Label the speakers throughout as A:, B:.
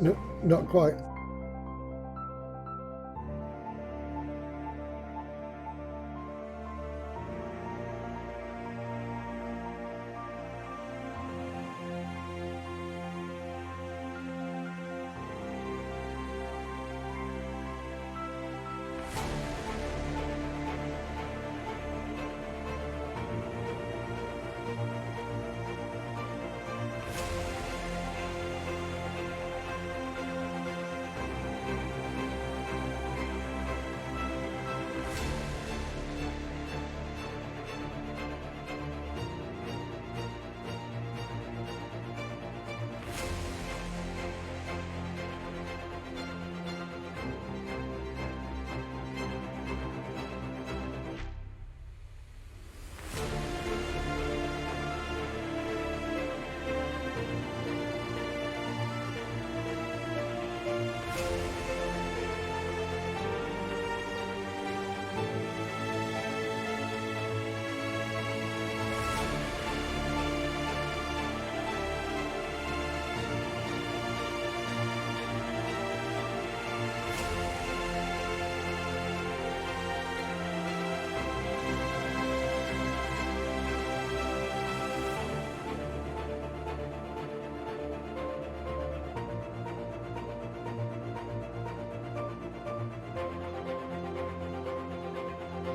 A: No, not quite.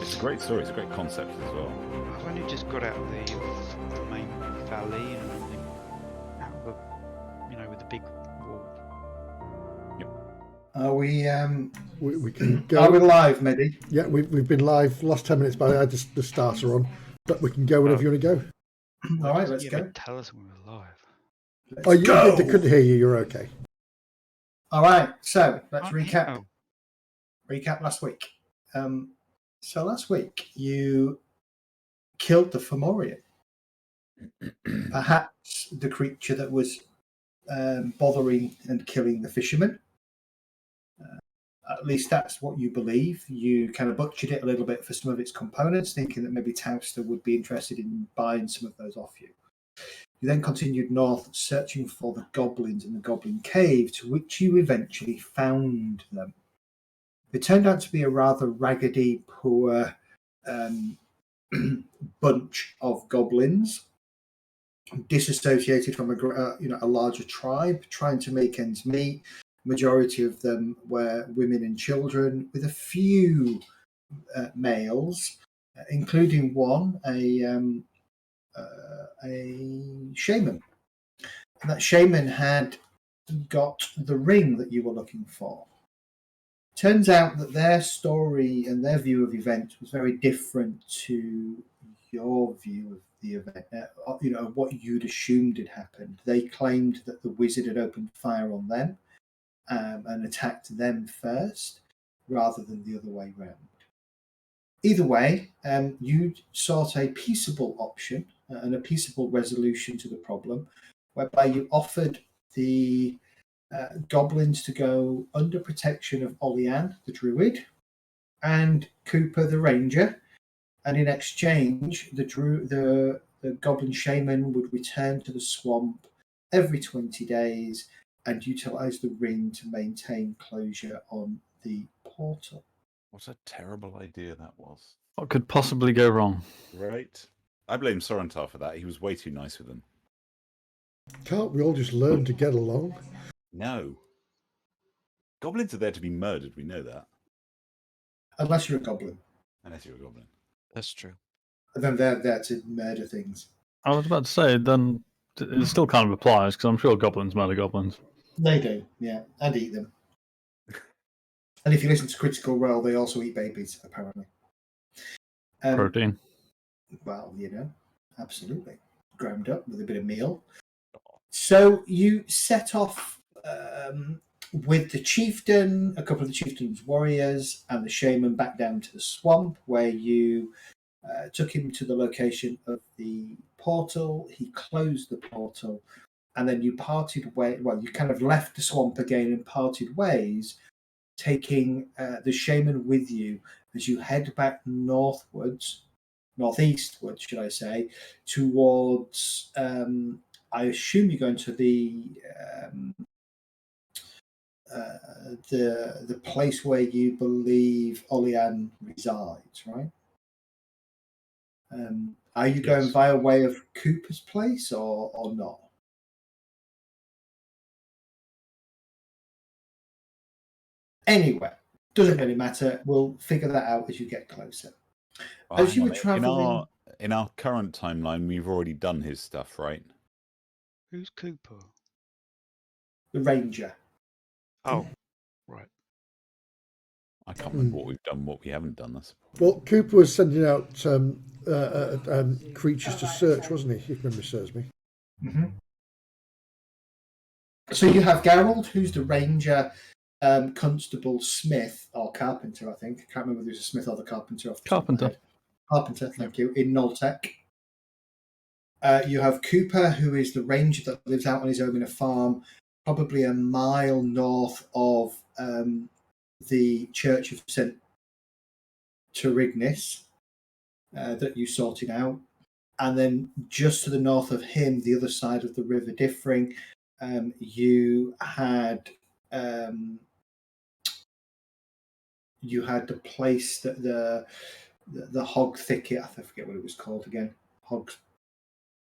B: It's a great story. It's a great concept as well.
C: I've only just got out of the main valley and I'm out of the, with the big wall.
D: Are we
A: can go.
D: Are we live, Mehdi?
A: Yeah, we've been live last 10 minutes, but I had the starter on. But we can go whenever you want to go.
D: All right, let's go.
C: Tell us when we're live.
D: Let's go.
A: They couldn't hear you. You're okay.
D: All right, so let's
C: Okay.
D: recap. Recap last week. So last week you killed the Fomorian, perhaps the creature that was bothering and killing the fishermen. At least that's what you believe. You kind of butchered it a little bit for some of its components, thinking that maybe Tauster would be interested in buying some of those off you. You then continued north, searching for the goblins in the Goblin Cave, to which you eventually found them. It turned out to be a rather raggedy, poor bunch of goblins, disassociated from a larger tribe, trying to make ends meet. Majority of them were women and children, with a few males, including one, a shaman. And that shaman had got the ring that you were looking for. Turns out that their story and their view of events was very different to your view of the event, what you'd assumed had happened. They claimed that the wizard had opened fire on them and attacked them first, rather than the other way round. Either way, you sought a peaceable option and a peaceable resolution to the problem, whereby you offered the goblins to go under protection of Olian, the druid, and Cooper, the ranger, and in exchange, the goblin shaman would return to the swamp every 20 days and utilize the ring to maintain closure on the portal.
B: What a terrible idea that was.
E: What could possibly go wrong?
B: Right. I blame Sorentar for that. He was way too nice with them.
A: Can't we all just learn to get along?
B: No. Goblins are there to be murdered, we know that.
D: Unless you're a goblin.
B: Unless you're a goblin.
C: That's true.
D: And then they're there to murder things.
E: I was about to say, then it still kind of applies, because I'm sure goblins murder goblins.
D: They do, yeah, and eat them. And if you listen to Critical Role, they also eat babies, apparently.
E: Protein.
D: Well, absolutely. Ground up with a bit of meal. So you set off with the chieftain, a couple of the chieftain's warriors, and the shaman back down to the swamp, where you took him to the location of the portal. He closed the portal, and then you parted ways. Well, you kind of left the swamp again and parted ways, taking the shaman with you as you head back northwards, northeastwards, should I say, towards, I assume you're going to the the place where you believe Olian resides, right? Are you going
C: Yes.
D: via way of Cooper's place or not? Anyway, doesn't really matter. We'll figure that out as you get closer.
B: Oh,
D: As
B: hang
D: you
B: on.
D: were traveling,
B: In our current timeline, we've already done his stuff, right?
C: Who's Cooper?
D: the ranger.
C: Oh, right.
B: I can't remember what we've done, what we haven't done. I suppose.
A: Well, Cooper was sending out creatures to search, wasn't he? If memory serves me.
D: Mm-hmm. So you have Gerald, who's the ranger, Constable Smith, or Carpenter, I think. I can't remember whether it was a Smith or the Carpenter off the top of my
E: Carpenter.
D: head. Carpenter, thank you, in Noltec. You have Cooper, who is the ranger that lives out on his own in a farm, probably a mile north of the Church of St. Turignis that you sorted out. And then just to the north of him, the other side of the River Differing, you had the place that the hog thicket, I forget what it was called again, hog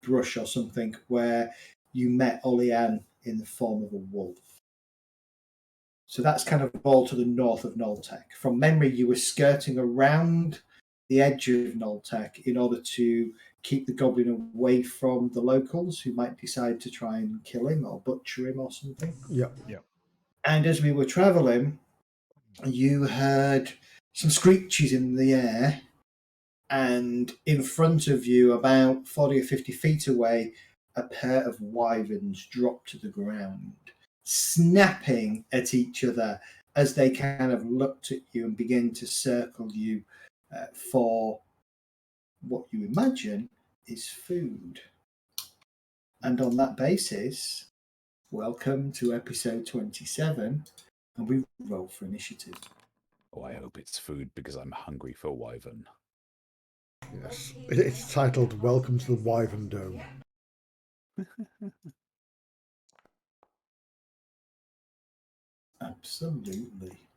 D: brush or something, where you met Olian in the form of a wolf. So that's kind of all to the north of Noltec. From memory, you were skirting around the edge of Noltec in order to keep the goblin away from the locals who might decide to try and kill him or butcher him or something.
A: Yeah.
D: And as we were travelling, you heard some screeches in the air, and in front of you, about 40 or 50 feet away, a pair of wyverns dropped to the ground, snapping at each other as they kind of looked at you and began to circle you for what you imagine is food. And on that basis, welcome to episode 27, and we roll for initiative.
B: Oh, I hope it's food because I'm hungry for wyvern.
A: Yes. It's titled "Welcome to the Wyvern Dome."
D: Absolutely.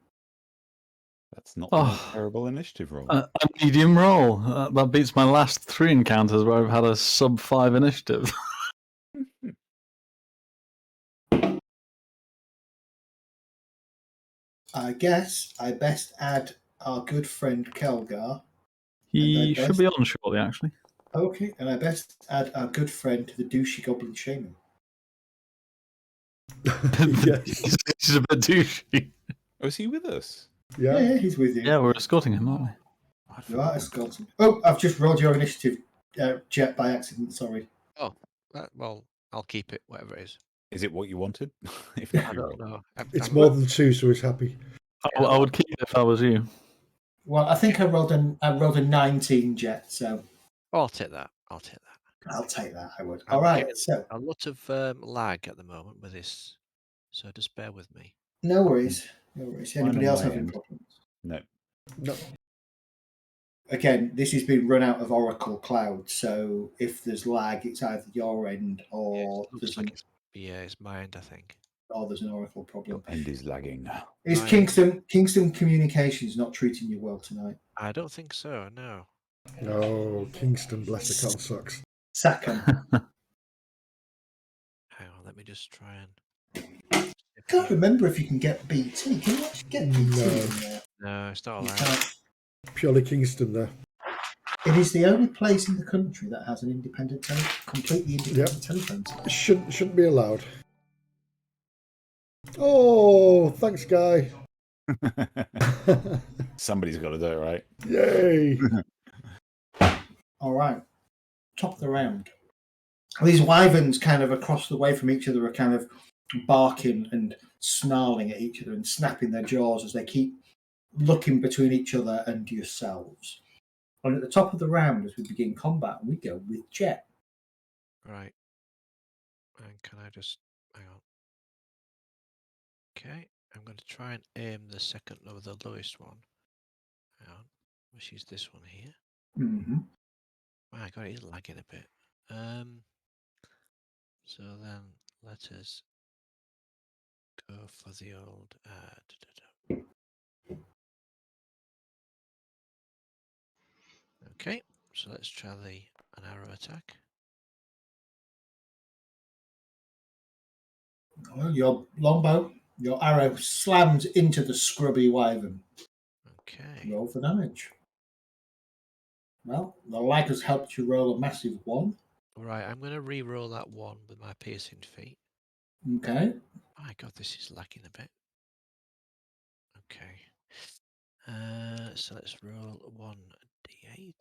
B: That's not
E: Oh.
B: a terrible initiative roll.
E: A medium roll. That beats my last 3 encounters where I've had a sub 5 initiative.
D: I guess I best add our good friend Kelgar.
E: He should be on shortly, actually.
D: Okay, and I best add our good friend the douchey goblin shaman.
A: Yes.
E: He's a bit douchey.
B: Oh, is he with us?
A: Yeah.
D: He's with you.
E: Yeah, we're escorting him, aren't we?
B: I'd
D: You are
B: forgotten.
D: escorting. Oh, I've just rolled your initiative, Jet, by accident. Sorry.
F: Oh, well, I'll keep it, whatever it is.
B: Is it what you wanted? If
F: I
B: not, you
F: don't
B: roll.
F: know.
A: It's more than 2, so he's happy.
E: I would keep it if I was you.
D: Well, I think I rolled a 19, Jet, so
F: Oh, I'll take that. I'll take that.
D: I'll take that. I would.
F: I'm
D: All right,
F: getting
D: so
F: a lot of lag at the moment with this, so just bear with me.
D: no worries. No worries.
B: Fine
D: Anybody
B: on
D: else
B: my
D: having
B: end.
D: problems?
B: No.
A: No.
D: Again, this has been run out of Oracle Cloud, so if there's lag, it's either your end or
F: Looks
D: there's
F: like
D: an
F: it's my end, I think.
D: Oracle problem.
B: Your end is lagging.
D: Is
F: My-
D: Kingston Communications not treating you well tonight?
F: I don't think so. No.
A: Oh, Kingston, bless the cocksucks.
D: Sack 'em.
F: Hang on. Let me just try and.
D: I can't remember if you can get BT. Can you actually get BT
A: No.
D: in there?
F: No, it's not
D: You
F: allowed.
D: can't.
A: Purely Kingston there.
D: It is the only place in the country that has an independent, completely independent telephone system.
A: Shouldn't be allowed. Oh, thanks, guy.
B: Somebody's got to do it, right?
A: Yay.
D: All right, top of the round. These wyverns kind of across the way from each other are kind of barking and snarling at each other and snapping their jaws as they keep looking between each other and yourselves. And at the top of the round, as we begin combat, we go with Jet.
F: Right. And can I just hang on? Okay, I'm going to try and aim the second or the lowest one. Hang on, which is this one here.
D: Mm-hmm.
F: My God, it is lagging a bit. So then let us go for the old. Okay, so let's try an arrow attack.
D: Well, your longbow, your arrow slams into the scrubby wyvern.
F: Okay.
D: Roll for damage. Well, the lag has helped you roll a massive 1.
F: Right, I'm going to re-roll that 1 with my piercing feet.
D: Okay.
F: My God, this is lacking a bit. Okay. So let's roll 1d8.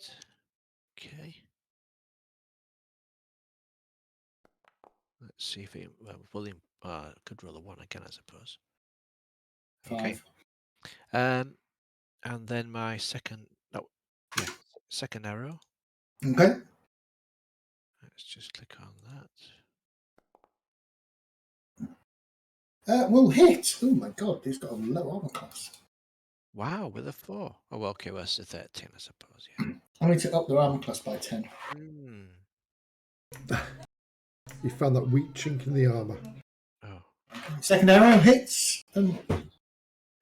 F: Okay. Let's see if it. Well, William could roll a 1 again, I suppose.
D: 5.
F: Okay. And then my second. No, yeah, second arrow.
D: Okay.
F: Let's just click on that.
D: Will hit. Oh my god, he's got a low armor class.
F: Wow, with a 4. Oh, well, okay, well, it's a 13, I suppose. Yeah.
D: I need to up their armor class by 10.
A: You found that weak chink in the armour.
F: Oh,
D: Second arrow hits, and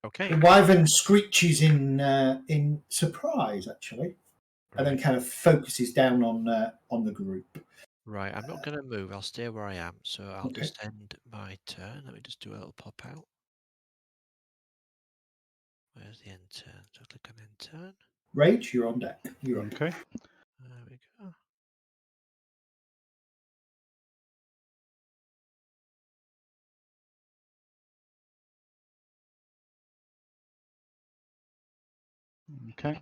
F: okay.
D: the wyvern screeches in surprise, actually, and then
F: Right.
D: kind of focuses down on the group.
F: Right, I'm not going to move. I'll stay where I am. So I'll
D: Okay.
F: just end my turn. Let me just do a little pop out. Where's the end turn? So click on end turn.
D: Rage, you're on deck. You're on.
E: Okay.
F: There we go.
C: Okay.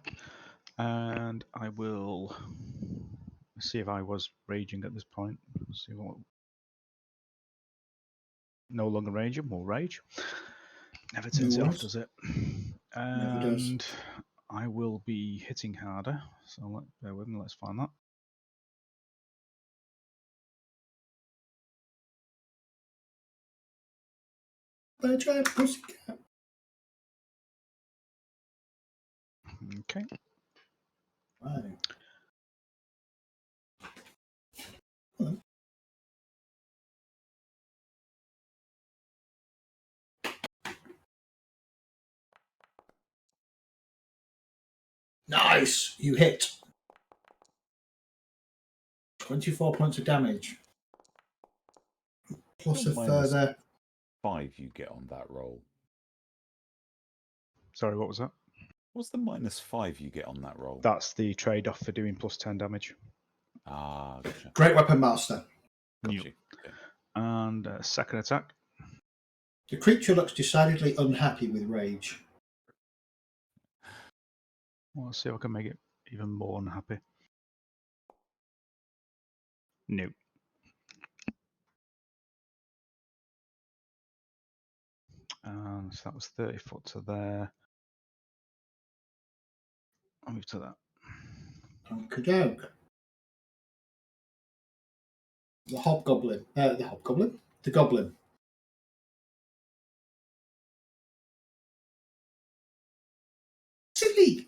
C: And I will see if I was raging at this point. See what. No longer raging, more rage. Never turns it off, does it?
D: Never does.
C: And I will be hitting harder. So bear with me, let's find that.
D: By a giant pussycat.
C: Okay.
D: Right. Nice! You hit. 24 points of damage. Plus a
B: Minus
D: further...
B: 5 you get on that roll.
C: Sorry, what was that?
B: What's the minus 5 you get on that roll?
C: That's the trade-off for doing plus 10 damage.
B: Ah, gotcha.
D: Great Weapon Master.
B: Got
C: Yep.
B: you. Okay.
C: And second attack.
D: The creature looks decidedly unhappy with rage.
C: Well, let's see if I can make it even more unhappy. No. And so that was 30 foot to there. I'll move to that.
D: Okey-doke. The hobgoblin. The goblin.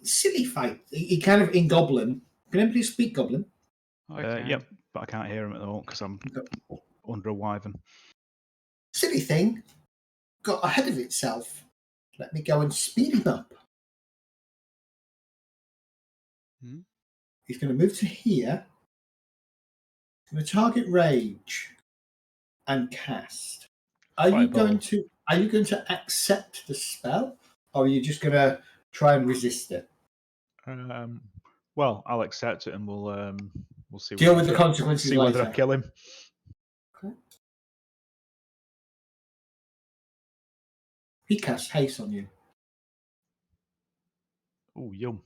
D: Silly fight. He kind of in goblin. Can anybody speak goblin?
C: Yep, but I can't hear him at the moment because I'm under a wyvern.
D: Silly thing. Got ahead of itself. Let me go and speed him up. He's going to move to here. He's going to target rage and cast. Are you going to accept the spell, or are you just going to try and resist it?
C: Well, I'll accept it, and we'll see.
D: Deal with the consequences
C: See whether I
D: later.
C: kill him.
D: Okay. He casts haste on you.
C: Oh, yum.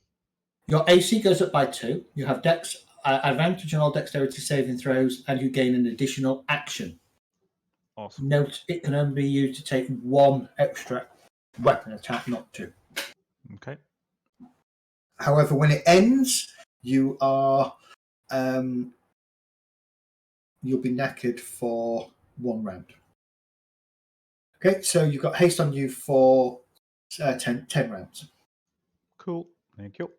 D: Your AC goes up by 2. You have dex advantage on all dexterity saving throws, and you gain an additional action.
C: Awesome.
D: Note, it can only be used to take 1 extra weapon attack, not 2.
C: Okay.
D: However, when it ends, you are you'll be knackered for 1 round. Okay, so you've got haste on you for 10 rounds.
C: Cool. Thank you.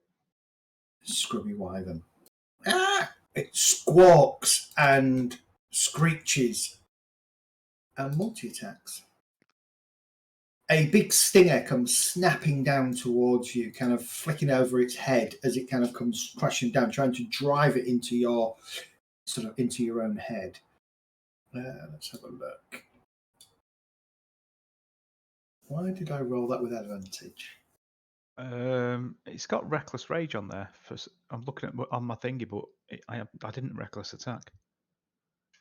D: Scrubby wyvern. It squawks and screeches and multi-attacks. a big stinger comes snapping down towards you, kind of flicking over its head as it kind of comes crashing down, trying to drive it into your own head. Let's have a look. Why did I roll that with advantage?
C: It's got reckless rage on there. I'm looking at on my thingy, but I didn't reckless attack.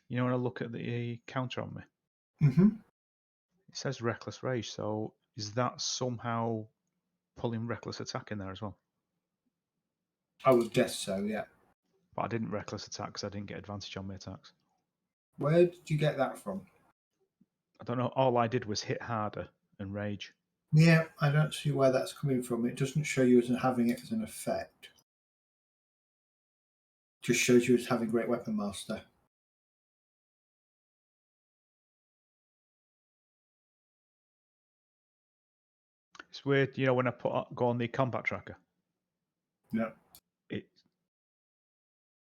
C: You know, when I look at the counter on me,
D: Mm-hmm.
C: it says reckless rage. So is that somehow pulling reckless attack in there as well?
D: I would guess so, yeah.
C: But I didn't reckless attack because I didn't get advantage on my attacks.
D: Where did you get that from?
C: I don't know. All I did was hit harder and rage.
D: Yeah, I don't see where that's coming from. It doesn't show you as having it as an effect. It just shows you as having Great Weapon Master.
C: It's weird, you know, when I go on the combat tracker,
D: No.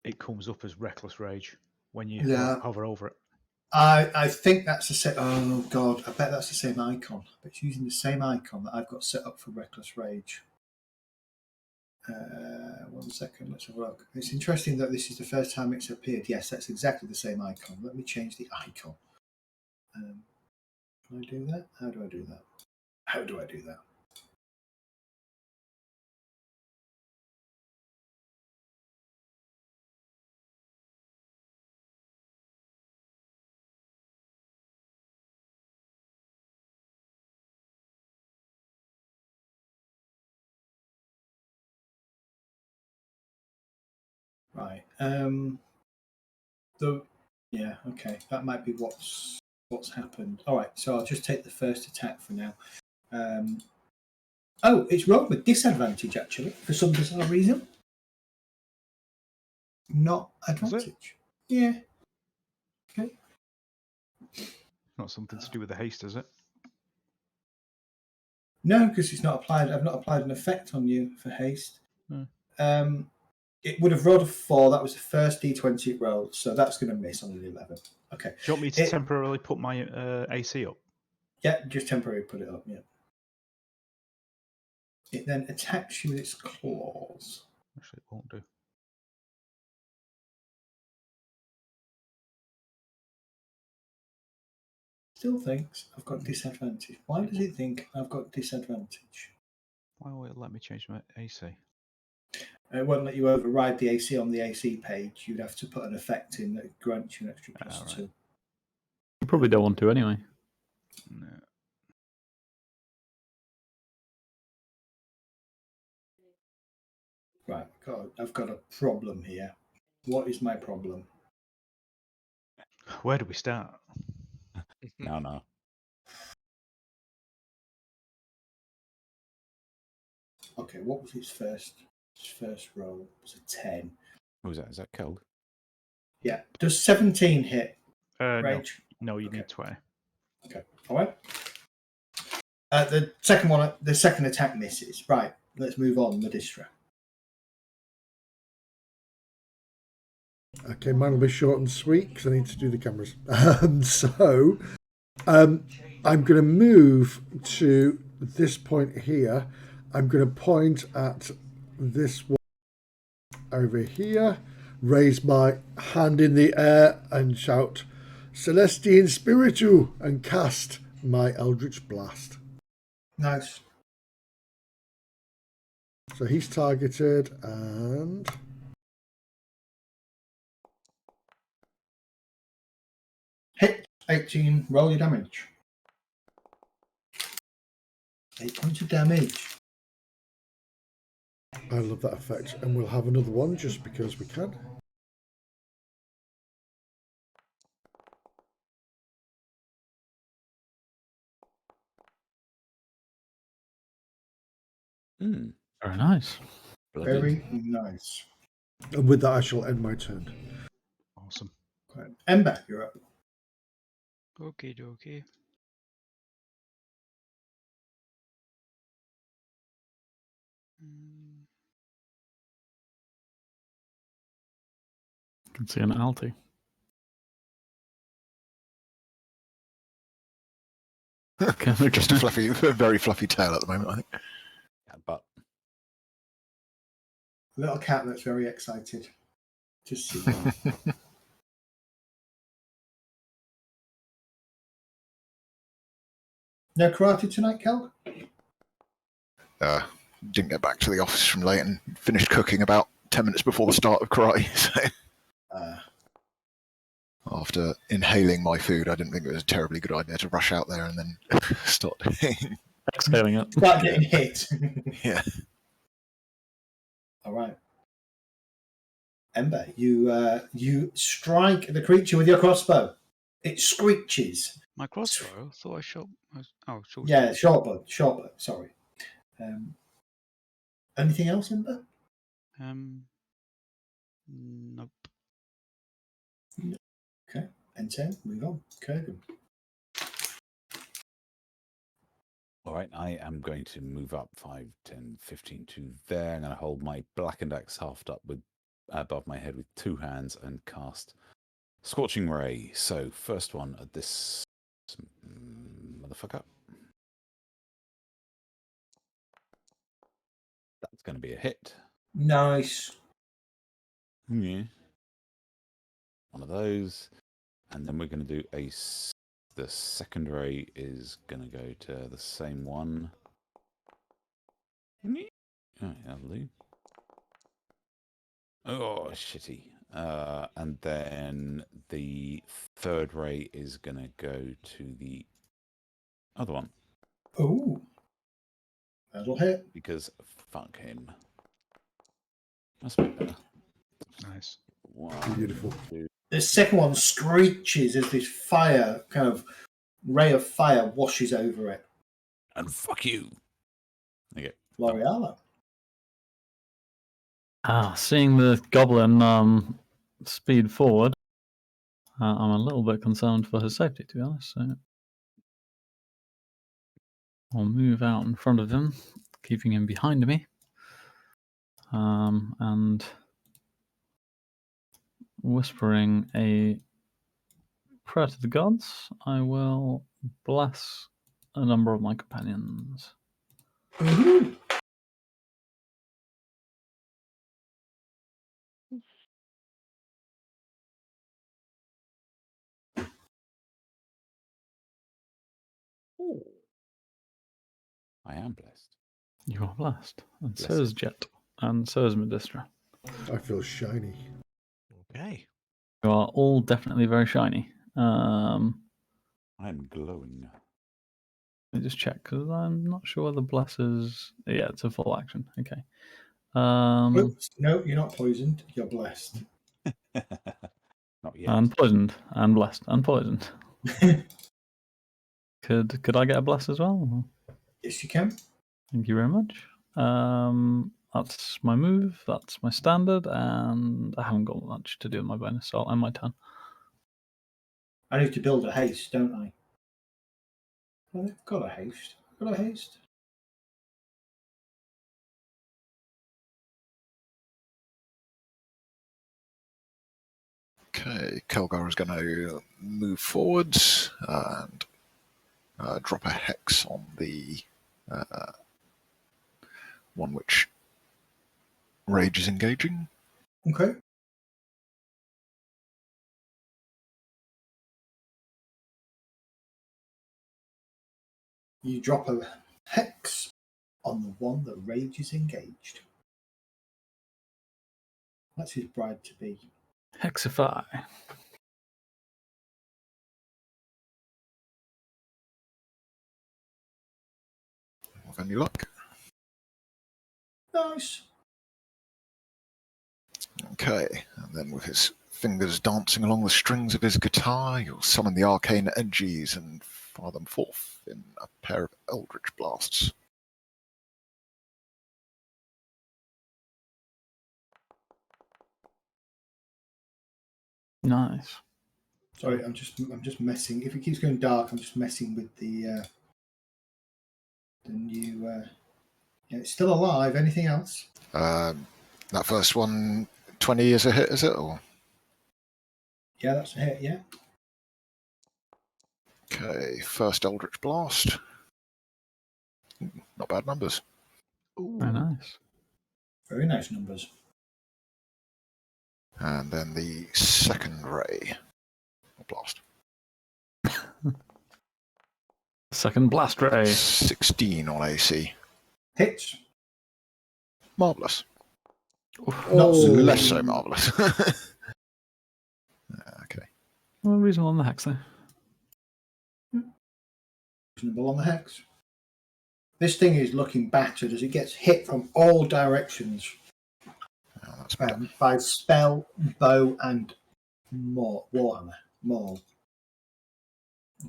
C: it comes up as reckless rage when you
D: Yeah.
C: hover over it.
D: I think that's the same. Oh god, I bet that's the same icon. But it's using the same icon that I've got set up for Reckless Rage. 1 second, let's have a look. It's interesting that this is the first time it's appeared. Yes, that's exactly the same icon. Let me change the icon. Can I do that? How do I do that? How do I do that? Right. Yeah. Okay. That might be what's happened. All right. So I'll just take the first attack for now. Oh, it's rolled with disadvantage actually for some bizarre reason. Not advantage. Yeah. Okay.
C: Not something to do with the haste, is it?
D: No, because it's not applied. I've not applied an effect on you for haste. It would have rolled a 4. That was the first D20 it rolled, so that's going to miss on an 11. Okay.
C: Do you want me to temporarily put my AC up?
D: Yeah, just temporarily put it up. Yeah. It then attacks you with its claws.
C: Actually, it won't do.
D: Still thinks I've got disadvantage. Why does it think I've got disadvantage?
C: Why will it let me change my AC?
D: It won't let you override the AC on the AC page. You'd have to put an effect in that grants you an extra +2.
E: You probably don't want to anyway.
C: No.
D: Right, I've got a problem here. What is my problem?
C: Where do we start?
B: No.
D: Okay, what was his first roll? It was a 10.
B: What was that? Is that Kelg?
D: Yeah. Does 17 hit rage?
C: No, you need 20.
D: Okay. All right. The second attack misses. Right. Let's move on. Medistra.
A: Okay, mine will be short and sweet because I need to do the cameras. I'm going to move to this point here. I'm going to point at this one over here, raise my hand in the air and shout, Celestine Spiritu, and cast my Eldritch Blast.
D: Nice.
A: So he's targeted and...
D: Hit 18. Roll your damage. 8 points of damage.
A: I love that effect. And we'll have another one just because we can.
E: Very nice.
D: Very nice.
A: And with that, I shall end my turn.
C: Awesome.
D: Right. Ember, you're up.
F: Okie dokie.
E: You can see an alti.
G: Just a very fluffy tail at the moment, I think.
B: Yeah, but
D: Little cat that's very excited to see you. No karate tonight, Kel?
G: Didn't get back to the office from late and finished cooking about 10 minutes before the start of karate. So after inhaling my food, I didn't think it was a terribly good idea to rush out there and then start
E: Exhaling it.
D: Start getting hit.
G: Yeah.
D: All right. Ember, you strike the creature with your crossbow. It screeches.
C: My crossbow? I thought I shot. Oh, short.
D: Yeah, short bow. Sorry. Anything else, Ember?
C: Nope.
D: Okay. N10, move on. Kurgan.
B: all right, I am going to move up 5, 10, 15 to there. I'm going to hold my blackened axe halved up with above my head with 2 hands and cast Scorching Ray. So first one at this motherfucker. That's going to be a hit.
D: Nice.
B: Yeah. One of those. And then we're going to do the second ray is going to go to the same one. Oh, that'll do. Oh, shitty. And then the third ray is going to go to the other one.
D: Oh. That'll hit.
B: Because fuck him. That's better.
C: Nice.
B: 1,
A: Beautiful.
B: 2.
D: The second one screeches as this fire, kind of ray of fire, washes over it.
B: And fuck you. Okay.
D: L'Oreala.
E: Seeing the goblin speed forward, I'm a little bit concerned for his safety, to be honest. So I'll move out in front of him, keeping him behind me. And whispering a prayer to the gods, I will bless a number of my companions.
D: Mm-hmm.
B: I am blessed.
E: You are blessed, and so
B: Blessed.
E: is Jet, and so is Medistra.
A: I feel shiny.
F: Okay.
E: You are all definitely very shiny.
B: I'm glowing.
E: Let me just check because I'm not sure whether bless is. Yeah, it's a full action. Okay.
D: Oops. No, you're not poisoned. You're blessed.
B: Not yet.
E: And poisoned, and blessed, and poisoned. Could I get a bless as well?
D: Yes, you can.
E: Thank you very much. That's my move. That's my standard, and I haven't got much to do with my bonus, so I'll end my turn.
D: I need to build a haste, don't I? I've got a haste. Got a haste.
G: Okay, Kelgar is going to move forwards and drop a hex on the one which Rage is engaging.
D: Okay. You drop a hex on the one that Rage is engaged. That's his bride to be.
E: Hexify.
G: With any luck.
D: Nice.
G: Okay, and then with his fingers dancing along the strings of his guitar, you'll summon the arcane energies and fire them forth in a pair of eldritch blasts.
E: Nice.
D: Sorry, I'm just messing. If it keeps going dark, I'm just messing with the new. Yeah, it's still alive. Anything else?
G: That first one, 20 is a hit, is it? Or
D: Yeah, that's a hit. Yeah.
G: okay. Okay, first Eldritch Blast. Not bad numbers.
E: Very nice.
D: Very nice numbers.
G: And then the second ray. Blast.
E: Second blast ray.
G: 16 on AC.
D: Hits.
G: Marvellous.
D: Not so good.
G: Less so marvellous. Okay.
E: Well, reasonable on the hex though.
D: Reasonable on the hex. This thing is looking battered as it gets hit from all directions
G: Oh, that's better.
D: by spell, bow, and warhammer. Maul.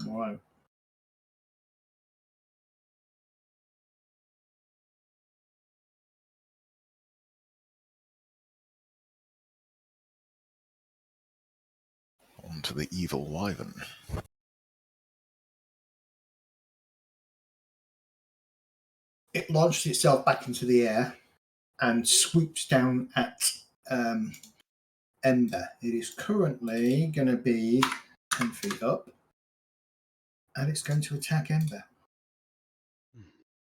D: All right.
G: On to the evil wyvern.
D: It launched itself back into the air and swoops down at Ember. It is currently going to be 10 feet up, and it's going to attack Ember.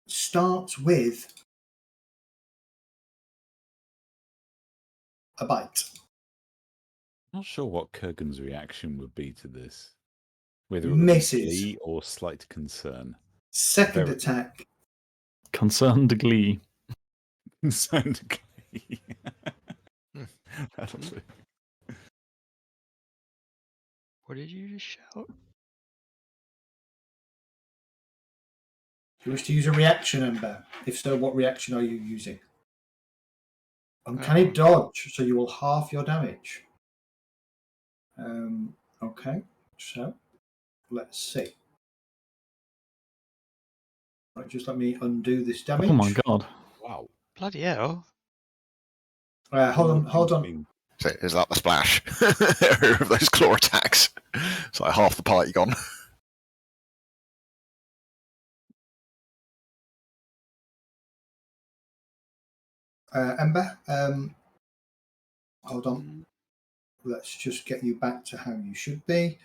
D: Starts with a bite.
B: Not sure what Kurgan's reaction would be to this. Whether it would
D: Misses.
B: be glee or slight concern.
D: Second
B: Very-
D: attack.
E: Concerned glee.
B: Concerned glee. That'll do.
H: What did you just shout?
D: Do you wish to use a reaction, Ember? If so, what reaction are you using? Uncanny dodge, so you will half your damage. Okay, so let's see. Right, just let me undo this damage.
E: Oh my god.
B: Wow.
H: Bloody hell.
D: Hold on.
B: I mean,
G: So is that the splash area of those claw attacks? It's like half the party gone.
D: Ember, hold on. Let's just get you back to how you should be.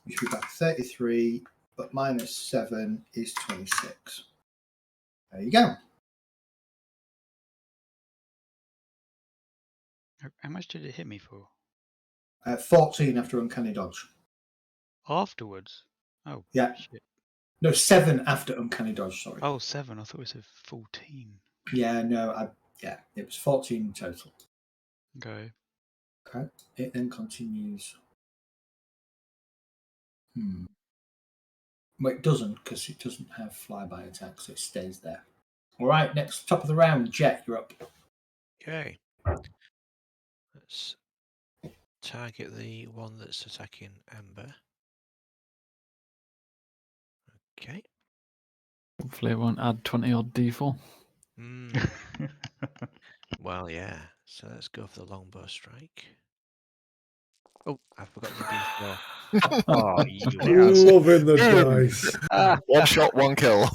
D: You should be back to 33, but minus 7 is 26. There you go.
H: How much did it hit me for?
D: 14 after uncanny dodge.
H: Afterwards? Oh,
D: Yeah.
H: shit.
D: No, 7 after uncanny dodge, sorry.
H: Oh, 7. I thought it said 14.
D: Yeah, no, it was 14 in total.
H: Okay.
D: Okay, it then continues. Well, it doesn't, because it doesn't have flyby attacks, so it stays there. All right, next, top of the round, Jet, you're up.
F: Okay. Let's target the one that's attacking Amber. Okay.
E: Hopefully it won't add 20 odd D4.
F: Well, yeah. So let's go for the longbow strike. Oh, I forgot the D4. Oh, you ass.
A: Loving the dice.
G: One shot, one kill.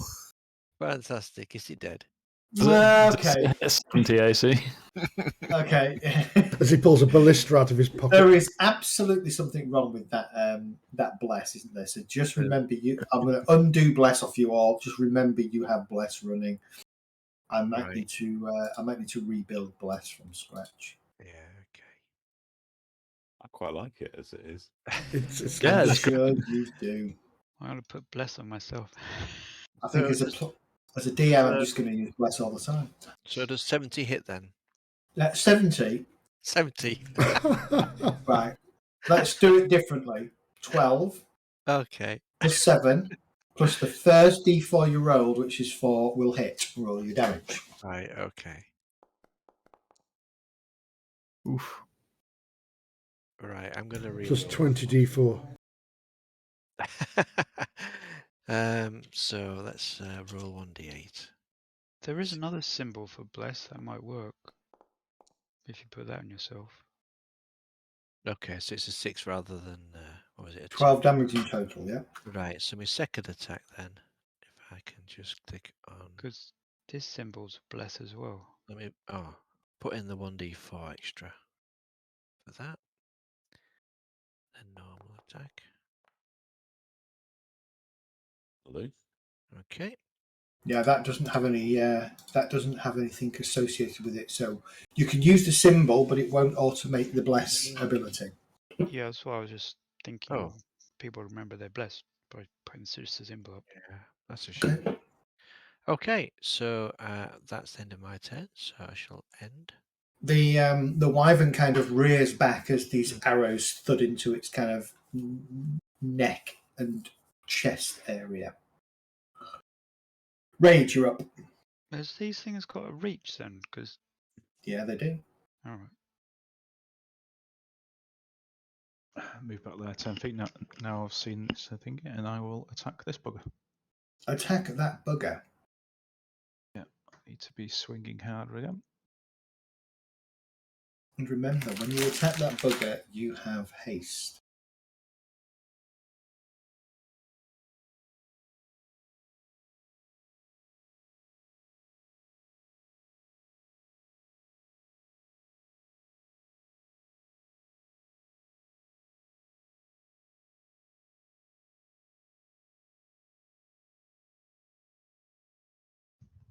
F: Fantastic. Is he dead?
D: Okay,
E: It's 70 AC.
D: okay.
A: As he pulls a ballista out of his pocket.
D: There is absolutely something wrong with that that bless, isn't there? So just remember, I'm going to undo bless off you all. Just remember, you have bless running. I might need to rebuild bless from scratch.
F: Yeah. Okay.
B: I quite like it as it is.
A: It's
E: Yeah,
D: You
E: it's
D: should, you do.
H: I'm going to put bless on myself.
D: I think
F: So
D: as a DM, I'm just going to use bless all the time.
F: So does 70 hit then?
D: 70.
F: 70.
D: Right. Let's do it differently. 12
F: Okay.
D: plus 7 plus the first D4 you rolled, which is 4, will hit. Roll your damage.
F: Right. Okay.
E: Oof.
F: Right. I'm gonna read.
A: plus 20 D4.
F: So let's roll 1d8.
H: There is another symbol for bless that might work. If you put that on yourself.
F: Okay, so it's a 6 rather than what was it? A
D: 12 damage in total, yeah?
F: 2. Right. So my second attack then, if I can just click on.
H: Because this symbol's bless as well.
F: Let me put in the 1d4 extra for that. Then normal attack.
B: do.
F: Okay.
D: Yeah, that doesn't have any. That doesn't have anything associated with it. So you can use the symbol, but it won't automate the bless ability.
H: Yeah, that's why I was just thinking.
F: Oh.
H: People remember they're blessed by putting the symbol up.
F: Yeah, that's a shame. Okay, so that's the end of my turn, so I shall end.
D: The wyvern kind of rears back as these arrows thud into its kind of neck and chest area. Rage, you're up.
H: Has these things got a reach then? Because
D: Yeah, they do.
H: all right.
C: Move back there 10 feet. Now I've seen this thing, and I will attack this bugger.
D: Attack that bugger.
C: Yeah, I need to be swinging harder again.
D: And remember, when you attack that bugger, you have haste.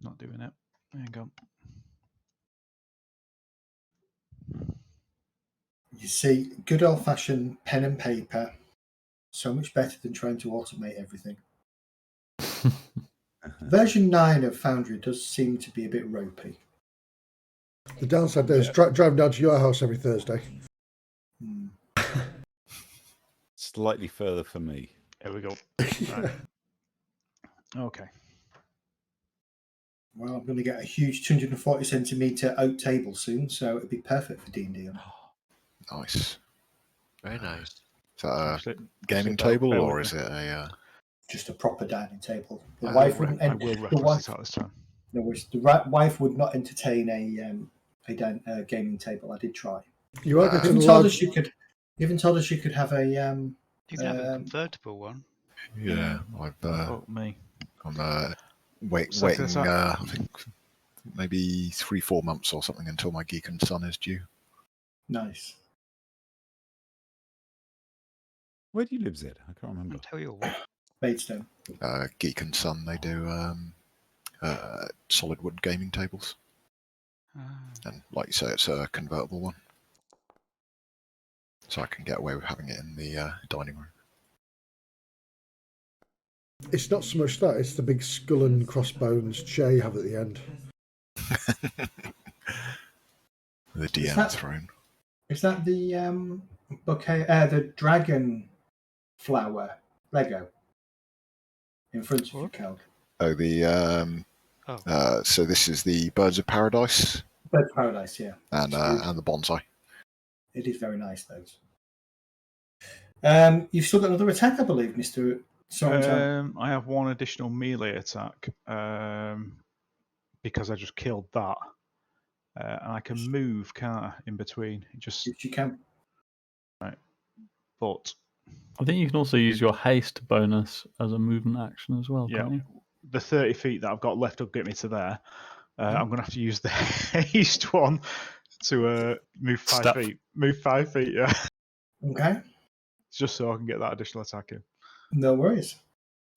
C: Not doing it. Hang on.
D: You see, good old-fashioned pen and paper, so much better than trying to automate everything. Version 9 of Foundry does seem to be a bit ropey.
A: The downside there is driving down to your house every Thursday.
B: Slightly further for me.
C: Here we go. Right. Okay.
D: Well, I'm going to get a huge 240 centimetre oak table soon, so it'd be perfect for D&D.
G: Nice.
F: Very nice.
G: Is that a
C: Actually,
G: gaming
C: bear
G: table,
C: with
G: or
C: me.
G: is it a...
D: Just a proper dining table. The
C: I
D: wife
C: will,
D: wouldn't.
C: I will
D: The
C: reckless
D: wife,
C: attack this time.
D: no worries. The wife would not entertain a gaming table. I did try.
A: You are
D: You
A: getting
D: even told
A: large.
D: us she could. You even told us she could have a.
H: You can have a convertible one.
G: Yeah,
C: Oh, me.
G: I'm waiting,
C: Second attack.
G: I think maybe 3-4 months or something until my Geek and Son is due.
D: Nice.
B: Where do you live, Zed? I can't remember.
H: I'll tell you what.
D: Maidstone.
G: Geek and Son, they do solid wood gaming tables. And like you say, it's a convertible one. So I can get away with having it in the dining room.
A: It's not so much that, it's the big skull and crossbones chair you have at the end.
G: The DM
D: that-
G: throne.
D: Is that the bouquet? The dragon flower Lego in front of you, Cal.
G: Oh, so this is the Birds of Paradise
D: Bird Paradise, yeah.
G: and the bonsai.
D: It is very nice, those. You've still got another attack, I believe, Mr. Sorentown.
C: I have one additional melee attack because I just killed that. And I can move, can't I, in between? Just
D: If you can.
C: right. But
E: I think you can also use your haste bonus as a movement action as well,
C: yeah,
E: can't you?
C: the 30 feet that I've got left will get me to there. I'm going to have to use the haste one to move 5
E: Step.
C: feet. Move 5 feet, yeah.
D: Okay.
C: Just so I can get that additional attack in.
D: No worries.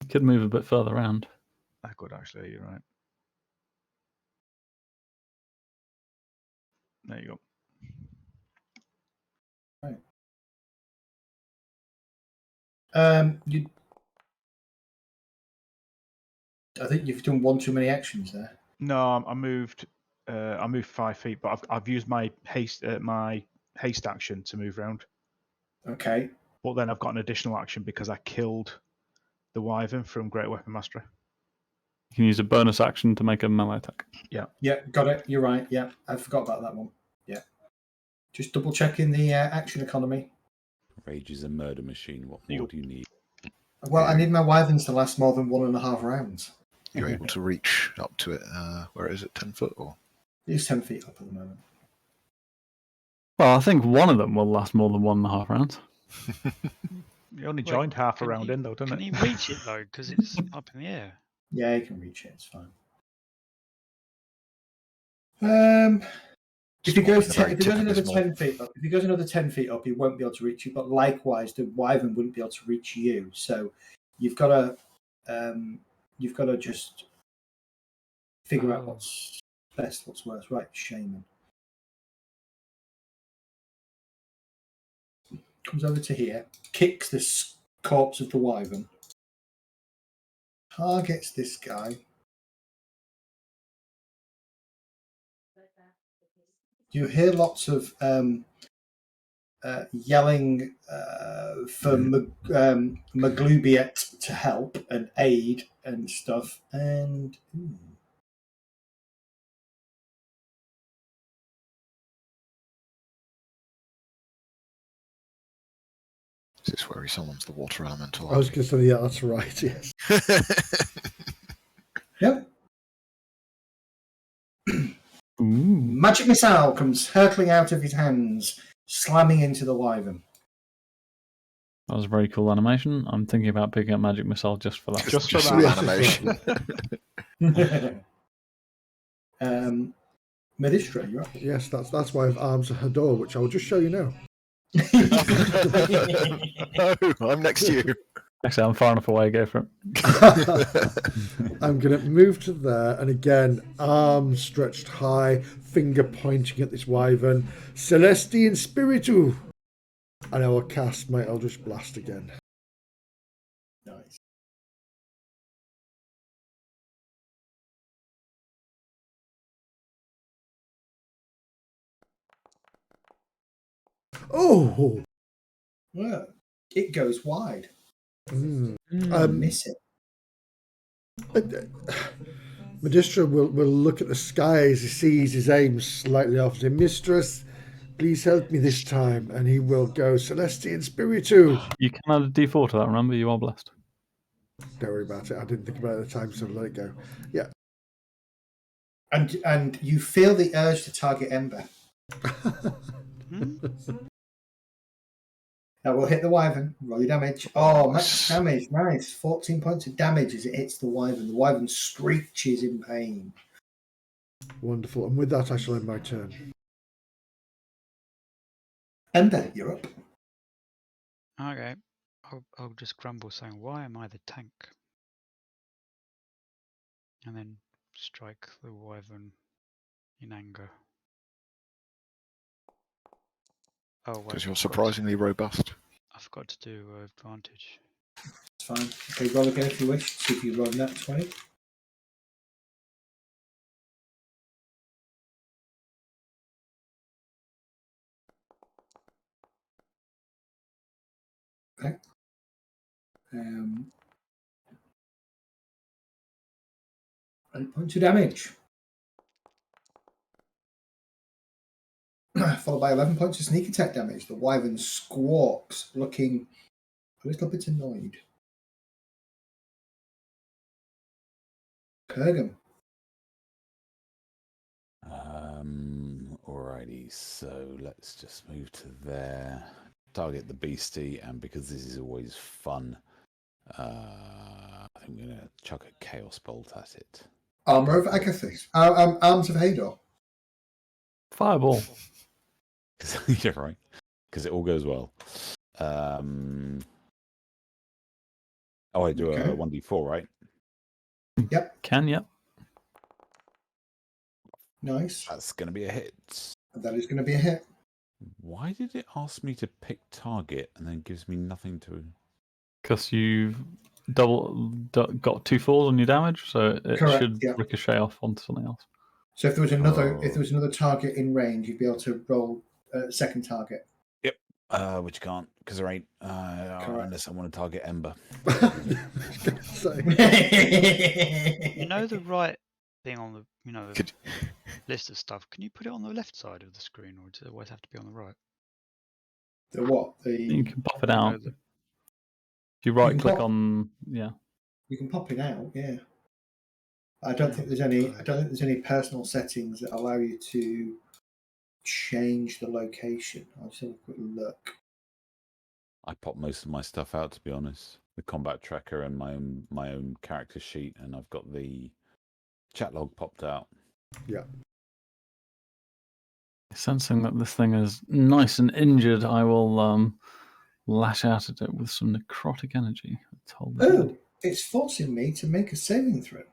E: You could move a bit further around.
C: I could actually, you're right. There you go.
D: I think you've done one too many actions there.
C: No, I moved 5 feet, but I've used my haste action to move around.
D: Okay.
C: But then I've got an additional action because I killed the wyvern from Great Weapon Mastery.
E: You can use a bonus action to make a melee attack.
C: Yeah.
D: Yeah, got it. You're right. Yeah, I forgot about that one. Yeah. Just double checking the action economy.
B: Rage is a murder machine. What more do you need?
D: Well, I need my wyverns to last more than 1.5 rounds.
G: You're able to reach up to it. Where is it? 10 foot or?
D: It's 10 feet up at the moment.
E: Well, I think one of them will last more than 1.5 rounds.
C: You only joined half a round in, though, didn't
H: Can
C: it?
H: you reach it, though? Because it's up in the air.
D: Yeah, you can reach it. It's fine. If he goes another 10 feet up, he won't be able to reach you. But likewise, the wyvern wouldn't be able to reach you. So you've got to You've got to just figure out
H: Oh.
D: what's best, what's worst. Right, shaman. Comes over to here, kicks this corpse of the wyvern, targets this guy. You hear lots of yelling for Maglubiet to help and aid and stuff. And
G: Is this where he summons the water elemental?
A: I was going to say, yeah, that's right, yes.
D: yep,
E: Ooh.
D: magic missile comes hurtling out of his hands, slamming into the wyvern.
E: That was a very cool animation. I'm thinking about picking up Magic Missile just for that.
C: Just for
G: Just
C: that.
G: animation.
D: Medistra, you're up.
A: Yes, that's why I have arms of Hador, which I will just show you now.
G: No, I'm next to you.
E: Actually, I'm far enough away. Go for it.
A: I'm going to move to there, and again, arms stretched high, finger pointing at this wyvern. Celestian Spiritu! And I will cast my Eldritch Blast again.
D: Nice.
A: Oh!
D: Well, it goes wide.
A: Mm.
D: Miss it.
A: Medistra will look at the sky as he sees his aim slightly off and say, Mistress, please help me this time. And he will go, Celestian Spiritu.
E: You can add a D4 to that, remember? You are blessed.
A: Don't worry about it. I didn't think about it at the time, so let it go. Yeah.
D: And you feel the urge to target Ember. That will hit the wyvern. Roll your damage. Oh, max damage. Nice. 14 points of damage as it hits the wyvern. The wyvern screeches in pain.
A: Wonderful. And with that, I shall end my turn.
D: Ember, you're up.
H: Okay. I'll just grumble saying, why am I the tank? And then strike the wyvern in anger. Oh, wait.
G: Because you're surprisingly robust.
H: I forgot to do advantage.
D: It's fine. Okay, roll again if you wish. See if you roll that 20. Okay. 8 points of damage. Followed by 11 points of sneak attack damage. The wyvern squawks, looking a little bit annoyed. Kurgan.
B: Alrighty, so let's just move to there. Target the beastie, and because this is always fun, I think I'm going to chuck a chaos bolt at it.
D: Armor of Agathis. Arms of Hador.
E: Fireball.
B: Yeah, right. Because it all goes well. I do a 1d4, right?
D: Yep.
E: Yep.
D: Nice.
B: That's going to be a hit.
D: That is going to be a hit.
B: Why did it ask me to pick target and then gives me nothing to...
E: Because you've got 2 4s on your damage, so it
D: Correct,
E: should
D: yeah.
E: ricochet off onto something else.
D: So if there was another target in range, you'd be able to roll a second target.
B: Yep. Which you can't, because there ain't, unless I want to target Ember.
H: You know the right thing on the list of stuff. Can you put it on the left side of the screen, or does it always have to be on the right?
D: The what?
E: You can pop it out. If you right click on, yeah.
D: You can pop it out, yeah. I don't think there's any personal settings that allow you to change the location. I'll just have a quick look.
B: I pop most of my stuff out, to be honest. The combat tracker and my own character sheet, and I've got the chat log popped out.
A: Yeah.
E: Sensing that this thing is nice and injured, I will lash out at it with some necrotic energy.
D: Oh, It's forcing me to make a saving throw.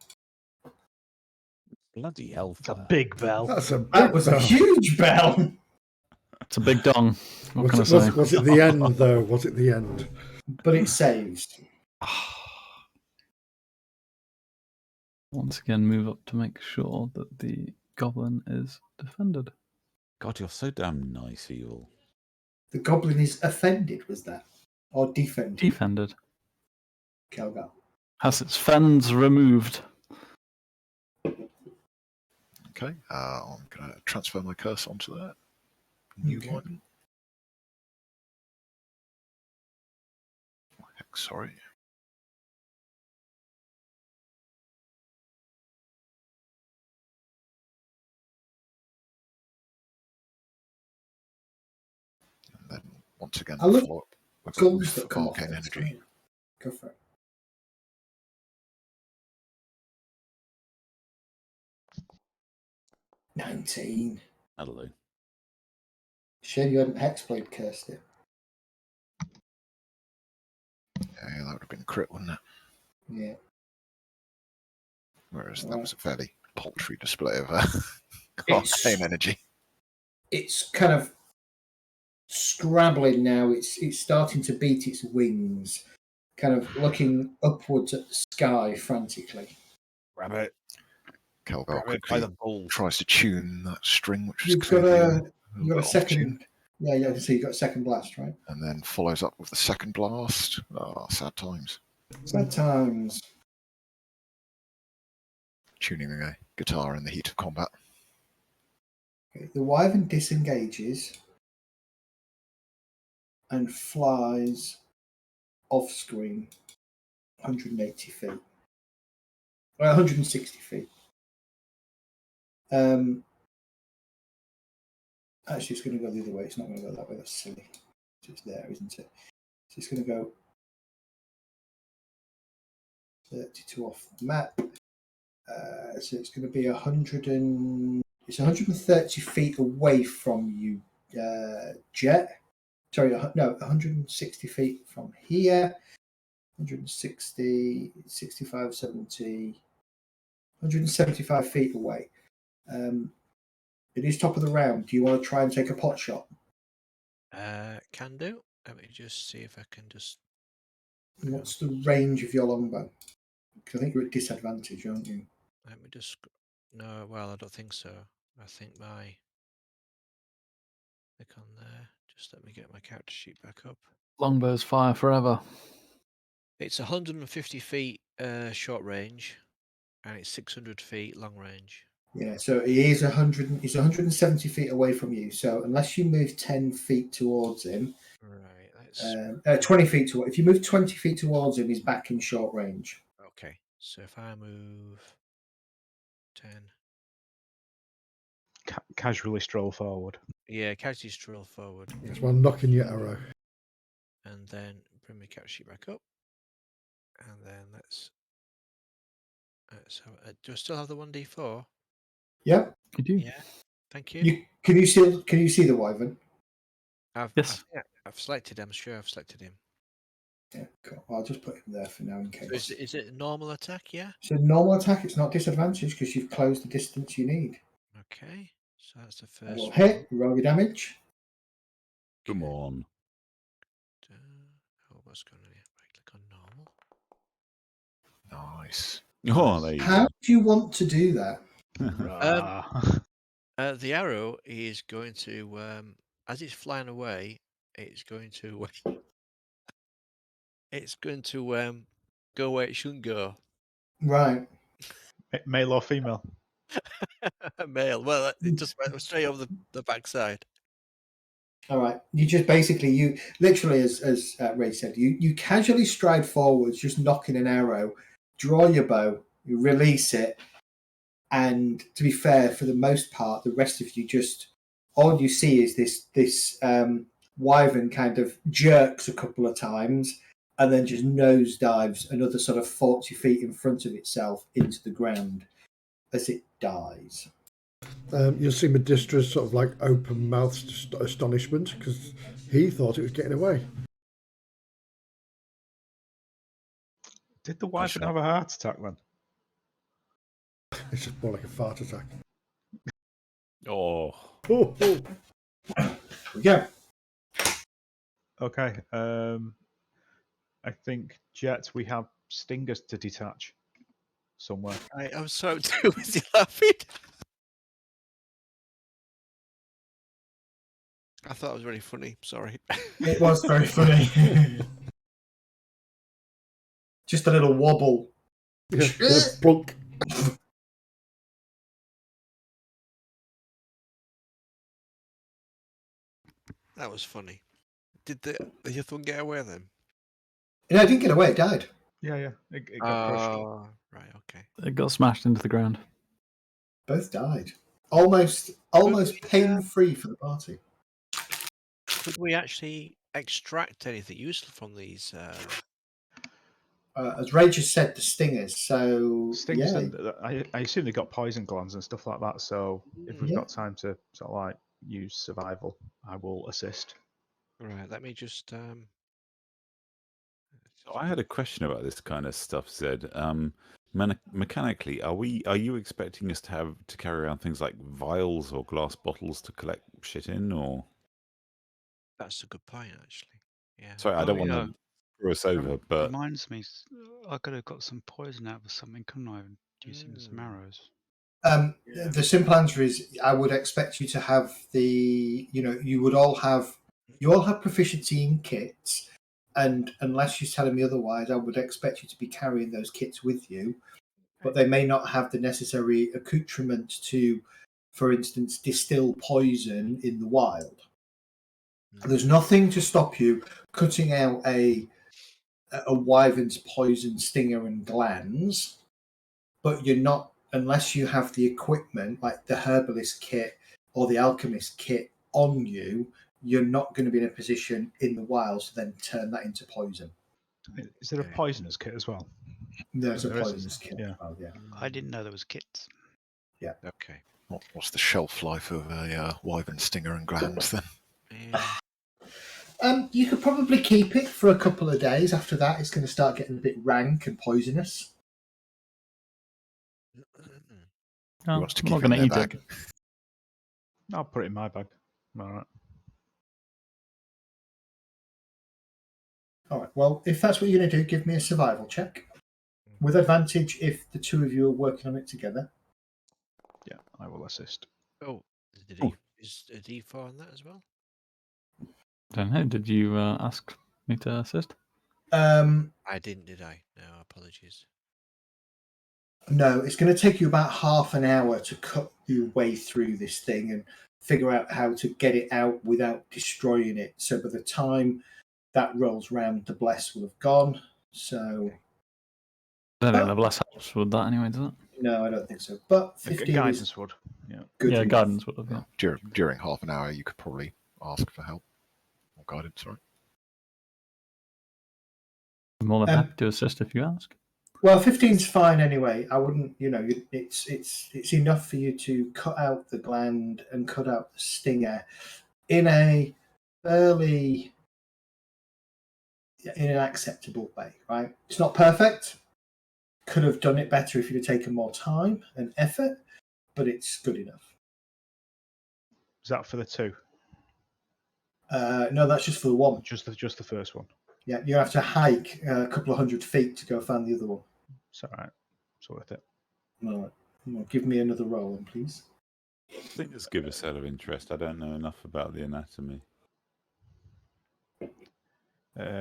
B: Bloody hell.
C: It's a big bell.
A: That's a
D: That
A: big
D: was
A: bell.
D: a huge bell.
E: It's a big dong. What can I
A: Was
E: say?
A: it, was it the end, though? Was it the end?
D: But it saves.
E: Once again, move up to make sure that the goblin is defended.
B: God, you're so damn nice, Evil.
D: The goblin is offended, was that? Or defended?
E: Defended.
D: Calgar.
E: Has its fens removed.
G: Okay, I'm going to transfer my curse onto that. New
D: Okay.
G: one. Heck, sorry. And then once again,
D: I love
G: follow up with
D: guns that come off
G: arcane
D: this,
G: energy.
D: right? Go for it. $19.
B: Hello.
D: Shame you hadn't Hexblade cursed it.
G: Yeah, that would have been crit, wouldn't it?
D: Yeah.
G: Whereas that
D: Right.
G: was a fairly paltry display of
D: It's-
G: arcane energy.
D: It's kind of scrabbling now. It's starting to beat its wings, kind of looking upwards at the sky frantically.
B: Grab it.
G: Calgar
B: Grab it by
G: quickly
B: the balls.
G: tries to tune that string, which is
D: You've got
G: clearly
D: a
G: little
D: you've got a
G: bit off
D: second.
G: tune,
D: Yeah, so you've got a second blast, right?
G: and then follows up with the second blast. Ah, sad times.
D: Sad times.
G: Tuning a guitar in the heat of combat.
D: Okay, the wyvern disengages and flies off screen 180 feet. 160 feet. Actually, it's going to go the other way. It's not going to go that way. That's silly. It's there, isn't it? So it's going to go 32 off the map. So it's going to be 130 feet away from you, Jet. Sorry, no, 160 feet from here. 160, 65, 70, 175 feet away. It is top of the round. Do you want to try and take a pot shot?
F: Can do. Let me just see if I can just.
D: What's the range of your longbow? Because I think you're at disadvantage, aren't you?
F: Let me just. No, well, I don't think so. I think my. Click on there. Just let me get my character sheet back up.
E: Longbows fire forever.
F: It's 150 feet short range, and it's 600 feet long range.
D: Yeah, so he is 100. He's 170 feet away from you. So unless you move 10 feet towards him,
F: Right. Let's.
D: 20 feet to. If you move 20 feet towards him, he's back in short range.
F: Okay. So if I move 10.
C: Casually stroll forward.
F: Yeah, character stroll forward,
A: That's one knocking your arrow.
F: and then bring my character sheet back up, and then let's. Do I still have the 1d4?
D: Yep.
E: You do.
F: Yeah. Thank you.
D: Can you see the wyvern?
E: Yes.
F: I've selected him. I'm sure I've selected him.
D: Yeah, cool. I'll just put him there for now in case.
F: So is it a normal attack? Yeah.
D: So normal attack, it's not disadvantage because you've closed the distance you need.
F: Okay. So that's the
D: And
F: first.
D: we'll hit, roll your damage.
B: Come on.
F: Oh, what's going on here? Right, click on normal.
G: Nice.
B: Oh, there you
D: How do you want to do that?
B: go.
F: The arrow is going to, as it's flying away, it's going to go where it shouldn't go.
D: Right.
C: Male or female?
F: Male. Well, it just went straight over the backside.
D: All right. You just basically, you literally, as Ray said, you casually stride forwards, just knocking an arrow, draw your bow, you release it, and to be fair, for the most part, the rest of you just all you see is this wyvern kind of jerks a couple of times and then just nosedives another sort of 40 feet in front of itself into the ground as it dies.
A: You'll see Medistra's sort of like open-mouthed astonishment because he thought it was getting away.
C: Did the wife have a heart attack then?
A: It's just more like a fart attack.
B: Oh.
A: Oh, oh.
D: We go.
C: Okay. I think, Jet, we have stingers to detach somewhere.
F: I'm so too busy laughing. I thought it was really funny. Sorry.
D: It was very funny. Just a little wobble.
A: Yeah, plunk.
F: That was funny. Did the other one get away then?
D: No, it didn't get away. It died.
C: Yeah. It got crushed.
F: Oh, right, okay.
E: It got smashed into the ground.
D: Both died. Almost pain-free for the party.
F: Could we actually extract anything useful from these?
D: As Ray just said, the stingers. So
C: Stingers,
D: yeah,
C: and I assume they got poison glands and stuff like that. So if we've
D: Yeah.
C: got time to sort of like use survival, I will assist.
F: Right, let me just.
B: So I had a question about this kind of stuff, Zed. Mechanically, are you expecting us to carry around things like vials or glass bottles to collect shit in, or?
F: That's a good point, actually. Yeah.
B: Sorry, I don't want to throw us over, but
H: Reminds me, I could have got some poison out of something, couldn't I? Using some arrows.
D: The simple answer is I would expect you to have you all have proficiency in kits, and unless you're telling me otherwise, I would expect you to be carrying those kits with you, but they may not have the necessary accoutrement to, for instance, distill poison in the wild. There's nothing to stop you cutting out a wyvern's poison stinger and glands, but you're not, unless you have the equipment like the herbalist kit or the alchemist kit on you, you're not going to be in a position in the wilds to then turn that into poison.
C: Is there a poisonous kit as well?
D: There's a
C: There is,
D: poisonous kit
C: yeah.
D: as well, yeah.
H: I didn't know there was kits.
D: Yeah.
F: Okay.
G: What's the shelf life of a wyvern stinger and glands then?
F: Yeah.
D: You could probably keep it for a couple of days. After that, it's going to start getting a bit rank and poisonous.
E: No,
G: wants to
E: I'm
G: keep
E: not
G: it in
E: going to
G: their
E: eat
G: bag?
E: it.
C: I'll put it in my bag. All right.
D: All right. Well, if that's what you're going to do, give me a survival check with advantage if the two of you are working on it together.
C: Yeah, I will assist.
F: Oh, is a D4 on that as well?
E: Don't know. Did you ask me to assist?
F: I didn't, did I? No, apologies.
D: No, it's going to take you about half an hour to cut your way through this thing and figure out how to get it out without destroying it. So by the time that rolls round, the bless will have gone. So
E: I don't think the bless helps with that anyway, does it?
D: no, I don't think so. But 15
C: guidance
D: is
C: would. Yeah.
D: good
E: Yeah,
D: enough.
E: guidance would have. Yeah.
G: During half an hour, you could probably ask for help or guidance. Sorry.
E: I'm more than happy to assist if you ask.
D: Well, 15's fine anyway. I wouldn't, it's enough for you to cut out the gland and cut out the stinger in a fairly in an acceptable way, right? It's not perfect. Could have done it better if you'd have taken more time and effort, but it's good enough.
C: Is that for the two?
D: No, that's just for the one.
C: Just the first one.
D: Yeah, you have to hike a couple of 100 feet to go find the other one.
C: It's all right. It's worth it.
D: All right. Well, give me another roll, then, please.
B: I think this gives us out of interest. I don't know enough about the anatomy.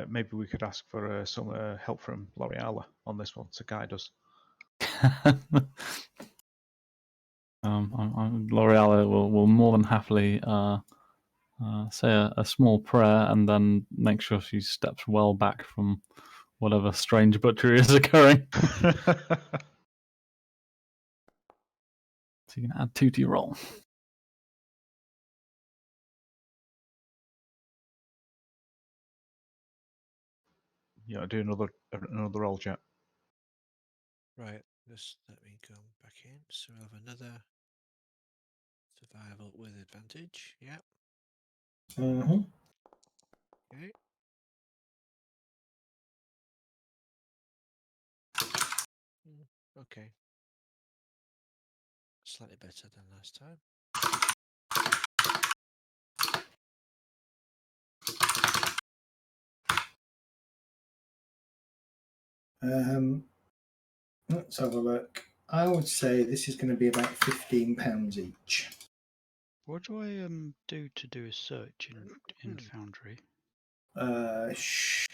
C: Maybe we could ask for some help from L'Oreal on this one to guide us.
E: L'Oreal will more than happily say a small prayer and then make sure she steps well back from whatever strange butchery is occurring. So you can add 2 to your roll.
C: Yeah, do another roll, Jet.
F: Right, just let me go back in. So we'll have another survival with advantage. Yeah.
D: Mm-hmm.
F: Okay. Okay. Slightly better than last time.
D: Let's have a look. I would say this is going to be about £15 each.
H: What do I do to do a search in Foundry?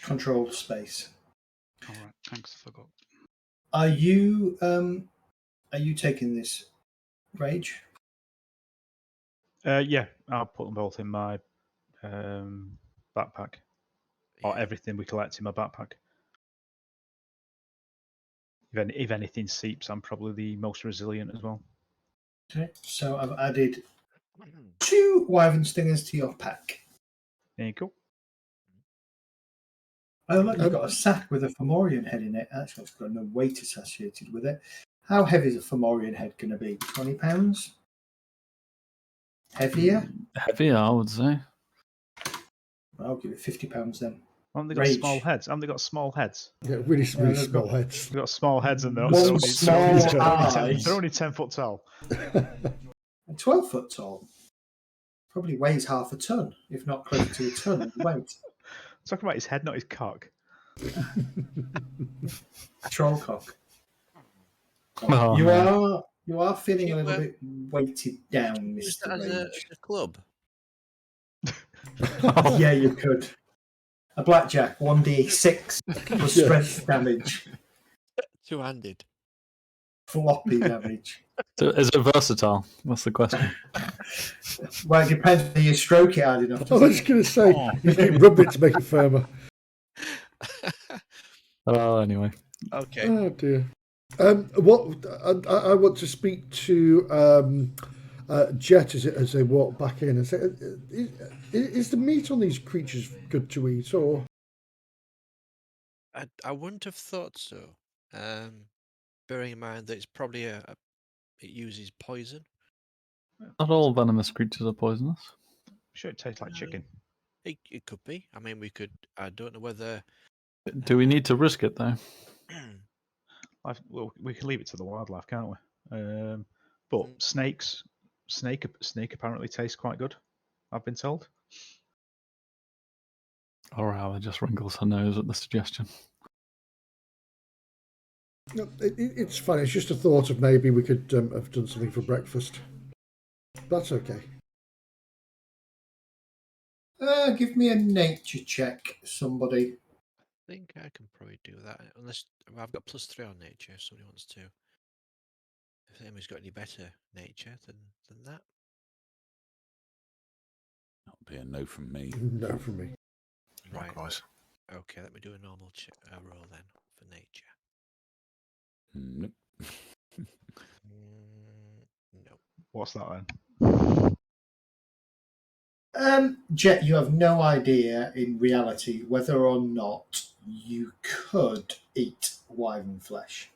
D: Controlled space.
H: All right, thanks. I forgot.
D: Are you taking this, Rage?
C: Yeah, I'll put them both in my backpack, or
F: Yeah.
C: everything we collect in my backpack. If anything seeps, I'm probably the most resilient as well.
D: Okay, so I've added 2 Wyvern Stingers to your pack.
C: There you go.
D: Oh, look, you've got a sack with a Fomorian head in it. Actually, it's got no weight associated with it. How heavy is a Fomorian head going to be? £20? Heavier?
E: Heavier, I would say.
D: I'll give it £50 then.
C: Haven't they got
D: Rage.
C: small heads? Haven't they got small heads?
A: Yeah, really, really
D: they've
A: small
D: got-
A: heads.
C: They've got small heads and they're
D: One
C: only,
D: small eyes.
C: they're only 10 foot tall.
D: 12 foot tall. Probably weighs half a ton, if not close to a ton in weight.
C: Talking about his head, not his cock.
D: Troll cock.
E: Oh,
D: you
E: no.
D: are feeling a
F: You,
D: little bit weighted down,
F: Use
D: Mr.
F: that as
D: Rage.
F: a club.
D: Yeah, you could. A blackjack, 1d6 plus
A: Yes.
D: strength damage,
F: Two-handed.
D: floppy damage.
E: So is it versatile? That's the question.
D: Well, it depends whether you stroke it hard enough.
A: I
D: doesn't
A: was
D: it?
A: going to say, you keep rubbing it to make it firmer.
E: Oh, anyway.
F: Okay.
A: Oh dear. What I want to speak to Jet as they walk back in and say, is the meat on these creatures good to eat, or?
F: I wouldn't have thought so. Bearing in mind that it's probably it uses poison.
E: Not all venomous creatures are poisonous.
C: I'm sure it tastes like chicken.
F: It could be. I mean, we could. I don't know whether.
E: Do we need to risk it, though?
C: Well, we can leave it to the wildlife, can't we? But snake apparently tastes quite good. I've been told.
E: Or Howard just wrinkles her nose at the suggestion.
A: No, it's fine. It's just a thought of maybe we could have done something for breakfast. That's okay.
D: Give me a nature check, somebody.
F: I think I can probably do that. Unless I've got +3 on nature. If somebody wants to. If anybody's got any better nature than that.
B: That'll be a no from me.
A: No from me.
F: Right.
G: Likewise.
F: Okay, let me do a normal roll then for nature.
B: Nope.
F: No.
C: What's that then?
D: Jet, you have no idea in reality whether or not you could eat wyvern flesh.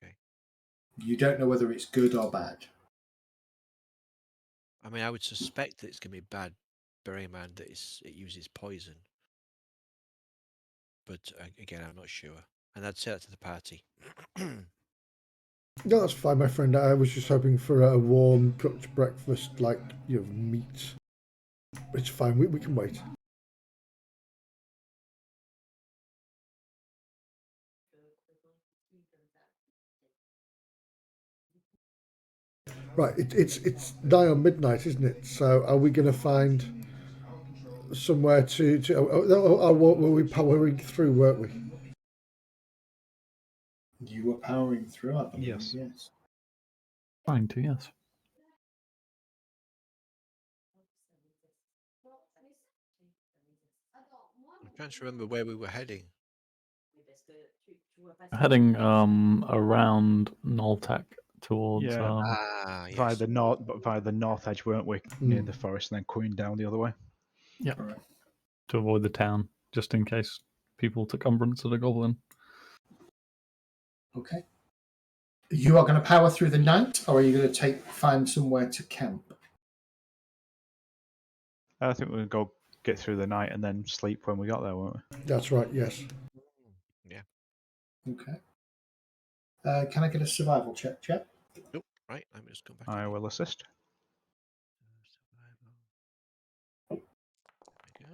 F: Okay.
D: You don't know whether it's good or bad.
F: I mean, I would suspect that it's going to be bad, bearing in mind that it uses poison. But again, I'm not sure. And I'd say that to the party.
A: No, that's fine, my friend. I was just hoping for a warm cooked breakfast, like meat. It's fine. We can wait. Right, it's nigh on midnight, isn't it? So are we going to find somewhere to were we powering through, weren't we?
D: You were powering through, I believe.
C: Yes.
D: Yes.
E: Trying to, yes.
F: I'm trying to remember where we were heading.
E: Heading around Noltec towards
C: Yeah.
F: Yes.
C: Via the north edge, weren't we? Near the forest, and then coming down the other way.
E: yeah,
D: Correct.
E: to avoid the town, just in case people took umbrance at a goblin.
D: Okay. You are going to power through the night, or are you going to find somewhere to camp?
C: I think we're going to go get through the night and then sleep when we got there, won't we?
A: That's right. Yes.
F: Yeah.
D: Okay. Can I get a survival check, Chet?
F: Nope. Right, let me just go back.
C: I will assist.
F: Survival. There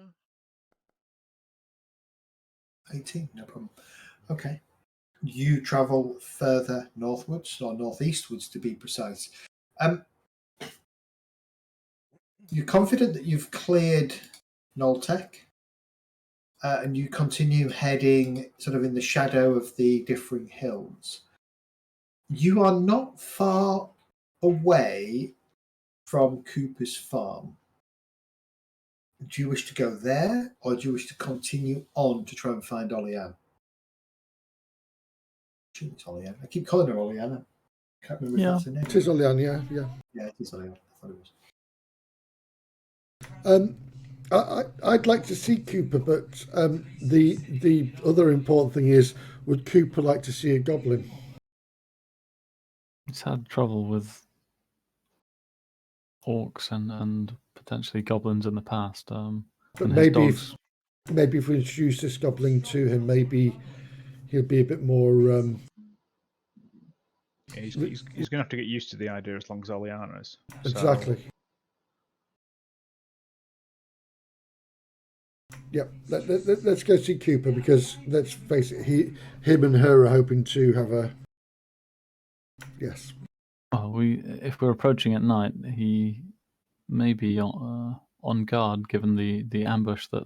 F: we go.
D: 18, no problem. Okay. You travel further northwards, or northeastwards to be precise. You're confident that you've cleared Noltec, and you continue heading sort of in the shadow of the differing hills. You are not far away from Cooper's farm. Do you wish to go there, or do you wish to continue on to try and find Oleanne? It's Oleanne. I keep calling her Oleanne. I can't remember if that's her name.
A: It is Oleanne, yeah.
D: Yeah, it is Oleanne. I thought it was.
A: I'd like to see Cooper, but the other important thing is, would Cooper like to see a goblin?
E: He's had trouble with orcs and potentially goblins in the past.
A: But
E: and his
A: maybe
E: dogs.
A: maybe if we introduce this goblin to him, maybe he'll be a bit more.
C: Yeah, he's going to have to get used to the idea as long as Oleana is. So,
A: Exactly. Yep. Let's go see Cooper, because let's face it, him and her are hoping to have a. Yes.
E: Oh, if we're approaching at night, he may be on guard, given the ambush that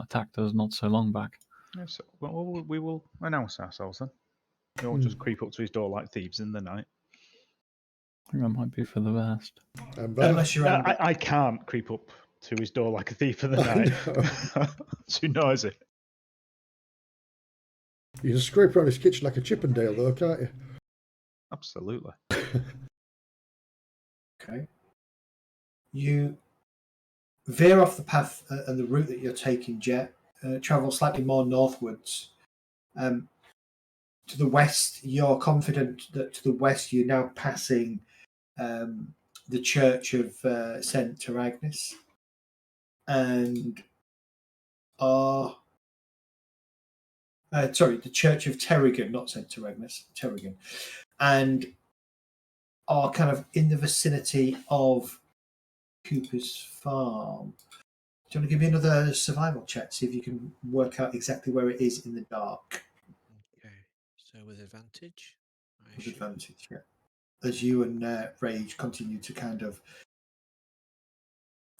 E: attacked us not so long back.
C: yeah, so we will announce ourselves then. We won't just creep up to his door like thieves in the night.
E: I think that might be for the best.
D: Unless you're
C: I can't creep up to his door like a thief in the night. Too noisy.
A: You can scrape around his kitchen like a Chippendale, though, can't you?
C: Absolutely.
D: Okay. You veer off the path and the route that you're taking, Jet. Travel slightly more northwards. To the west, you're confident that to the west you're now passing the church of St. Teragnis, and the church of Terrigan, not St. Teragnis, Terrigan, and are kind of in the vicinity of Cooper's farm. Do you want to give me another survival check, see if you can work out exactly where it is in the dark?
F: Okay, so with advantage.
D: With advantage, yeah. As you and Rage continue to kind of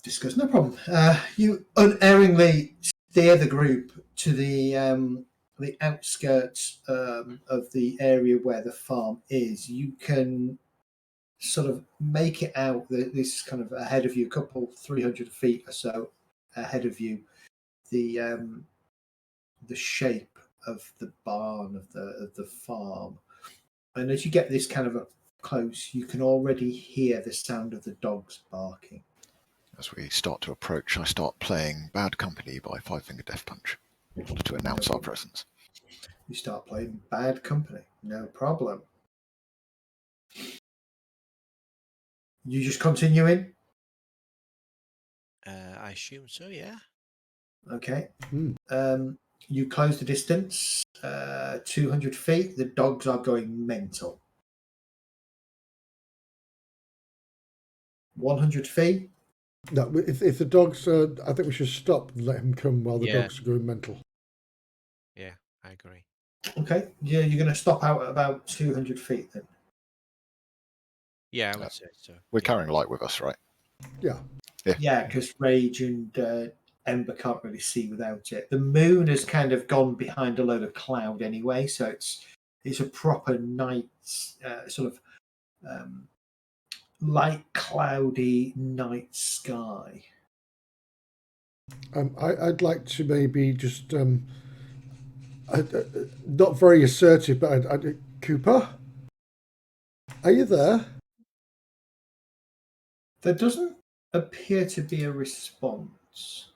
D: discuss, no problem. You unerringly steer the group to the outskirts of the area where the farm is. You can sort of make it out that this is kind of ahead of you, a couple 300 feet or so ahead of you. The shape of the barn of the farm, and as you get this kind of close, you can already hear the sound of the dogs barking.
G: As we start to approach, I start playing Bad Company by Five Finger Death Punch in order to announce our presence.
D: You start playing Bad Company, no problem. You just continue in?
F: I assume so, yeah.
D: Okay. You close the distance, 200 feet. The dogs are going mental. 100 feet.
A: No, if the dogs, I think we should stop and let him come while the dogs are going mental.
F: Yeah, I agree.
D: Okay. Yeah, you're going to stop out at about 200 feet then.
F: Yeah, I would say so.
G: We're carrying light with us, right?
A: Yeah.
D: Yeah, because Rage and Ember can't really see without it. The moon has kind of gone behind a load of cloud anyway, so it's a proper night, sort of light cloudy night sky.
A: I'd like to maybe just not very assertive, but Cooper, are you there?
D: There doesn't appear to be a response.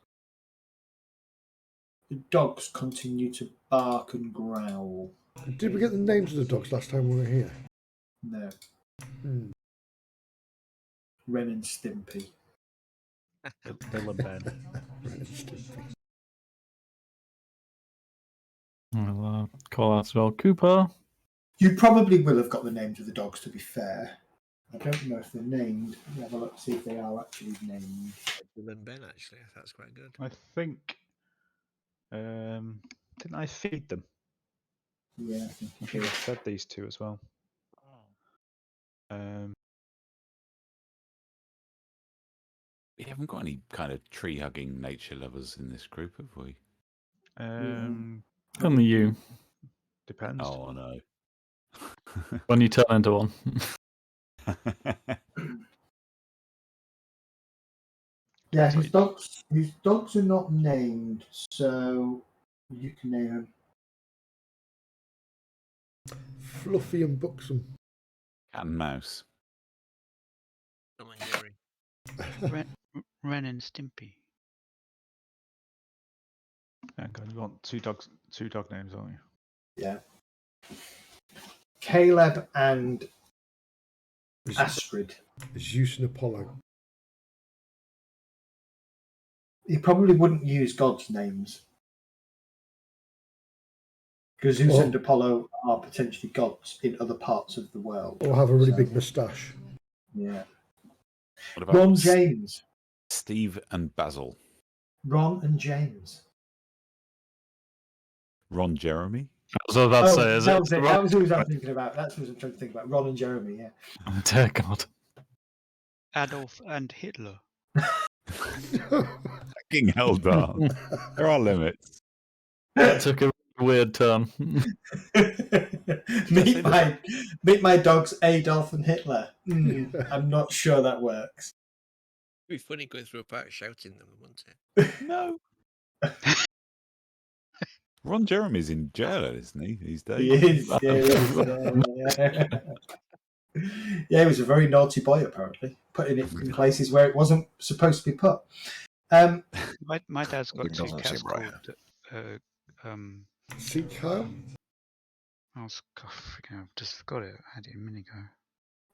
D: The dogs continue to bark and growl.
A: Did we get the names of the dogs last time we were here?
D: No. Ren and Stimpy.
C: Bill and Ben.
A: Ren and Stimpy.
E: I'll call out as well. Cooper.
D: You probably will have got the names of the dogs, to be fair. I don't know if they're named. Let me have a look, see if they are actually named.
F: Better than Ben, actually. That's quite good.
C: I think. Didn't I feed them?
D: Yeah, I
C: I
D: think
C: think I fed these two as well.
B: We haven't got any kind of tree-hugging nature lovers in this group, have we?
E: Only you.
C: Depends.
B: Oh, no.
E: When you turn into one.
D: Yeah, his dogs are not named, so you can name them.
A: Fluffy and buxom.
B: Cat and mouse.
F: Tom and Jerry.
H: Ren and Stimpy.
C: Hang on, you want two dog names, aren't you?
D: Yeah. Caleb and Astrid.
A: Zeus and Apollo.
D: He probably wouldn't use God's names. Because Zeus
A: Or-
D: and Apollo are potentially gods in other parts of the world.
A: Or have a really
D: So-
A: big moustache.
D: Yeah.
B: What about
D: Ron James.
B: Steve and Basil?
D: Ron and James.
B: Ron Jeremy?
E: I was about to say, is
D: that
E: it?
D: was it. That was who I'm thinking about. That's who I'm trying to think about. Ron and Jeremy, yeah.
E: Oh, dear God.
H: Adolf and Hitler.
B: Fucking hell, Dan. There are limits.
E: That took a weird turn.
D: meet my dogs Adolf and Hitler. I'm not sure that works.
F: It'd be funny going through a park shouting them, wouldn't it?
B: No. Ron Jeremy's in jail, isn't he, these days?
D: He is. Yeah, he was a very naughty boy, apparently, putting it in places where it wasn't supposed to be put.
H: My dad's got
G: Something
H: two
G: doesn't
H: cats
G: seem right.
H: called.
A: See Kyle?
H: I've just forgot it. I had it a minute ago.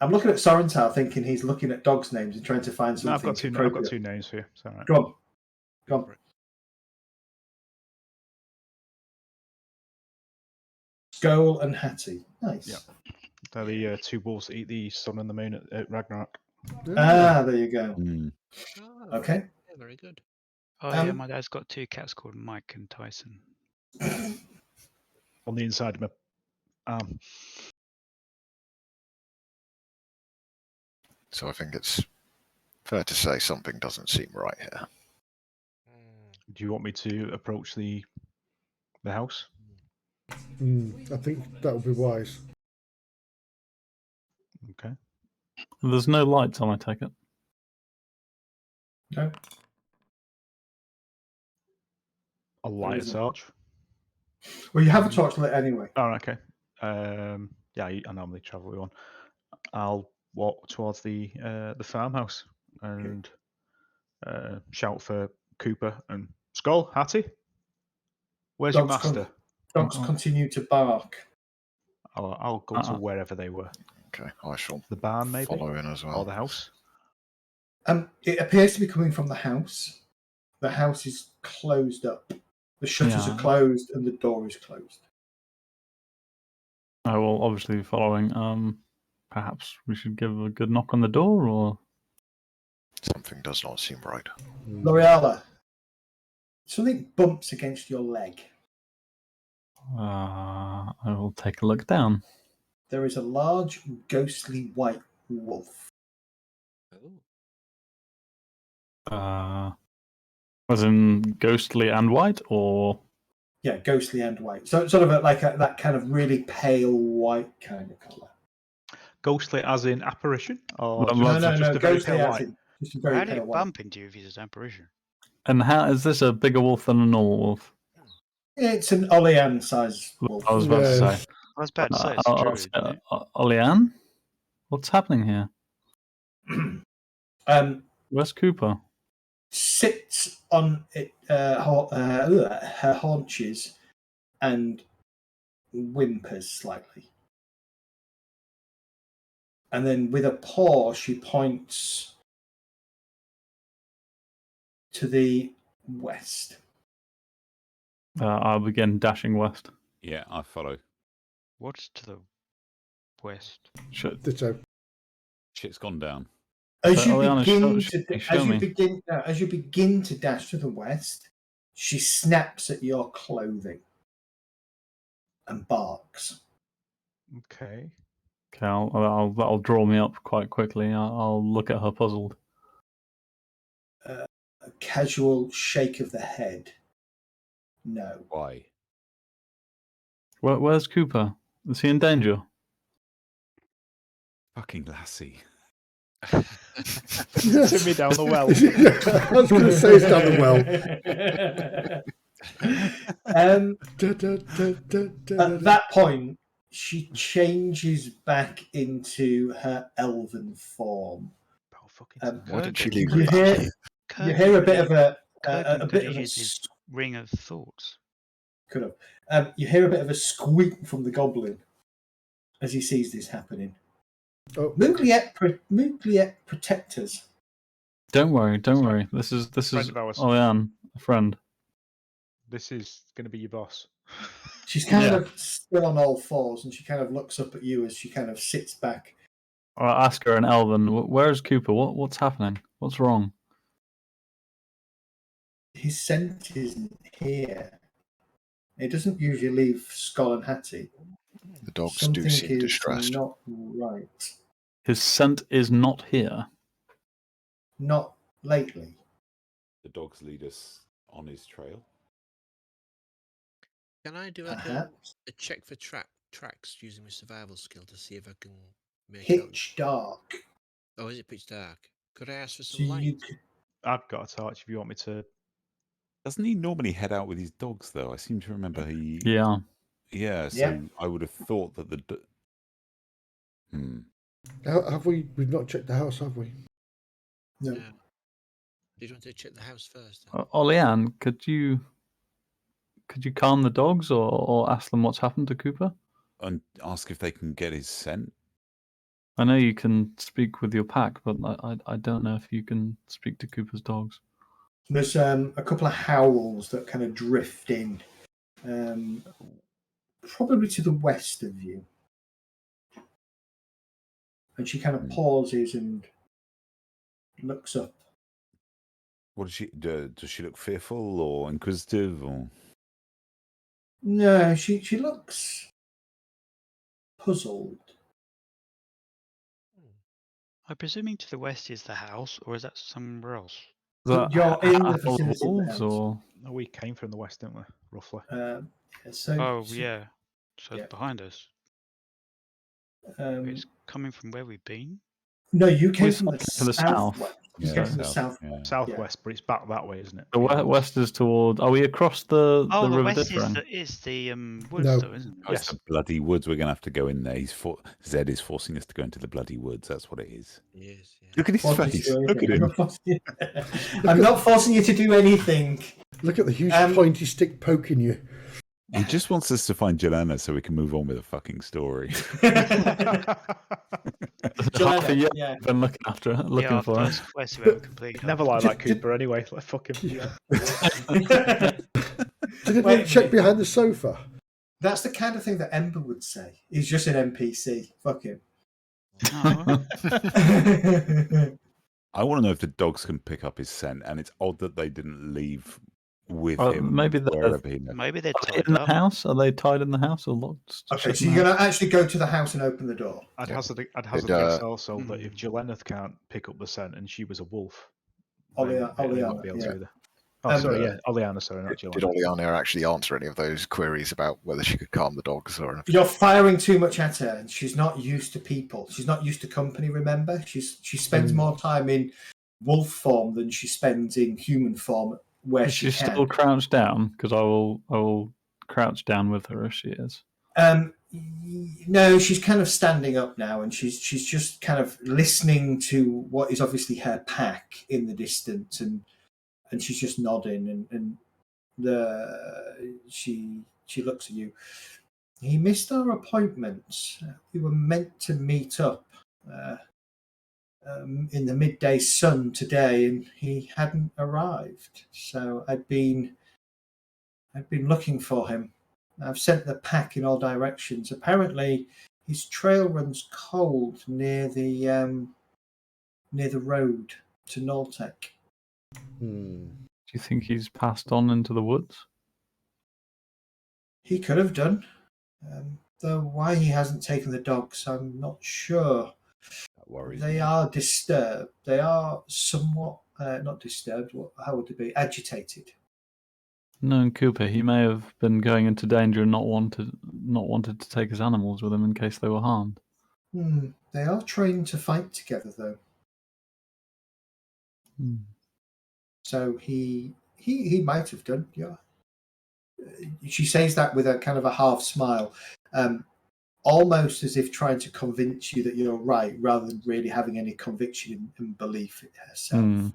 D: I'm looking at Sorrentine, thinking he's looking at dogs' names and trying to find something.
C: No, I've got two
D: appropriate.
C: names for you. It's all right.
D: Go on. Skoll and Hattie. Nice.
C: Yeah. They're the two wolves that eat the sun and the moon at Ragnarok.
D: Ah, there you go.
F: Oh,
D: Okay.
F: yeah, very good.
H: Oh yeah, my dad's got two cats called Mike and Tyson.
C: On the inside of my arm.
G: So I think it's fair to say something doesn't seem right here.
C: Do you want me to approach the house?
A: I think that would be wise.
C: Okay.
E: There's no lights on, I take it.
D: No.
C: I'll light a
D: isn't.
C: torch.
D: Well, you have a torch lit anyway.
C: Oh, okay. Yeah, I normally travel with one. I'll walk towards the farmhouse and shout for Cooper and Skull, Hattie. Where's your
D: Dogs
C: master?
D: Dogs continue to bark.
C: I'll go to wherever they were.
G: Okay, I shall
C: The barn, maybe,
G: follow in as well.
C: or the house.
D: It appears to be coming from the house. The house is closed up. The shutters are closed and the door is closed.
E: I will obviously be following. Perhaps we should give a good knock on the door, or
G: Something does not seem right.
D: L'Oreala, something bumps against your leg.
E: I will take a look down.
D: There is a large, ghostly white wolf.
E: As in ghostly and white, or
D: Yeah, ghostly and white. So sort of that kind of really pale white kind of colour.
C: Ghostly as in apparition? Or
E: No,
C: just a very
D: ghostly
C: pale
D: as
C: white?
D: in just a very
H: How did
D: pale
H: it
D: white.
H: bump into you if he's an apparition?
E: and how is this a bigger wolf than a normal wolf?
D: It's an Olean sized wolf.
E: I was about to say.
H: I was about to say it's a druid, isn't it?
E: Olean, what's happening here? Where's Cooper?
D: Sits on her haunches and whimpers slightly. And then with a paw, she points to the west.
E: I'll begin dashing west.
B: Yeah, I follow.
H: What's to the west?
A: Ditto.
B: Shit's gone down.
D: As
E: So,
D: you
E: Oleana,
D: as you begin to dash to the west, she snaps at your clothing and barks.
C: Okay.
E: Okay, that'll draw me up quite quickly. I'll look at her puzzled.
D: A casual shake of the head. No.
B: Why?
E: Where's Cooper? Is he in danger?
B: Fucking lassie.
C: Send me down the well.
A: I was going to say it's down the well.
D: At that point, she changes back into her elven form.
C: Oh, fucking
G: Why did she
H: Kurgan.
G: leave me back?
D: You hear a bit of a
H: Kurgan
D: bit
H: could
D: of
H: have used his ring of thoughts.
D: could have. You hear a bit of a squeak from the goblin as he sees this happening.
A: Oh.
D: Moogliet protectors.
E: Don't worry. This is
C: Friend of ours.
E: Olean, a friend.
C: This is going to be your boss.
D: She's kind of still on all fours, and she kind of looks up at you as she kind of sits back.
E: I'll ask her in Elven. Where's Cooper? What's happening? What's wrong?
D: His scent isn't here. It doesn't usually leave Skull and Hattie.
G: The dogs
D: Something
G: do seem
D: is
G: distressed.
D: not right.
E: His scent is not here.
D: Not lately.
B: The dogs lead us on his trail.
F: Can I do
D: Perhaps.
F: a check for tracks using my survival skill to see if I can make
D: Pitch dark.
F: out? Oh, is it pitch dark? Could I ask for
D: So
F: some light?
D: you
C: I've got a torch if you want me to.
B: Doesn't he normally head out with his dogs, though? I seem to remember he...
E: Yeah.
B: Yeah, so
D: Yeah.
B: I would have thought that the...
A: Have we? We've not checked the house, have we?
D: No.
F: No. Did you want to check the house first?
E: Olean, could you calm the dogs or ask them what's happened to Cooper?
B: And ask if they can get his scent.
E: I know you can speak with your pack, but I don't know if you can speak to Cooper's dogs.
D: There's a couple of howls that kind of drift in, probably to the west of you. And she kind of pauses and looks up.
B: What does she do? Does she look fearful or inquisitive? Or
D: No, she looks puzzled.
H: I'm presuming to the west is the house, or is that somewhere else?
E: Is that
D: You're in the
E: Apple
D: vicinity of the
E: Wolves
D: house.
E: or
C: No, we came from the west, didn't we? Roughly.
H: Oh, yeah. So
D: yeah.
H: it's behind us. It's coming from where we've been.
D: No, you came
E: We
D: from the
E: came from the south.
D: southwest. You
B: Yeah,
D: came from the
B: south,
D: southwest.
C: Southwest, but it's back that way, isn't it?
E: the west is toward? Are we across the
H: Oh, the
E: River
H: west
E: Differing?
H: is the woods,
A: No.
H: though, isn't it?
B: oh, it's the bloody woods. We're going to have to go in there. Zed is forcing us to go into the bloody woods. That's what it is.
F: Yes. Yeah.
B: Look at his
D: Forcing you
B: face.
D: to do
B: Look at
D: anything.
B: him.
D: I'm not forcing you to do anything.
A: Look at the huge pointy stick poking you.
B: He just wants us to find Jelena so we can move on with the fucking story.
E: Half a year
D: yeah.
E: I've been looking for it.
H: First quest we ever completed.
C: Never like that Cooper anyway. Like, fuck him.
A: Did
D: Wait
A: it
D: a
A: check
D: minute.
A: behind the sofa?
D: That's the kind of thing that Ember would say. He's just an NPC. Fuck him.
H: Oh,
B: I want to know if the dogs can pick up his scent, and it's odd that they didn't leave with him.
E: Maybe
B: wherever he left.
H: maybe they're
E: Are they
H: tied
E: in the
H: up.
E: house? Are they tied in the house or locked?
D: Okay,
E: shut
D: so
E: in the
D: you're
E: house?
D: going to actually go to the house and open the door.
C: I'd
G: Yeah.
C: hazard a
G: Did,
C: guess also that if Jelena can't pick up the scent and she was a wolf, then it won't
D: Oleana,
C: be able
D: yeah.
C: to either. Oh, sorry, yeah, Oleana, sorry, not
G: Did
C: Jelena.
G: Oleana actually answer any of those queries about whether she could calm the dogs or anything?
D: You're firing too much at her, and she's not used to people. She's not used to company. Remember, she spends more time in wolf form than she spends in human form, where
E: Is
D: she
E: she
D: can.
E: still crouched down? Because I will crouch down with her if she is.
D: No, she's kind of standing up now, and she's just kind of listening to what is obviously her pack in the distance, and she's just nodding, and she looks at you. He missed our appointment. We were meant to meet up in the midday sun today, and he hadn't arrived. So I'd been looking for him. I've sent the pack in all directions. Apparently, his trail runs cold near the road to Noltec.
A: Hmm.
E: Do you think he's passed on into the woods?
D: He could have done. Though why he hasn't taken the dogs, I'm not sure.
B: That worries
D: They
B: me.
D: are disturbed. They are somewhat not disturbed. How would it be? Agitated.
E: Knowing Cooper, he may have been going into danger and not wanted to take his animals with him in case they were harmed.
D: They are trained to fight together, though. So he might have done. Yeah. She says that with a kind of a half smile, almost as if trying to convince you that you're right, rather than really having any conviction and belief in herself.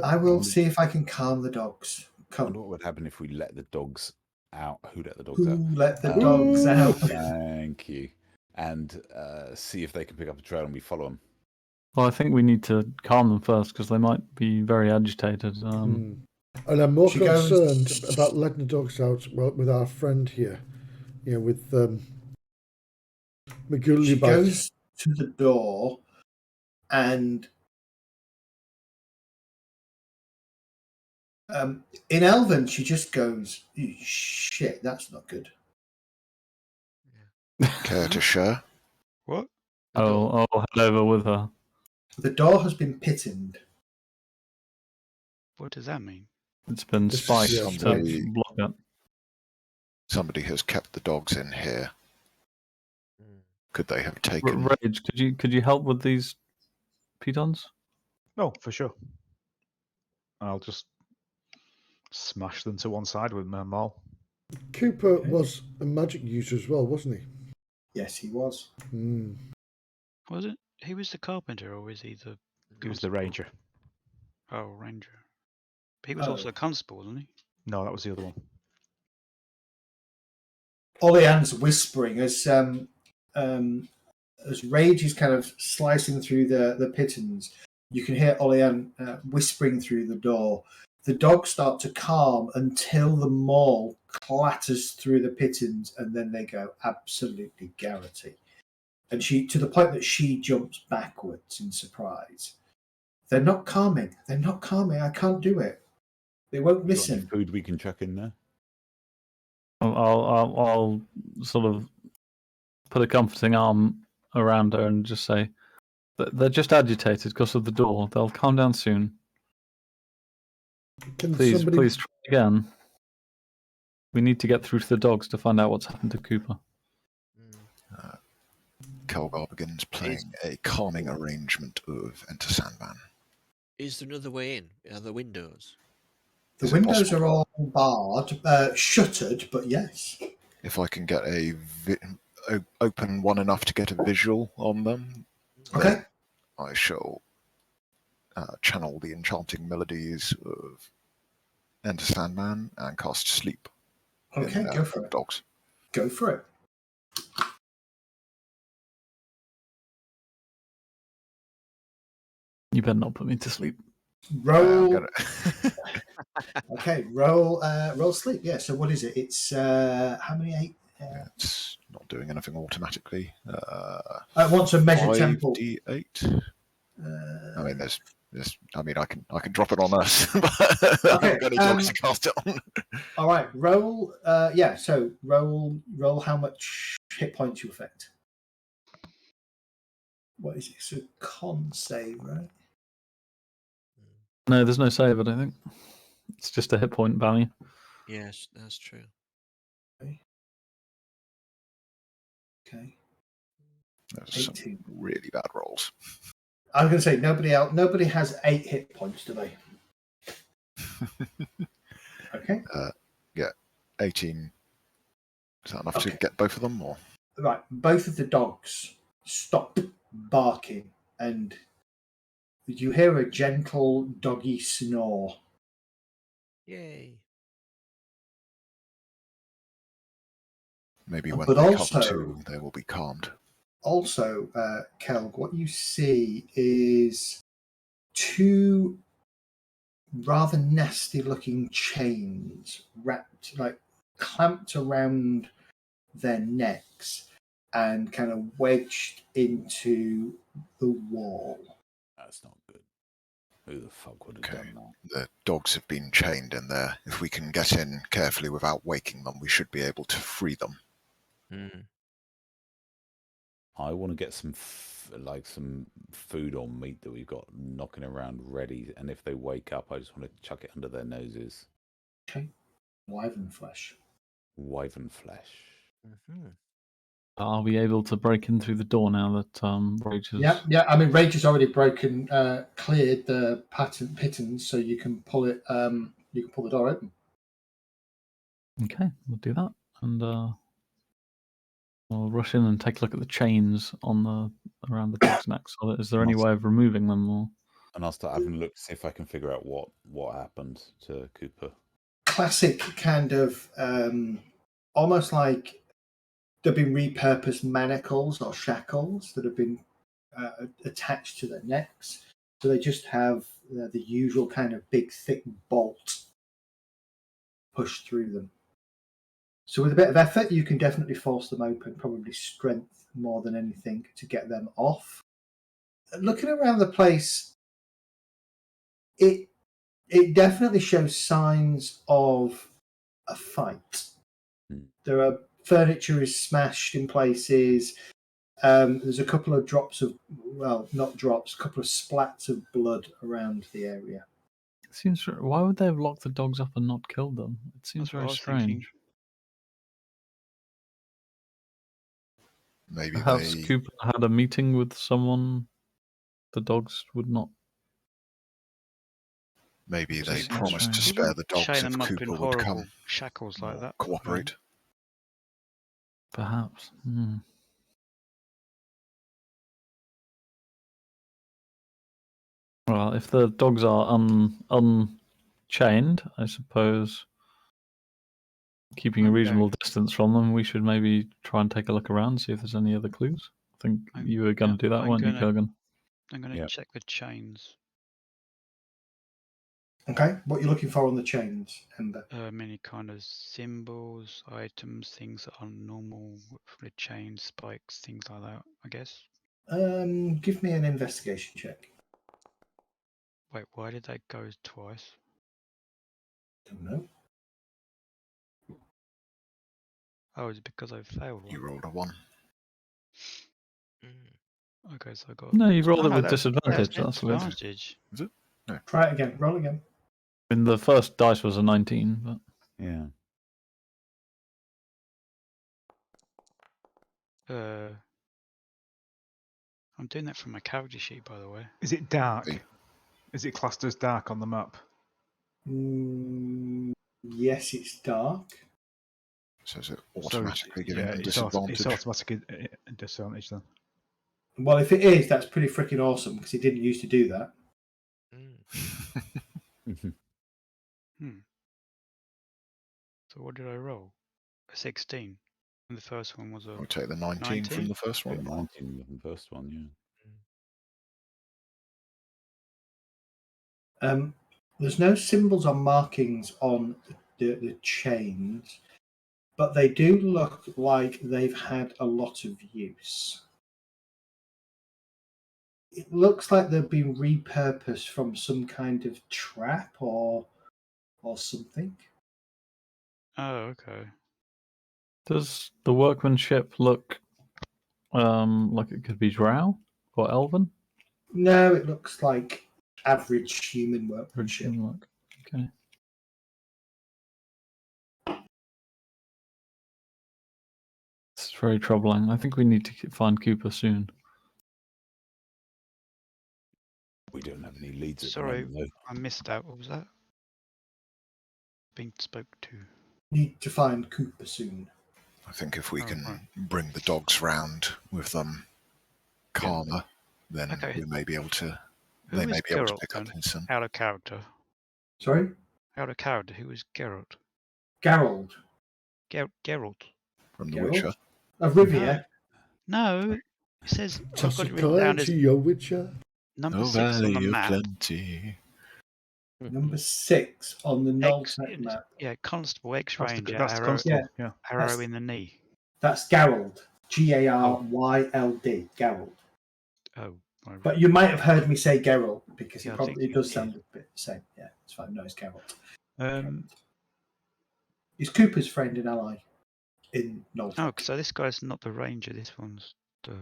D: I will see if I can calm the dogs.
B: I wonder what would happen if we let the dogs out. Who let the dogs
D: Who
B: out?
D: let the dogs out?
B: Thank you. And see if they can pick up a trail and we follow them.
E: Well, I think we need to calm them first because they might be very agitated.
A: And I'm more
D: She
A: concerned
D: goes-
A: about letting the dogs out with our friend here. With
D: She
A: Magooly
D: goes to the door and in Elven, she just goes, shit, that's not good.
G: Care to share?
H: What?
E: I'll head over with her.
D: The door has been pittened.
H: What does that mean?
E: It's been
A: This is-
E: spiked
A: yeah,
E: to
G: somebody-
E: block it.
G: Somebody has kept the dogs in here. Could they have taken?
E: Rage, could you help with these pitons?
C: No, for sure. I'll just smash them to one side with my maul.
A: Cooper was a magic user as well, wasn't he?
D: Yes, he was.
H: Was it? He was the carpenter, or was he the?
C: He was the ranger.
H: Oh, ranger. He was also a constable, wasn't he?
C: No, that was the other one.
D: Oleanne's whispering as Rage is kind of slicing through the pittons. You can hear Oleanne whispering through the door. The dogs start to calm until the maul clatters through the pittons, and then they go absolutely garrety. And she, to the point that she jumps backwards in surprise. They're not calming. They're not calming. I can't do it. They won't
B: You got any
D: listen.
B: food we can chuck in there?
E: I'll sort of put a comforting arm around her and just say that they're just agitated because of the door. They'll calm down soon.
A: Can
E: Please
A: somebody
E: try again. We need to get through to the dogs to find out what's happened to Cooper.
G: Kelgar begins playing a calming arrangement of Enter Sandman.
F: Is there another way in? Are there windows?
D: The
G: Is it
D: windows
G: possible?
D: are all barred, shuttered, but yes.
G: If I can get open one enough to get a visual on them,
D: Okay.
G: then I shall channel the enchanting melodies of Enter Sandman and cast Sleep.
D: Okay, go for it.
G: Dogs.
D: Go for it.
E: You better not put me to sleep.
D: Roll. Okay, roll sleep. Yeah. So what is it? It's how many? 8.
G: It's not doing anything automatically.
D: I want to measure temple.
G: 5d8. I mean, there's. I mean, I can drop it on us, but I haven't got any dogs to cast it on.
D: All right, roll. Yeah. So roll how much hit points you affect. What is it? It's a con save, right?
E: No, there's no save, I don't think. It's just a hit point value.
F: Yes, that's true.
D: Okay.
G: There's some
D: 18.
G: really bad rolls.
D: I was going to say nobody has 8 hit points, do they? Okay.
G: Yeah, 18. Is that enough to
D: Okay.
G: get both of them, or?
D: Right. Both of the dogs stop barking, and you hear a gentle doggy snore.
F: Yay.
G: Maybe when
D: But
G: they
D: also-
G: come to, they will be calmed.
D: Also, Kelg, what you see is 2 rather nasty-looking chains wrapped, like clamped around their necks and kind of wedged into the wall.
B: That's not good. Who the fuck would have
G: Okay.
B: done that?
G: The dogs have been chained in there. If we can get in carefully without waking them, we should be able to free them.
F: Mm.
B: I want to get some some food or meat that we've got knocking around ready, and if they wake up, I just want to chuck it under their noses.
D: Okay. Wyvern flesh.
B: Wyvern flesh.
F: Mm-hmm.
E: Are we able to break in through the door now that Rage has...
D: Yeah. I mean, Rage has already cleared the pittance, so you can pull it. You can pull the door open.
E: Okay, we'll do that. And we'll rush in and take a look at the chains on around the dog's neck. So is there any way of removing them? Or...
B: And I'll start having a look to see if I can figure out what happened to Cooper.
D: Classic kind of almost like there have been repurposed manacles or shackles that have been attached to their necks. So they just have the usual kind of big, thick bolt pushed through them. So with a bit of effort, you can definitely force them open, probably strength more than anything to get them off. Looking around the place, it definitely shows signs of a fight. There are furniture is smashed in places. There's a couple of drops of, well, not drops, a couple of splats of blood around the area.
E: It seems. Why would they have locked the dogs up and not killed them? It seems
H: That's what I
E: very
H: was thinking.
E: strange.
G: Maybe
E: Perhaps
G: they...
E: Cooper had a meeting with someone. The dogs would not.
G: Maybe they
E: Seems
G: promised to
E: strange.
G: spare the dogs
H: Chain
G: if
H: them up in
G: Cooper would
H: horrible
G: come
H: shackles like
G: or
H: that.
G: cooperate.
E: Perhaps. Well, if the dogs are unchained, I suppose keeping a
H: Okay.
E: reasonable distance from them, we should maybe try and take a look around, see if there's any other clues. I think you were going to do that, weren't you, Kurgan?
H: I'm going to
B: Yeah.
H: check the chains.
D: Okay, what are you looking for on the chains, Ember?
H: Many kind of symbols, items, things that are normal for the chain, spikes, things like that, I guess.
D: Give me an investigation check.
H: Wait, why did that go twice?
D: Don't know.
H: Oh, is it because I failed one?
G: You rolled a 1.
F: Mm.
H: Okay, so I got...
E: No, you rolled
H: Oh,
E: it
H: no,
E: with
H: that's
E: disadvantage. That's weird.
H: advantage.
G: Is it? No.
D: Try it again. Roll again.
E: I mean, the first dice was a 19, but
B: Yeah.
H: I'm doing that from my character sheet, by the way.
C: Is it dark?
G: Hey.
C: Is it classed as dark on the map?
D: Yes, it's dark.
G: So is it automatically giving
C: yeah,
G: them
C: it's
G: disadvantage?
C: automatically disadvantage then.
D: Well, if it is, that's pretty freaking awesome because it didn't used to do that.
H: So what did I roll? A 16. And the first one was a...
G: We'll take the 19 from
H: 19?
G: the first one.
B: 19 from the first one, yeah.
D: There's no symbols or markings on the chains, but they do look like they've had a lot of use. It looks like they've been repurposed from some kind of trap or something.
H: Oh, okay.
E: does the workmanship look like it could be Drow or Elven?
D: No, it looks like average human workmanship.
E: Look. Okay. It's very troubling. I think we need to find Cooper soon.
B: We don't have any leads at
H: Sorry,
B: the moment,
H: I missed that. What was that? Being spoke to.
D: Need to find Cooper soon.
G: I think if we can
H: right.
G: bring the dogs round with them calmer, then
H: Okay.
G: we may be able to.
H: Who
G: They
H: is
G: may be able to
H: Geralt
G: pick up
H: then?
G: his son.
H: Out of character.
D: Sorry?
H: Out of character. Who is Geralt?
D: Geralt
H: Geralt.
G: From The
D: Geralt?
G: Witcher.
D: of Rivia.
H: No. It says... I've
A: Toss
H: got
A: a
H: it written down
A: coin
H: as
A: to your Witcher.
H: number 6 on the map.
G: Plenty.
D: Number 6 on the Noltec map.
H: Yeah, Constable X-Ranger,
C: That's
H: arrow,
C: Constable. Yeah.
H: arrow
D: That's-
H: in the knee.
D: That's Garald. GarYld. Garald.
H: Oh,
D: But you might have heard me say Geralt because
H: Yeah, I
D: it
H: think
D: probably
H: you
D: does
H: did.
D: sound a bit the same. Yeah, it's fine. No, it's Geralt.
C: Um,
D: He's Cooper's friend and ally in Noltec.
H: Oh, so this guy's not the ranger. This one's the.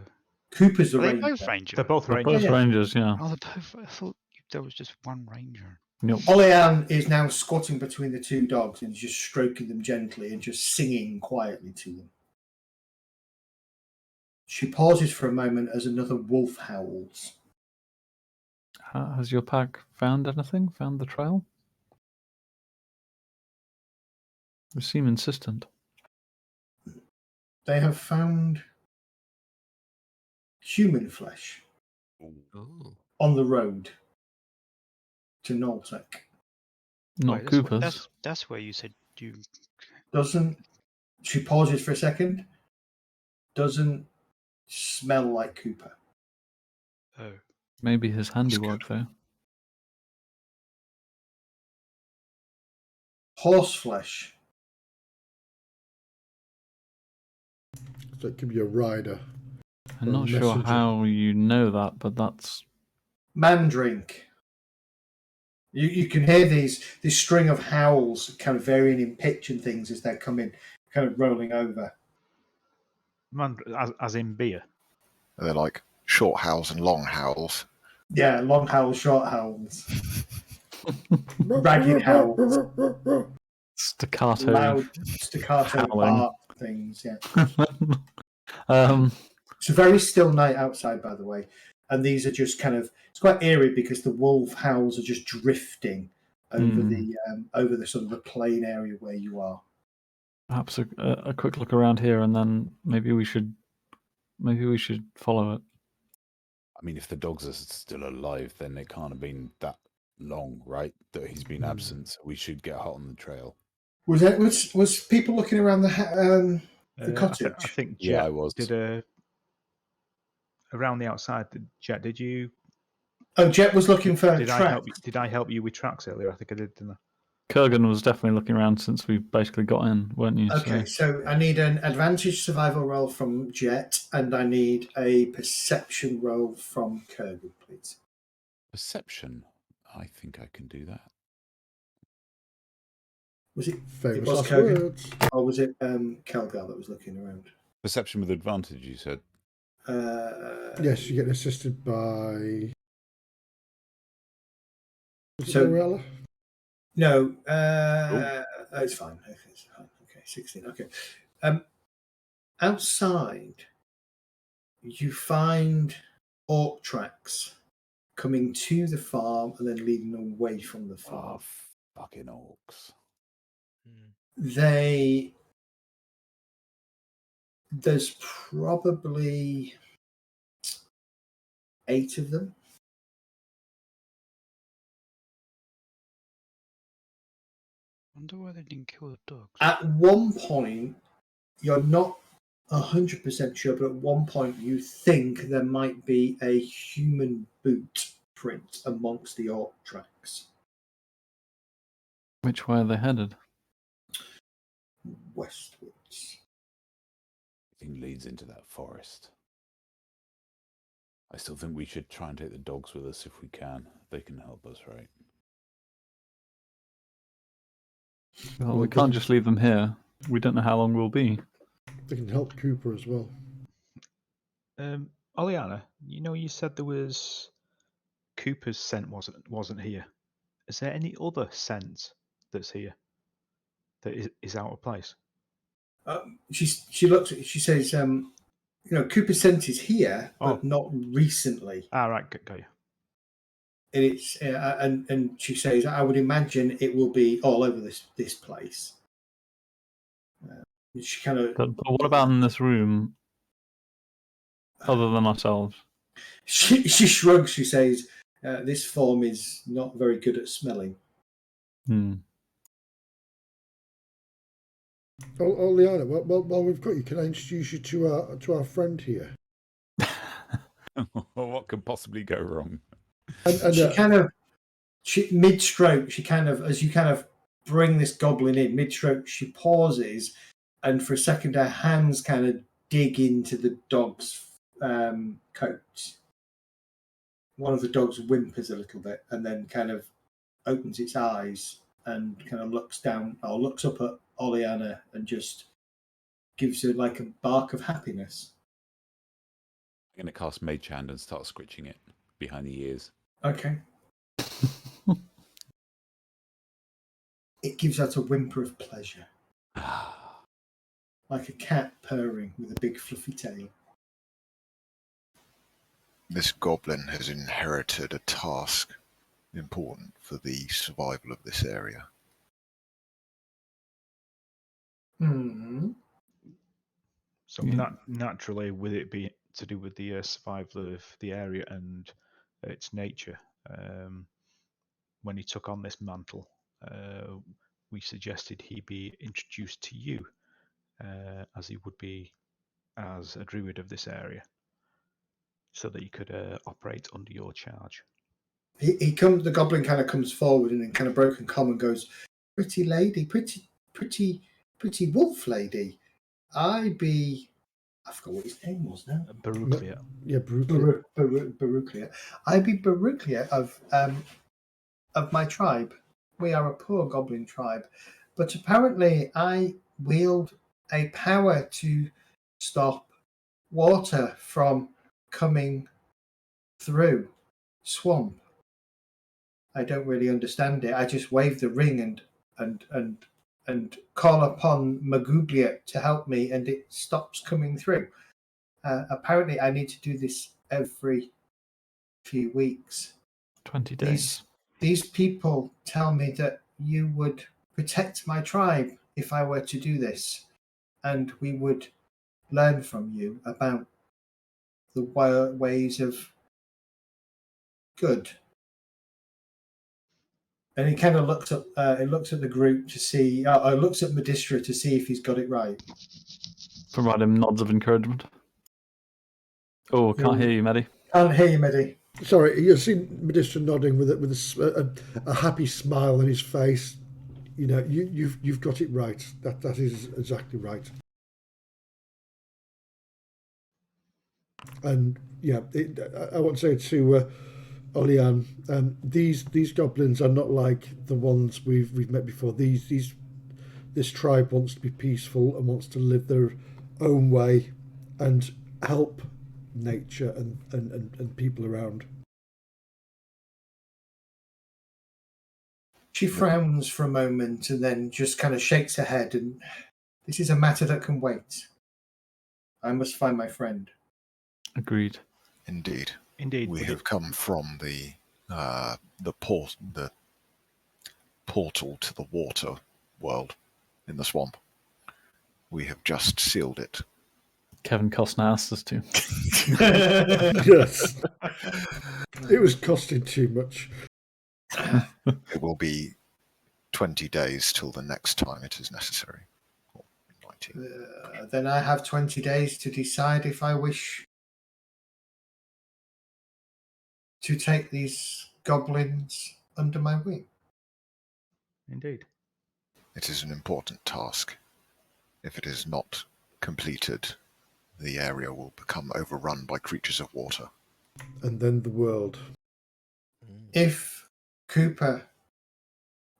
D: Cooper's the
H: Are they
D: ranger.
H: both ranger?
C: they're both
E: They're
C: rangers.
E: both
D: Yeah.
E: rangers, yeah.
H: Oh, they're both. I thought there was just one ranger.
E: Yep.
D: Oleanne is now squatting between the two dogs and is just stroking them gently and just singing quietly to them. She pauses for a moment as another wolf howls.
E: Has your pack found anything? Found the trail? You seem insistent.
D: They have found human flesh
F: Oh.
D: on the road to Noltec.
E: Not
H: Wait,
E: Cooper's.
H: That's where you said you.
D: Doesn't, she pauses for a second, doesn't smell like Cooper.
H: Oh.
E: Maybe his handiwork, though.
D: Horse flesh.
A: So it could be a rider.
E: I'm
A: Or a
E: not sure
A: messenger.
E: how you know that, but that's
D: Man drink. You can hear these string of howls kind of varying in pitch and things as they're coming, kind of rolling over.
C: Man, as in beer.
G: They're like short howls and long howls.
D: Yeah, long howls, short howls. Ragged howls.
E: staccato.
D: Loud staccato
E: howling.
D: bark things, yeah.
E: um,
D: It's a very still night outside, by the way. And these are just kind of, it's quite eerie because the wolf howls are just drifting over the sort of the plain area where you are.
E: perhaps a quick look around here, and then maybe we should follow it.
B: I mean, if the dogs are still alive, then it can't have been that long, right? That he's been absent. So we should get hot on the trail.
D: Was people looking around the cottage?
C: I think
B: Yeah,
C: Jet
B: I was.
C: did around the outside. Jet, did you?
D: Oh, Jet was looking for
C: Did
D: tracks.
C: I help you with tracks earlier? I think I did, didn't I?
E: Kurgan was definitely looking around since we basically got in, weren't you?
D: Okay, so I need an advantage survival roll from Jet, and I need a perception roll from Kurgan, please.
B: Perception. I think I can do that.
D: Was it
A: Famous
D: was
A: last
D: Kurgan?
A: words.
D: Or was it Kelgar that was looking around?
B: Perception with advantage, you said.
A: Yes, you get assisted by. Was it
D: So-
A: Morella?
D: No, it's fine. Okay, it's fine. Okay, 16. Okay. Outside, you find orc tracks coming to the farm and then leading away from the farm.
B: Oh, fucking orcs.
D: There's probably 8 of them.
H: Wonder why they didn't kill the dogs.
D: At one point, you're not 100% sure, but at one point you think there might be a human boot print amongst the orc tracks.
E: Which way are they headed?
D: Westwards.
B: I think leads into that forest. I still think we should try and take the dogs with us if we can. They can help us, right?
E: Well, we can't just leave them here. We don't know how long we'll be.
A: They can help Cooper as well.
C: Oleana, you said there was Cooper's scent wasn't here. Is there any other scent that's here that is out of place?
D: She looks. She says, Cooper's scent is here, but not recently.
C: Ah, right, got you.
D: And it's and she says, I would imagine it will be all over this place. She kind of.
E: But what about in this room, other than ourselves?
D: She shrugs. She says, "This form is not very good at smelling."
A: Oh, Liana, while we've got you, can I introduce you to our friend here?
B: What could possibly go wrong?
D: And mid-stroke, she kind of, as you kind of bring this goblin in, mid-stroke, she pauses, and for a second her hands kind of dig into the dog's coat. One of the dogs whimpers a little bit and then kind of opens its eyes and kind of looks down or looks up at Oleana and just gives her like a bark of happiness.
B: I'm going to cast Mage Hand and start scritching it behind the ears.
D: Okay. It gives out a whimper of pleasure. Like a cat purring with a big fluffy tail.
G: This goblin has inherited a task important for the survival of this area.
C: So naturally, with it being to do with the survival of the area and its nature, when he took on this mantle, we suggested he be introduced to you, as he would be as a druid of this area, so that he could operate under your charge.
D: He comes. The goblin kind of comes forward and in kind of broken common goes, "Pretty lady, pretty wolf lady. I forgot what his name was now.
C: Baruchlia.
A: Yeah, Baruchlia.
D: Baruchlia. I be Baruchlia of my tribe. We are a poor goblin tribe, but apparently I wield a power to stop water from coming through swamp. I don't really understand it. I just wave the ring and call upon Magublia to help me, and it stops coming through. Apparently, I need to do this every few weeks.
E: 20 days.
D: These people tell me that you would protect my tribe if I were to do this, and we would learn from you about the ways of good. And he kind of looks up. It looks at the group to see. Looks at Medistra to see if he's got it right.
E: Provide him nods of encouragement. Oh, can't hear you, Maddie.
D: Can't hear you, Medi.
A: Sorry, you see Medistra nodding with a happy smile on his face. You know, you've got it right. That is exactly right. And yeah, I want to say to Olean, these goblins are not like the ones we've met before. This tribe wants to be peaceful and wants to live their own way and help nature and people around.
D: She frowns for a moment and then just kind of shakes her head. And this is a matter that can wait. I must find my friend.
E: Agreed.
G: Indeed.
C: Indeed.
G: We have come from the portal to the water world in the swamp. We have just sealed it.
E: Kevin Costner asked us to.
A: Yes. It was costing too much.
G: It will be 20 days till the next time it is necessary. Or 19.
D: Then I have 20 days to decide if I wish to take these goblins under my wing.
C: Indeed.
G: It is an important task. If it is not completed, the area will become overrun by creatures of water.
A: And then the world.
D: If Cooper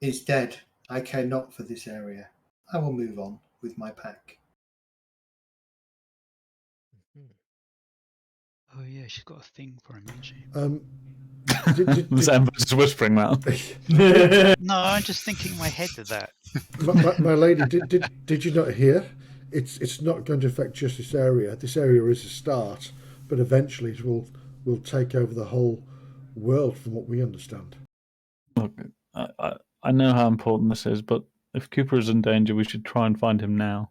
D: is dead, I care not for this area. I will move on with my pack.
H: Oh yeah, she's got a thing for him, hasn't she?
E: Was Amber just whispering that?
H: No, I'm just thinking in my head of that.
A: my lady, did you not hear? It's not going to affect just this area. This area is a start, but eventually it will take over the whole world, from what we understand.
E: Look, I know how important this is, but if Cooper is in danger, we should try and find him now.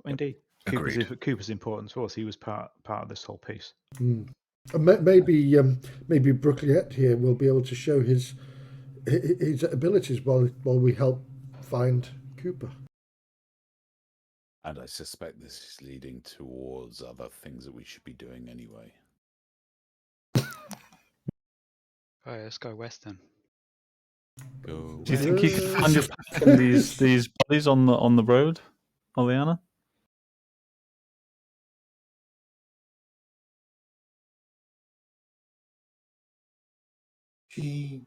C: Indeed.
G: Agreed.
C: Cooper's important to us. He was part of this whole piece.
A: And maybe Brookliet here will be able to show his abilities while we help find Cooper.
B: And I suspect this is leading towards other things that we should be doing anyway.
H: Alright, let's go west then.
B: Go
E: Do you think you could
B: away.
E: find your pack in these bodies on the road, Oleana?
D: She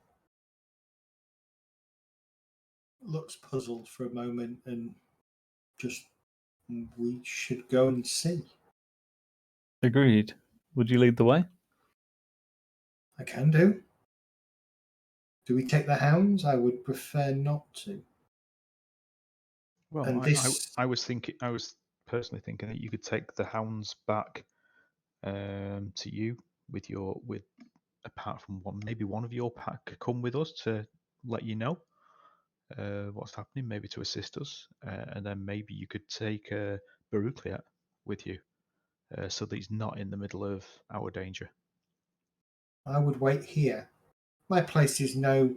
D: looks puzzled for a moment and just, we should go and see.
E: Agreed. Would you lead the way?
D: I can do. Do we take the hounds? I would prefer not to.
C: Well,
D: And
C: I was personally thinking that you could take the hounds back to you with apart from maybe one of your pack could come with us to let you know what's happening, maybe to assist us, and then maybe you could take Baruchliat with you so that he's not in the middle of our danger.
D: I would wait here. My place is no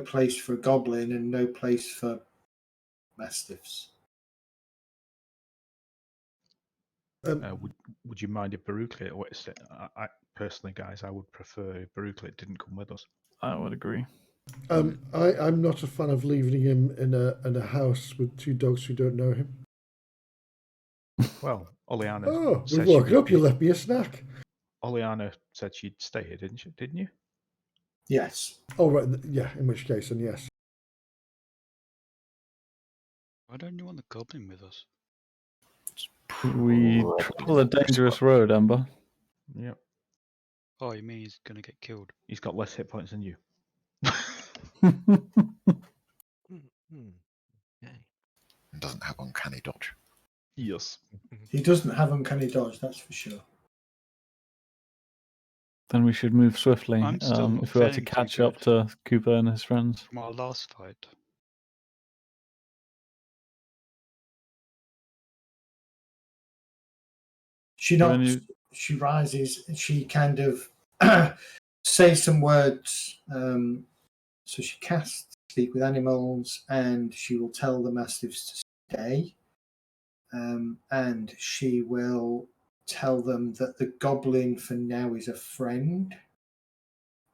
D: place for a goblin and no place for mastiffs.
C: Would you mind if Baruchliat? I personally, guys, I would prefer if Baruchliat didn't come with us.
E: I would agree.
A: I'm not a fan of leaving him in a house with two dogs who don't know him.
C: Well, Oleana.
A: Oh,
C: said
A: we've
C: she
A: woken
C: would
A: up. You left me a snack.
C: Oleana said she'd stay here, didn't you?
D: Yes.
A: Oh, right. Yeah, in which case, then yes.
H: Why don't you want the goblin with us?
E: We travel a dangerous road, Amber.
C: Yep.
H: Oh, you mean he's going to get killed?
C: He's got less hit points than you.
F: Okay.
G: And doesn't have uncanny dodge.
C: Yes.
D: He doesn't have uncanny dodge, that's for sure.
E: Then we should move swiftly
H: I'm still not
E: if we are to
H: feeling too
E: catch up
H: good.
E: to Cooper and his friends.
H: From our last fight.
D: She
E: When
D: knocks, she rises, and she kind of says some words. So she casts Speak with Animals, and she will tell the mastiffs to stay. And she will tell them that the goblin for now is a friend.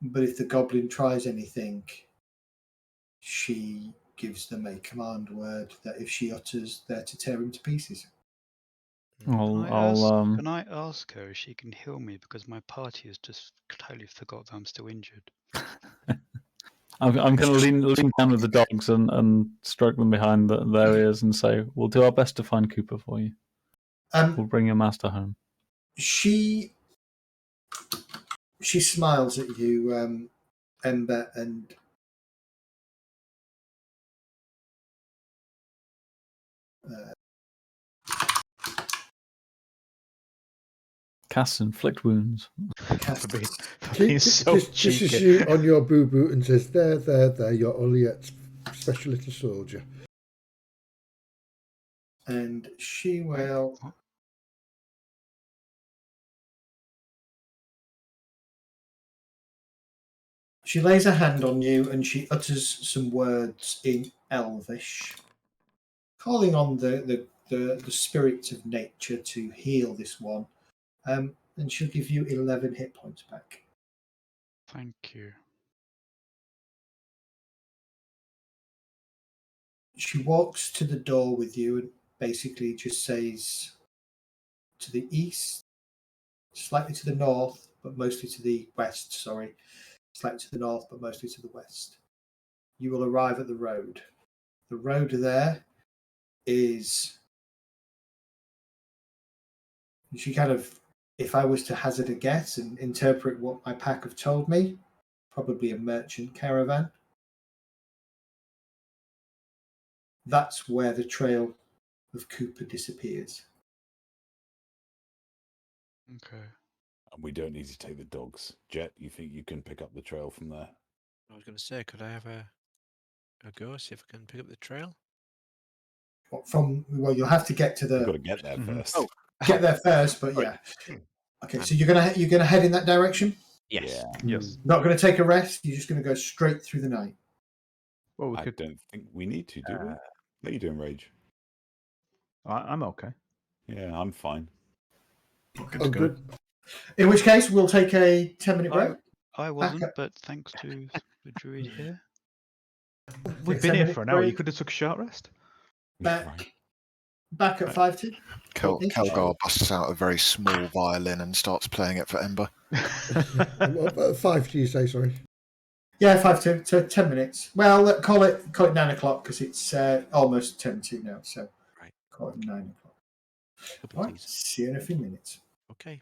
D: But if the goblin tries anything, she gives them a command word that if she utters, they're to tear him to pieces.
H: Can I ask her if she can heal me, because my party has just totally forgot that I'm still injured.
E: I'm going to lean down with the dogs and stroke them behind their ears and say, "We'll do our best to find Cooper for you. We'll bring your master home."
D: She smiles at you, Ember, and
E: Casts inflict wounds.
A: Kisses you on your boo-boo and says, there, you're Oliette's special little soldier.
D: And she will... She lays a hand on you and she utters some words in Elvish, calling on the spirits of nature to heal this one. And she'll give you 11 hit points back.
H: Thank you.
D: She walks to the door with you and basically just says, to the east, slightly to the north, but mostly to the west, slightly to the north, but mostly to the west. You will arrive at the road. The road there is... She kind of, if I was to hazard a guess and interpret what my pack have told me, probably a merchant caravan. That's where the trail of Cooper disappears.
H: Okay.
B: And we don't need to take the dogs. Jet, you think you can pick up the trail from there?
F: I was going to say, could I have a go, see if I can pick up the trail?
D: Well, you'll have to get to the...
B: You've got to get there first.
F: Oh.
D: Get there first, but yeah. Okay, so you're gonna head in that direction?
F: Yes.
B: Yeah.
C: Yes.
D: Not going to take a rest. You're just going to go straight through the night.
C: Well,
B: I don't think we need to, do we? How are you doing, Rage?
C: I'm okay.
B: Yeah, I'm fine.
A: Oh, good.
D: In which case, we'll take a 10-minute break.
H: I wasn't, but thanks to the druid here.
C: We've
D: Okay,
C: been
D: 10
C: here
D: minute
C: for an hour. You
D: break.
C: could have took a short rest.
D: Back,
B: Right.
D: back at 5-2.
G: Kelgar busts out a very small violin and starts playing it for Ember.
A: 5 do you say, sorry?
D: Yeah, 5-2. So 10 minutes. Well, call it 9 o'clock because it's almost 10-2 now. So
F: Right.
D: call it 9 o'clock.
F: Couple
D: All
F: of
D: right.
F: teas.
D: See you in a few minutes.
F: Okay.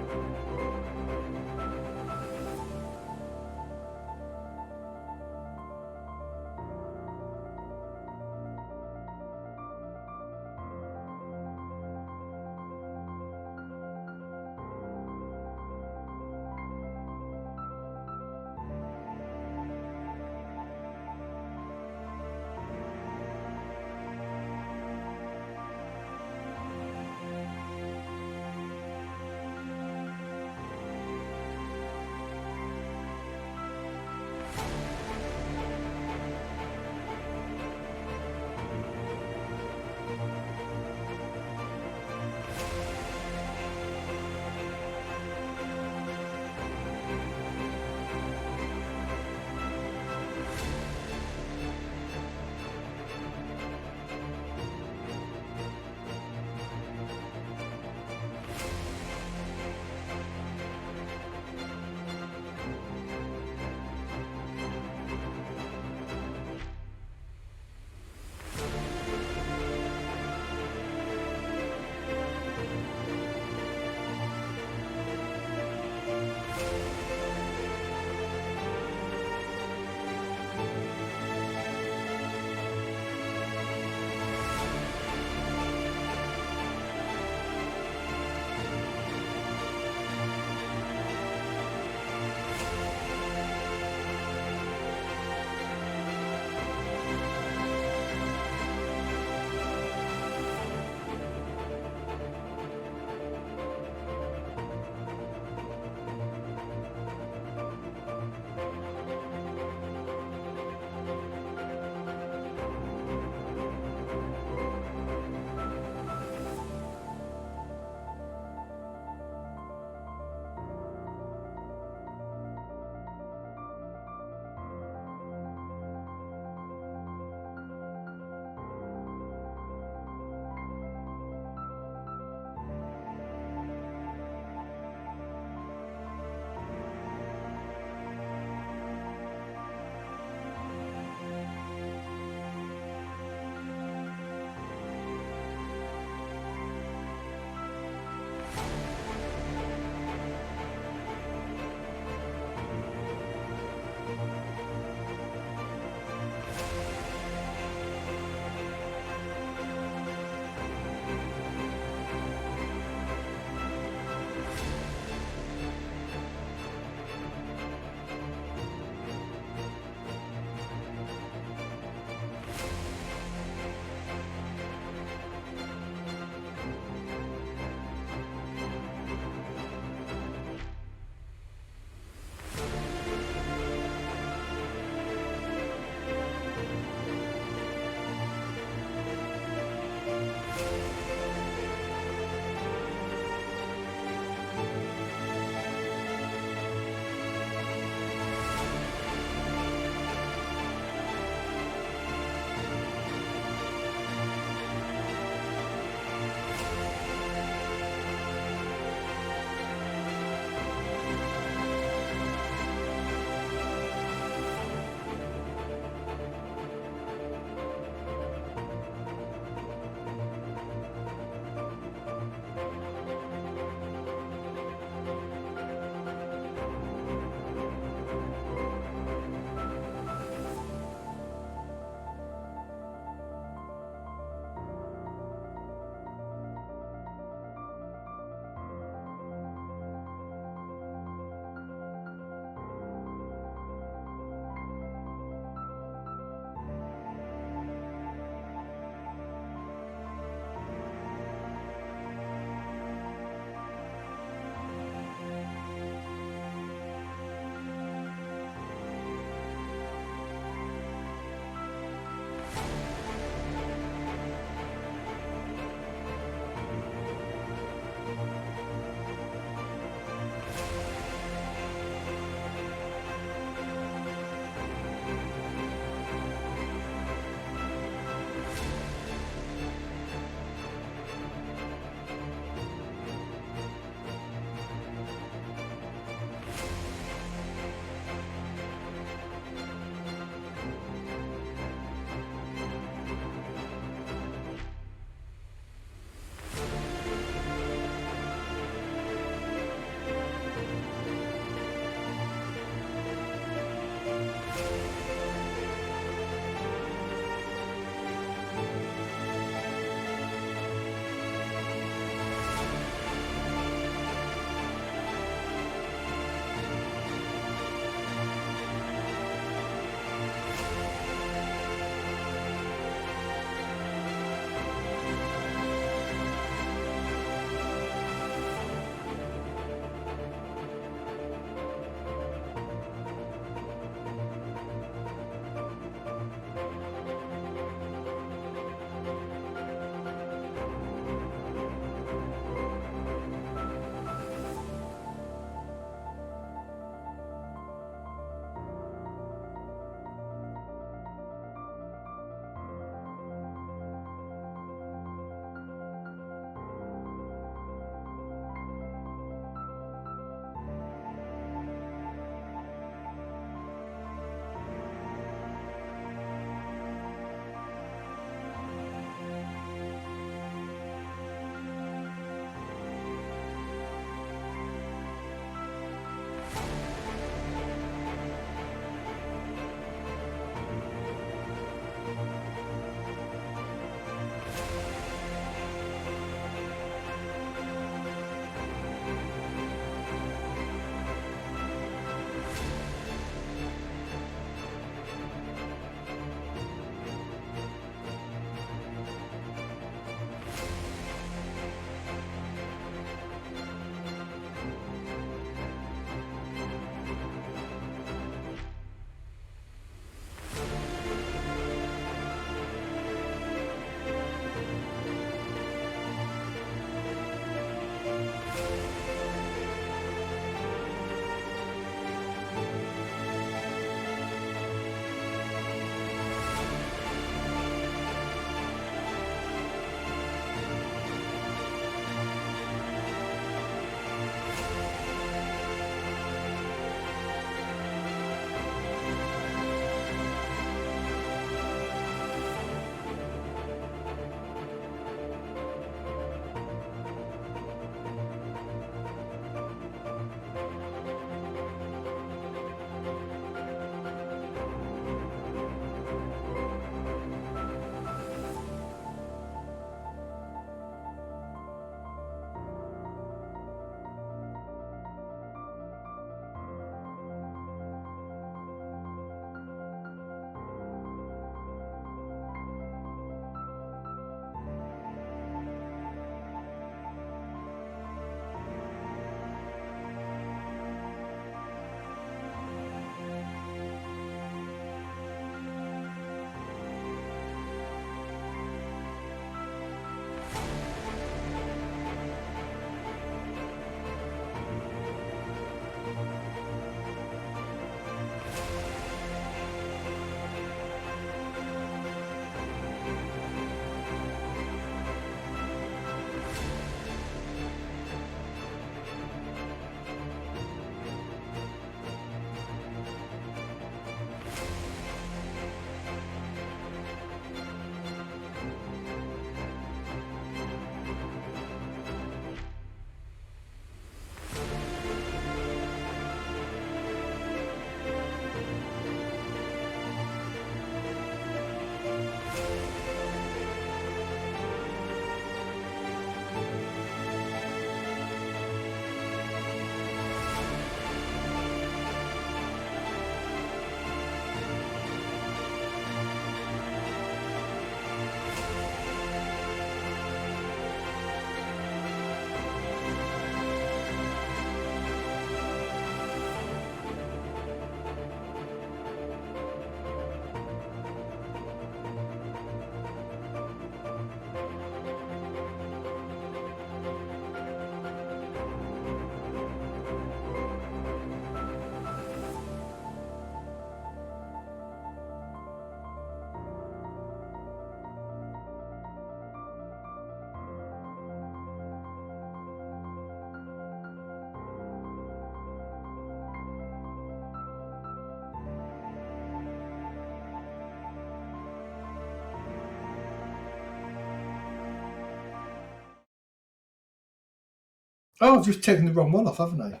D: Oh, I've just taken the wrong one off, haven't I?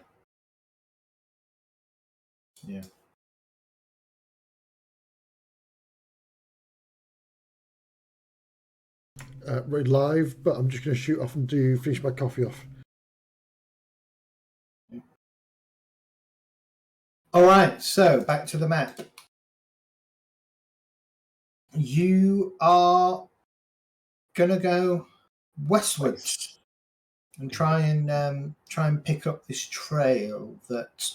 D: Yeah.
A: We're live, but I'm just going to shoot off and finish my coffee off.
D: All right, so back to the map. You are gonna go westwards and try and pick up this trail that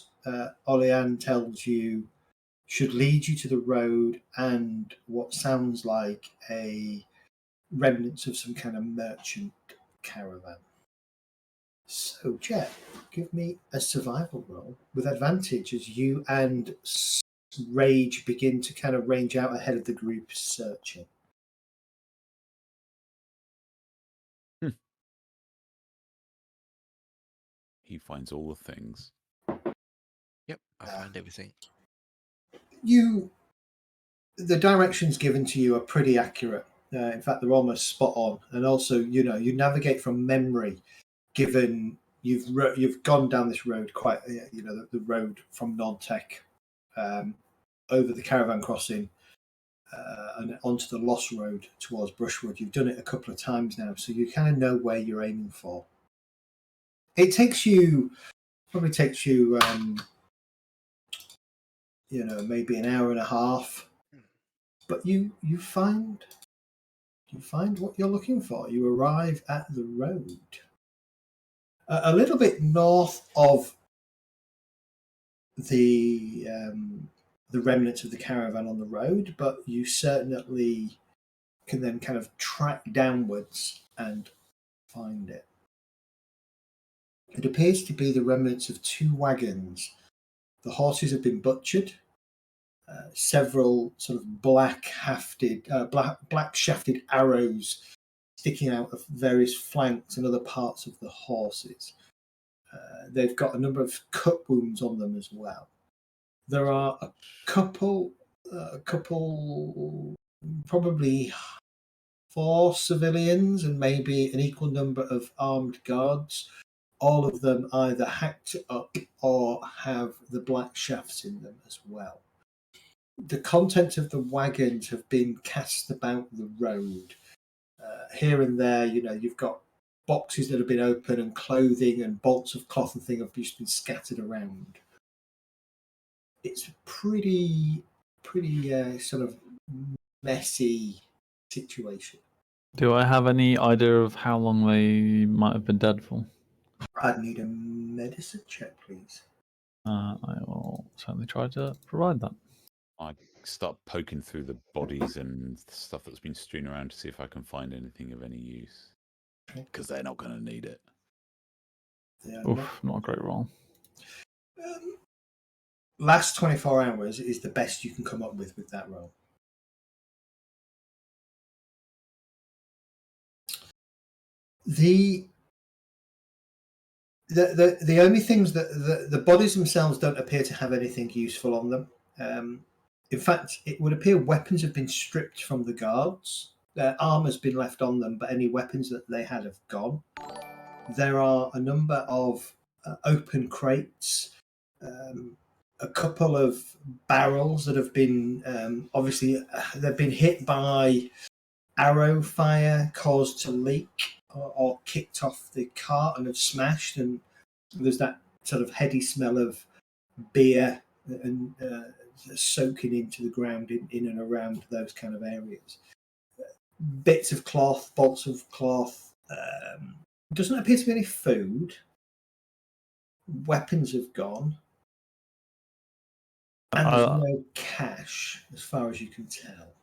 D: Olean tells you should lead you to the road and what sounds like a remnants of some kind of merchant caravan. So, Jet, give me a survival roll with advantage as you and Rage begin to kind of range out ahead of the group searching.
B: He finds all the things.
F: Yep, I find everything.
D: The directions given to you are pretty accurate. In fact, they're almost spot on. And also, you navigate from memory, given you've gone down this road quite, the road from Nontech over the caravan crossing and onto the Lost Road towards Brushwood. You've done it a couple of times now, so you kind of know where you're aiming for. It probably takes you, maybe an hour and a half, but you find what you're looking for. You arrive at the road. A little bit north of the remnants of the caravan on the road, but you certainly can then kind of track downwards and find it. It appears to be the remnants of 2 wagons. The horses have been butchered. Several sort of black shafted arrows sticking out of various flanks and other parts of the horses. They've got a number of cut wounds on them as well. There are a couple, probably 4 civilians and maybe an equal number of armed guards. All of them either hacked up or have the black shafts in them as well. The contents of the wagons have been cast about the road. Here and there, you've got boxes that have been open and clothing and bolts of cloth and things have just been scattered around. It's a pretty sort of messy situation.
E: Do I have any idea of how long they might have been dead for?
D: I'd need a medicine check, please.
E: I will certainly try to provide that.
B: I start poking through the bodies and stuff that's been strewn around to see if I can find anything of any use. Because they're not going to need it.
E: Oof, not a great roll.
D: Last 24 hours is the best you can come up with that roll. The only things that the bodies themselves don't appear to have anything useful on them. In fact, it would appear weapons have been stripped from the guards. Their armor's been left on them, but any weapons that they had have gone. There are a number of open crates, a couple of barrels that have been obviously they've been hit by arrow fire, caused to leak or kicked off the cart and have smashed, and there's that sort of heady smell of beer and soaking into the ground in and around those kind of areas. Bits of cloth, bolts of cloth. Doesn't appear to be any food. Weapons have gone. And there's no cash, as far as you can tell.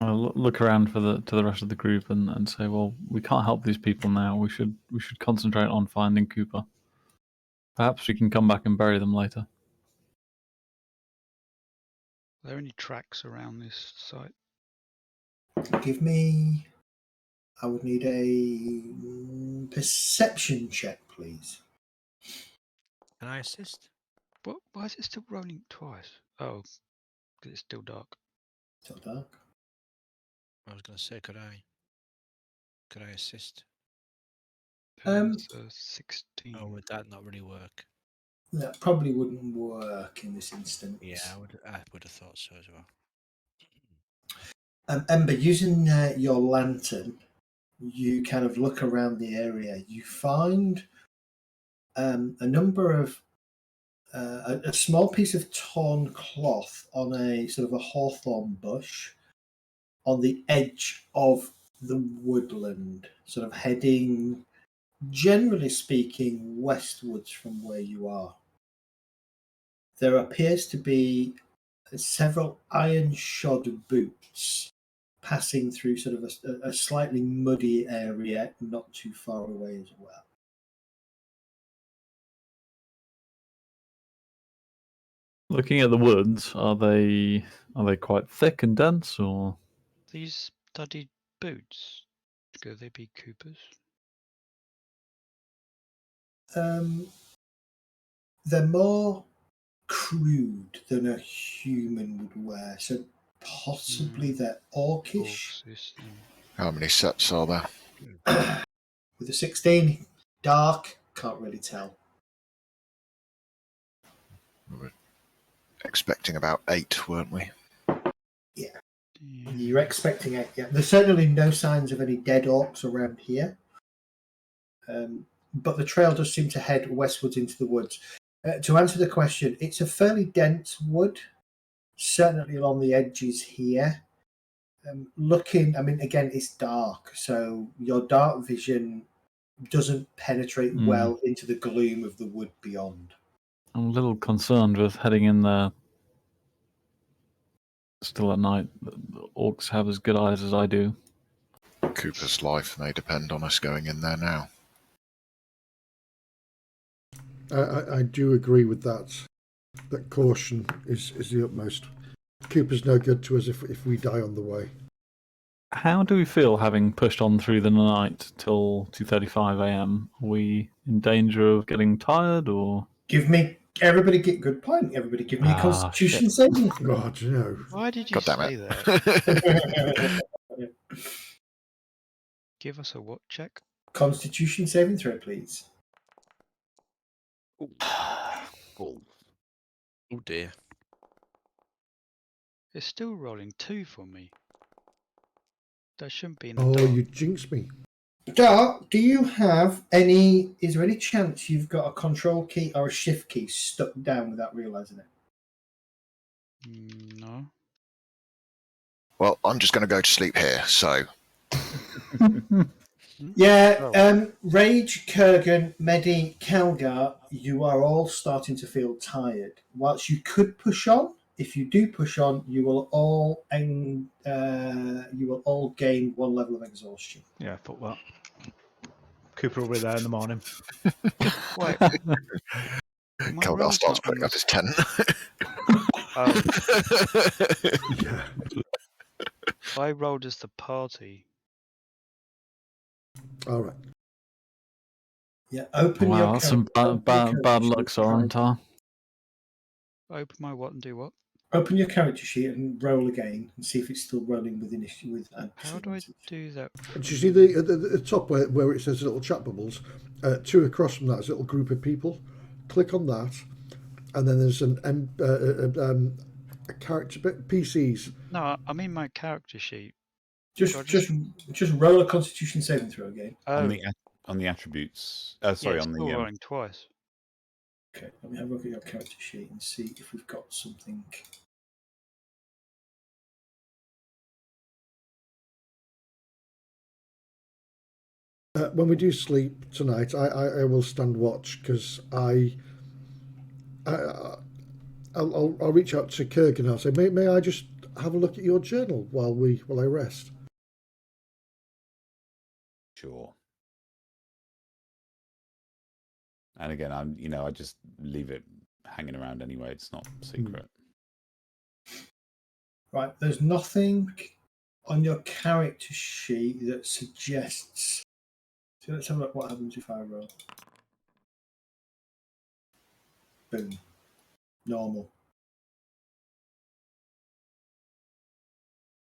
E: I'll look around to the rest of the group and say, well, we can't help these people now. We should concentrate on finding Cooper. Perhaps we can come back and bury them later.
H: Are there any tracks around this site?
D: I would need a perception check, please.
F: Can I assist?
H: What? Why is it still rolling twice? Oh, because it's still dark.
D: Still dark.
F: I was going to say, could I assist?
H: There's 16.
F: Or would that not really work?
D: That probably wouldn't work in this instance.
F: Yeah, I would have thought so as well.
D: Ember, using your lantern, you kind of look around the area. You find a number of a small piece of torn cloth on a sort of a hawthorn bush on the edge of the woodland, sort of heading, generally speaking, westwards from where you are. There appears to be several iron-shod boots passing through sort of a slightly muddy area not too far away as well.
E: Looking at the woods, are they quite thick and dense, or
H: These studded boots, could they be Cooper's?
D: They're more crude than a human would wear, so possibly they're orcish.
G: How many sets are there?
D: With a 16, dark, can't really tell.
G: We were expecting about 8, weren't we?
D: Yeah. You're expecting it, yeah. There's certainly no signs of any dead orcs around here. But the trail does seem to head westwards into the woods. To answer the question, it's a fairly dense wood, certainly along the edges here. Again, it's dark, so your dark vision doesn't penetrate well into the gloom of the wood beyond.
E: I'm a little concerned with heading in there still at night. The orcs have as good eyes as I do.
G: Cooper's life may depend on us going in there now.
A: I do agree with that. That caution is the utmost. Cooper's no good to us if we die on the way.
E: How do we feel having pushed on through the night till 2:35 a.m.? Are we in danger of getting tired, or?
D: Everybody get good point. Everybody give me a Constitution
E: shit.
D: saving.
A: God, no.
H: Why did you
G: God damn
H: say
G: it.
H: that? Give us a what check?
D: Constitution saving throw, please.
B: Oh.
F: Oh dear.
H: It's still rolling 2 for me. That shouldn't be in the
A: Oh,
H: dark.
A: you jinxed me.
D: Dart, do you have any? Is there any chance you've got a control key or a shift key stuck down without realizing it?
H: No.
G: Well, I'm just going to go to sleep here, so...
D: Yeah, Rage, Kurgan, Medi, Kelgar, you are all starting to feel tired. Whilst you could push on, if you do push on, you will all gain 1 level of exhaustion.
C: Yeah, I thought that. Cooper will be there in the morning.
H: Wait.
G: Kelgar starts putting up his tent.
A: Yeah.
H: I rolled as the party.
A: All right.
D: Yeah, open
E: Wow,
D: your
E: that's some bad luck, Sorentar.
H: Open my what and do what?
D: Open your character sheet and roll again and see if it's still rolling with initiative.
H: How do I do that?
A: Do you see the top where it says little chat bubbles? 2 across from that is a little group of people. Click on that, and then there's a character bit, PCs.
H: No, I'm in my character sheet.
D: Just roll a Constitution saving throw again.
B: On the attributes. Sorry,
H: yeah,
B: on the
H: rolling twice.
D: Okay, let me have a look at your character sheet and see if we've got something.
A: When we do sleep tonight, I will stand watch because I'll reach out to Kurgan and I'll say, may I just have a look at your journal while I rest?
B: Sure. And again, I just leave it hanging around anyway. It's not secret.
D: Right, there's nothing on your character sheet that suggests. So let's have a look what happens if I roll. Boom. Normal.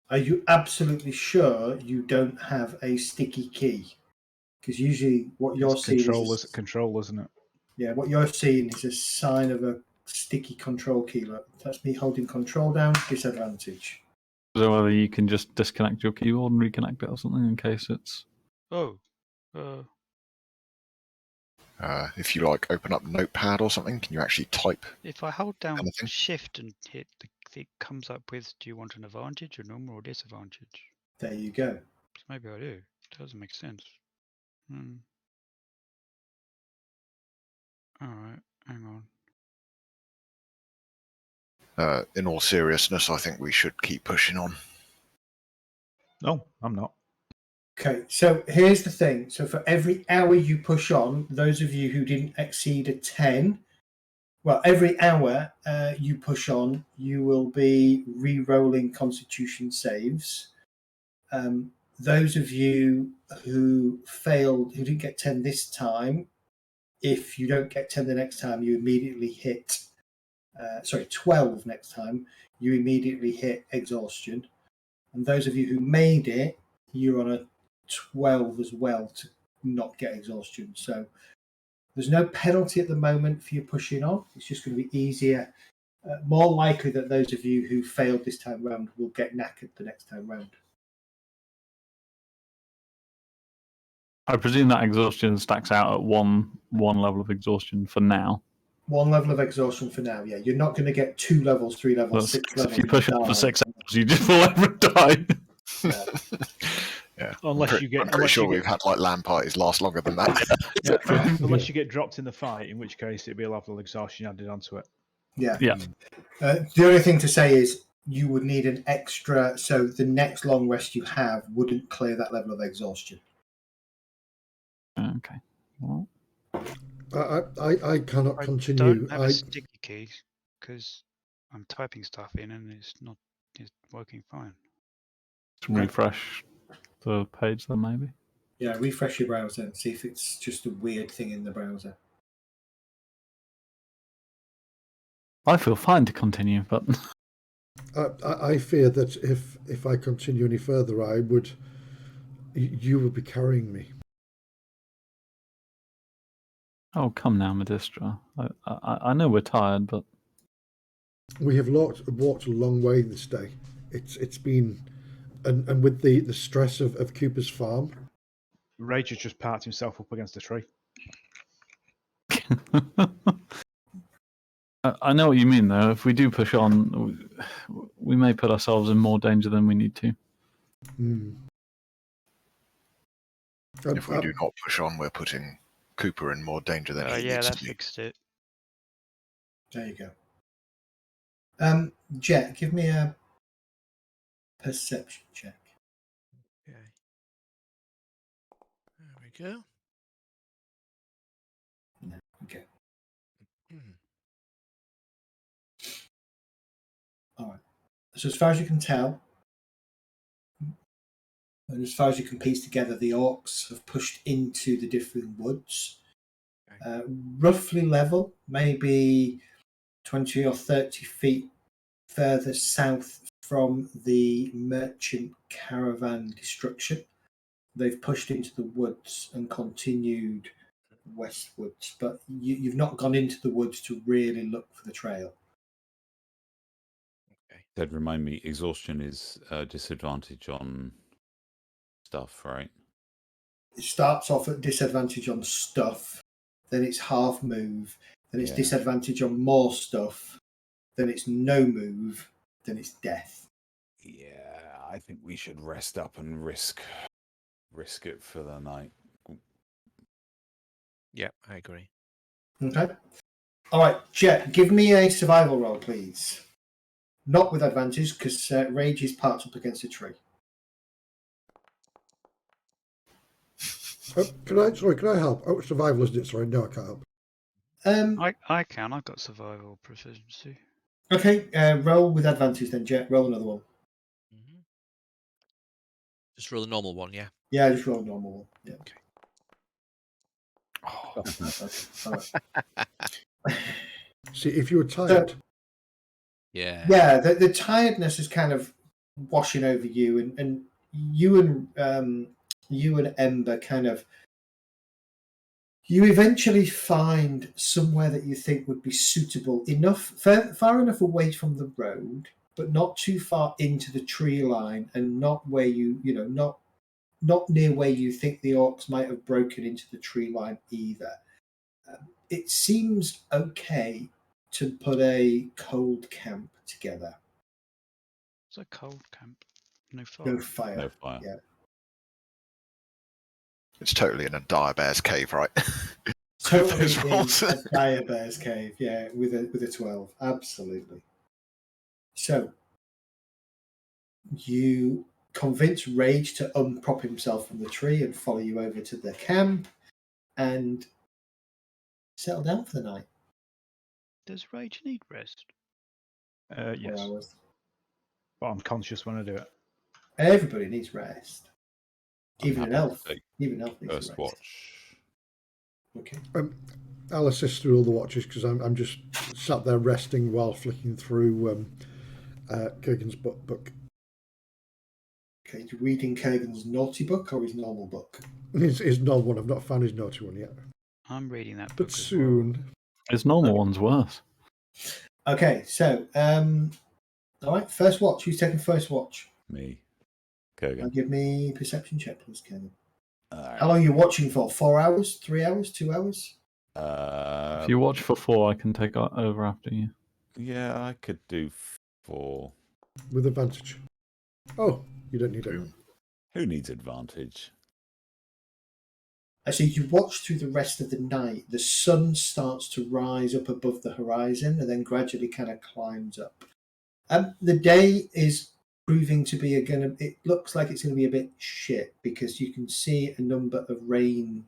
D: Are you absolutely sure you don't have a sticky key? Because usually what you're
C: It's
D: seeing
C: control, isn't it?
D: Yeah, what you're seeing is a sign of a sticky control key. Look, that's me holding control down, disadvantage.
E: So whether you can just disconnect your keyboard and reconnect it or something in case it's...
H: Oh.
G: If you like open up Notepad or something, can you actually type?
H: If I hold down
G: anything?
H: Shift and hit, it comes up with, do you want an advantage, or normal, or disadvantage?
D: There you go.
H: So maybe I do. It doesn't make sense. Alright, hang on.
G: In all seriousness, I think we should keep pushing on.
C: No, I'm not.
D: Okay, so here's the thing. So for every hour you push on, those of you who didn't exceed a 10, well, every hour you push on, you will be re-rolling Constitution saves. Those of you who failed, who didn't get 10 this time, if you don't get 10 the next time, you immediately hit, 12 next time, you immediately hit exhaustion. And those of you who made it, you're on a 12 as well to not get exhaustion. So there's no penalty at the moment for you pushing on. It's just going to be easier. More likely that those of you who failed this time round will get knackered the next time round.
E: I presume that exhaustion stacks out at one level of exhaustion for now.
D: One level of exhaustion for now, yeah. You're not going to get 2 levels, 3 levels, 6 levels.
E: If you push it for 6 hours, you just fall over and die.
D: Yeah.
G: Yeah,
C: Unless you get,
G: I'm pretty sure we've had like LAN parties last longer than that.
C: Unless you get dropped in the fight, in which case it'd be a level of exhaustion added onto it.
D: Yeah.
E: Yeah.
D: The only thing to say is you would need an extra, so the next long rest you have wouldn't clear that level of exhaustion.
E: Okay. Well,
A: I cannot
H: I
A: continue.
H: don't have a sticky key because I'm typing stuff in and it's working fine.
E: refresh the page then maybe.
D: Yeah, refresh your browser and see if it's just a weird thing in the browser.
E: I feel fine to continue, but
A: I fear that if I continue any further, you would be carrying me.
E: oh come now, Medistra. I know we're tired, but
A: We have walked a long way this day. It's been, and with the stress of Cooper's farm.
C: Rage has just parked himself up against a tree.
E: I know what you mean though. If we do push on, we may put ourselves in more danger than we need to.
G: If we do not push on, we're putting Cooper in more danger than he
H: Yeah,
G: needs
H: that
G: to be.
H: fixed it.
D: There you go. Jet, give me a perception check.
F: Okay. There we go.
D: No, okay. All right. So as far as you can tell, and as far as you can piece together, the orcs have pushed into the different woods. Roughly level, maybe 20 or 30 feet further south from the merchant caravan destruction. They've pushed into the woods and continued westwards, but you've not gone into the woods to really look for the trail.
B: That remind me, exhaustion is a disadvantage on stuff, right?
D: It starts off at disadvantage on stuff, then it's half move, then it's disadvantage on more stuff, then it's no move, then it's death.
B: Yeah, I think we should rest up and risk it for the night.
F: Yeah, I agree.
D: Okay. All right, Jet, give me a survival roll, please. Not with advantage, because Rage is parked up against a tree.
A: Can I help? Oh, survival, isn't it? Sorry, no, I can't help.
H: I can. I've got survival proficiency.
D: Okay, roll with advantage then, Jet. Roll another one.
F: Just roll a normal one, yeah?
D: Yeah, just roll a normal one. Yeah.
F: Okay.
A: See, if you were tired.
F: Yeah.
D: Yeah, the tiredness is kind of washing over you, and you and Ember kind of You eventually find somewhere that you think would be suitable enough, far enough away from the road, but not too far into the tree line, and not where not near where you think the orcs might have broken into the tree line either. It seems okay to put a cold camp together.
H: It's a cold camp. No fire.
D: No fire.
B: No fire.
D: Yeah.
G: It's totally in a dire bear's cave, right?
D: Totally
G: Those
D: in
G: rolls.
D: a dire bear's cave, yeah, with a 12. Absolutely. So you convince Rage to unprop himself from the tree and follow you over to the camp and settle down for the night.
H: Does Rage need rest?
D: 4
C: Yes,
D: hours.
C: but I'm conscious when I do it.
D: Everybody needs rest.
B: I'm
D: Even an
B: happy to
D: elf.
B: take
D: Even an elf needs
B: First
D: rest.
B: watch.
D: Okay.
A: I'll assist through all the watches because I'm just sat there resting while flicking through Kurgan's book.
D: Okay, you reading Kurgan's naughty book or his normal book?
A: His normal one. I've not found his naughty one yet,
H: I'm reading that
A: but
H: book as
A: soon.
E: His normal one's worse.
D: Okay, so all right, first watch. Who's taking first watch?
B: Me.
D: Now
B: Kurgan.
D: give me perception check, please, Kurgan.
B: Alright.
D: How long are you watching for? 4 hours? 3 hours? 2 hours?
E: If you watch for 4, I can take over after you.
B: Yeah, I could do 4.
A: With advantage. Oh, you don't need it.
B: Who needs advantage?
D: Actually, you watch through the rest of the night. The sun starts to rise up above the horizon and then gradually kind of climbs up. The day is proving to be it looks like it's going to be a bit shit because you can see a number of rain,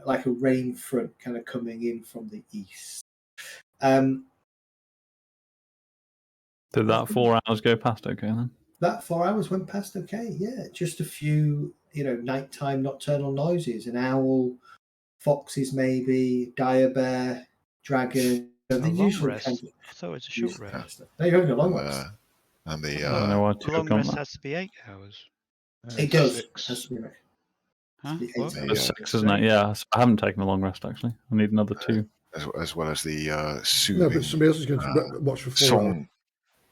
D: like a rain front kind of coming in from the east.
E: Did that 4 hours go past okay then?
D: That 4 hours went past okay, yeah. Just a few, nighttime nocturnal noises. An owl, foxes maybe, dire bear, dragon.
H: A
D: The
H: long
D: usual
H: rest.
D: kind of
H: I thought it was a short
D: usual
H: rest.
D: kind of stuff. No, you're having a long rest.
G: And
E: I
G: the
E: don't know why
H: A
E: Tico
H: long
E: got
H: rest
E: that.
H: has to be 8 hours.
D: It does.
C: 6.
D: Has to be right.
H: Huh?
D: Be
H: What?
D: eight
G: The,
E: It's
D: hours.
E: 6, isn't it? Yeah, I haven't taken a long rest actually. I need another 2.
G: as well as the
A: No,
G: soothing
A: but somebody else is going to watch for 4 hours.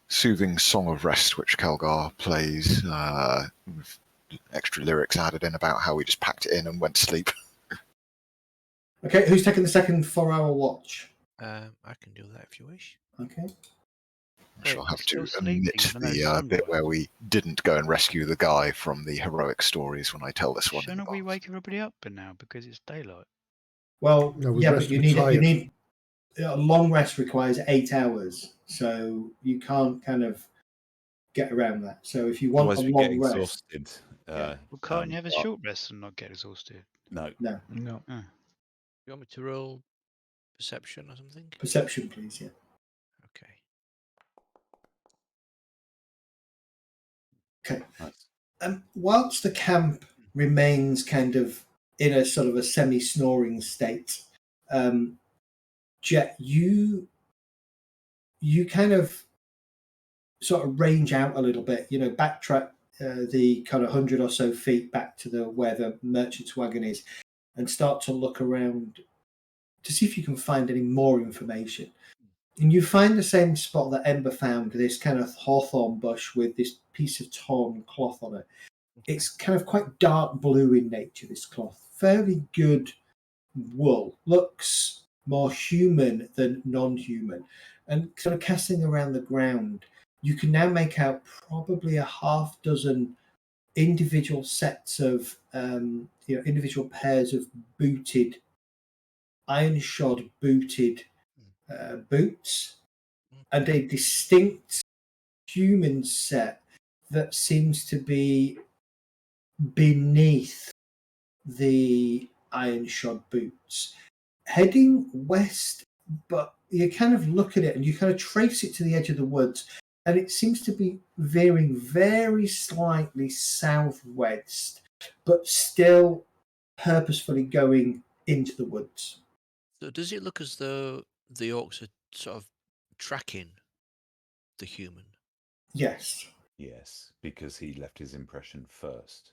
G: soothing song of rest, which Kelgar plays with extra lyrics added in about how we just packed it in and went to sleep.
D: Okay, who's taking the second 4 hour watch?
F: I can do that if you wish.
D: Okay.
G: I shall
H: Wait,
G: have
H: still
G: to
H: sleeping
G: omit
H: even though
G: the
H: sunrise?
G: bit where we didn't go and rescue the guy from the heroic stories when I tell this one. in
H: Shouldn't we
G: advance.
H: wake everybody up by now because it's daylight?
D: Well,
A: No, we've
D: yeah, but
A: rested,
D: you
A: we're tired.
D: need a long rest requires 8 hours, so you can't kind of get around that. So if you want
B: Otherwise,
D: a
B: we get
D: long rest,
B: exhausted.
D: Yeah.
H: Well, can't you have a short rest and not get exhausted?
B: No.
D: no
C: No.
F: You want me to roll perception or something?
D: perception, please. Yeah.
F: Okay.
D: Okay.
B: Nice.
D: Whilst the camp remains kind of in a sort of a semi-snoring state, Jet, you kind of sort of range out a little bit. Backtrack the kind of 100 or so feet back to where the merchant's wagon is, and start to look around to see if you can find any more information. And you find the same spot that Ember found, this kind of hawthorn bush with this piece of torn cloth on it. It's kind of quite dark blue in nature, this cloth. Fairly good wool. Looks more human than non-human. And sort of casting around the ground, you can now make out probably a half dozen individual sets of, individual pairs of booted, iron-shod booted boots, and a distinct human set that seems to be beneath the iron-shod boots, heading west. But you kind of look at it and you kind of trace it to the edge of the woods, and it seems to be veering very slightly southwest, but still purposefully going into the woods.
F: So does it look as though the orcs are sort of tracking the human?
D: Yes.
B: Yes, because he left his impression first.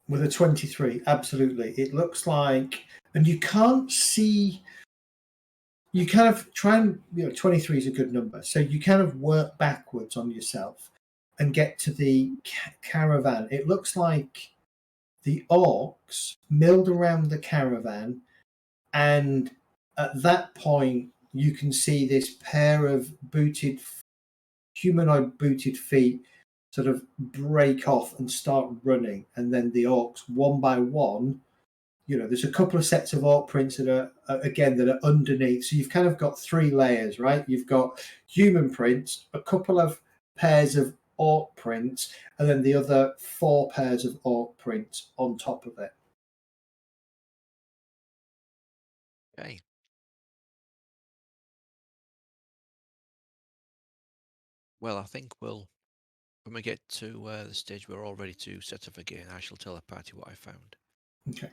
D: With a 23, absolutely. It looks like, and you can't see. You kind of try and 23 is a good number, so you kind of work backwards on yourself and get to the caravan. It looks like the orcs milled around the caravan, and at that point you can see this pair of humanoid booted feet sort of break off and start running, and then the orcs one by one. There's a couple of sets of orc prints that are underneath. So you've kind of got 3 layers, right? You've got human prints, a couple of pairs of orc prints, and then the other 4 pairs of orc prints on top of it.
F: Okay. Well, I think when we get to the stage we're all ready to set off again, I shall tell the party what I found.
D: Okay.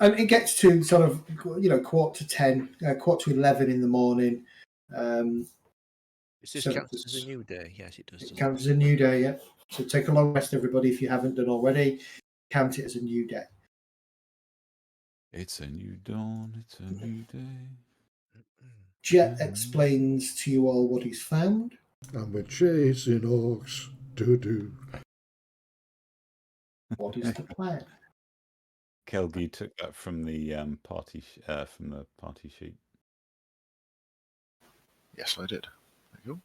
D: And it gets to sort of, 10:15, 11:15 in the morning.
F: Is this counted as a new day? Yes, it does.
D: It counts as a new day, yeah. So take a long rest, everybody, if you haven't done already. Count it as a new day.
B: It's a new dawn, it's a new day.
D: Jet explains to you all what he's found.
A: And we're chasing orcs. Do.
D: What is the plan?
B: Kelgi took that from the party sheet.
G: Yes, I did. There you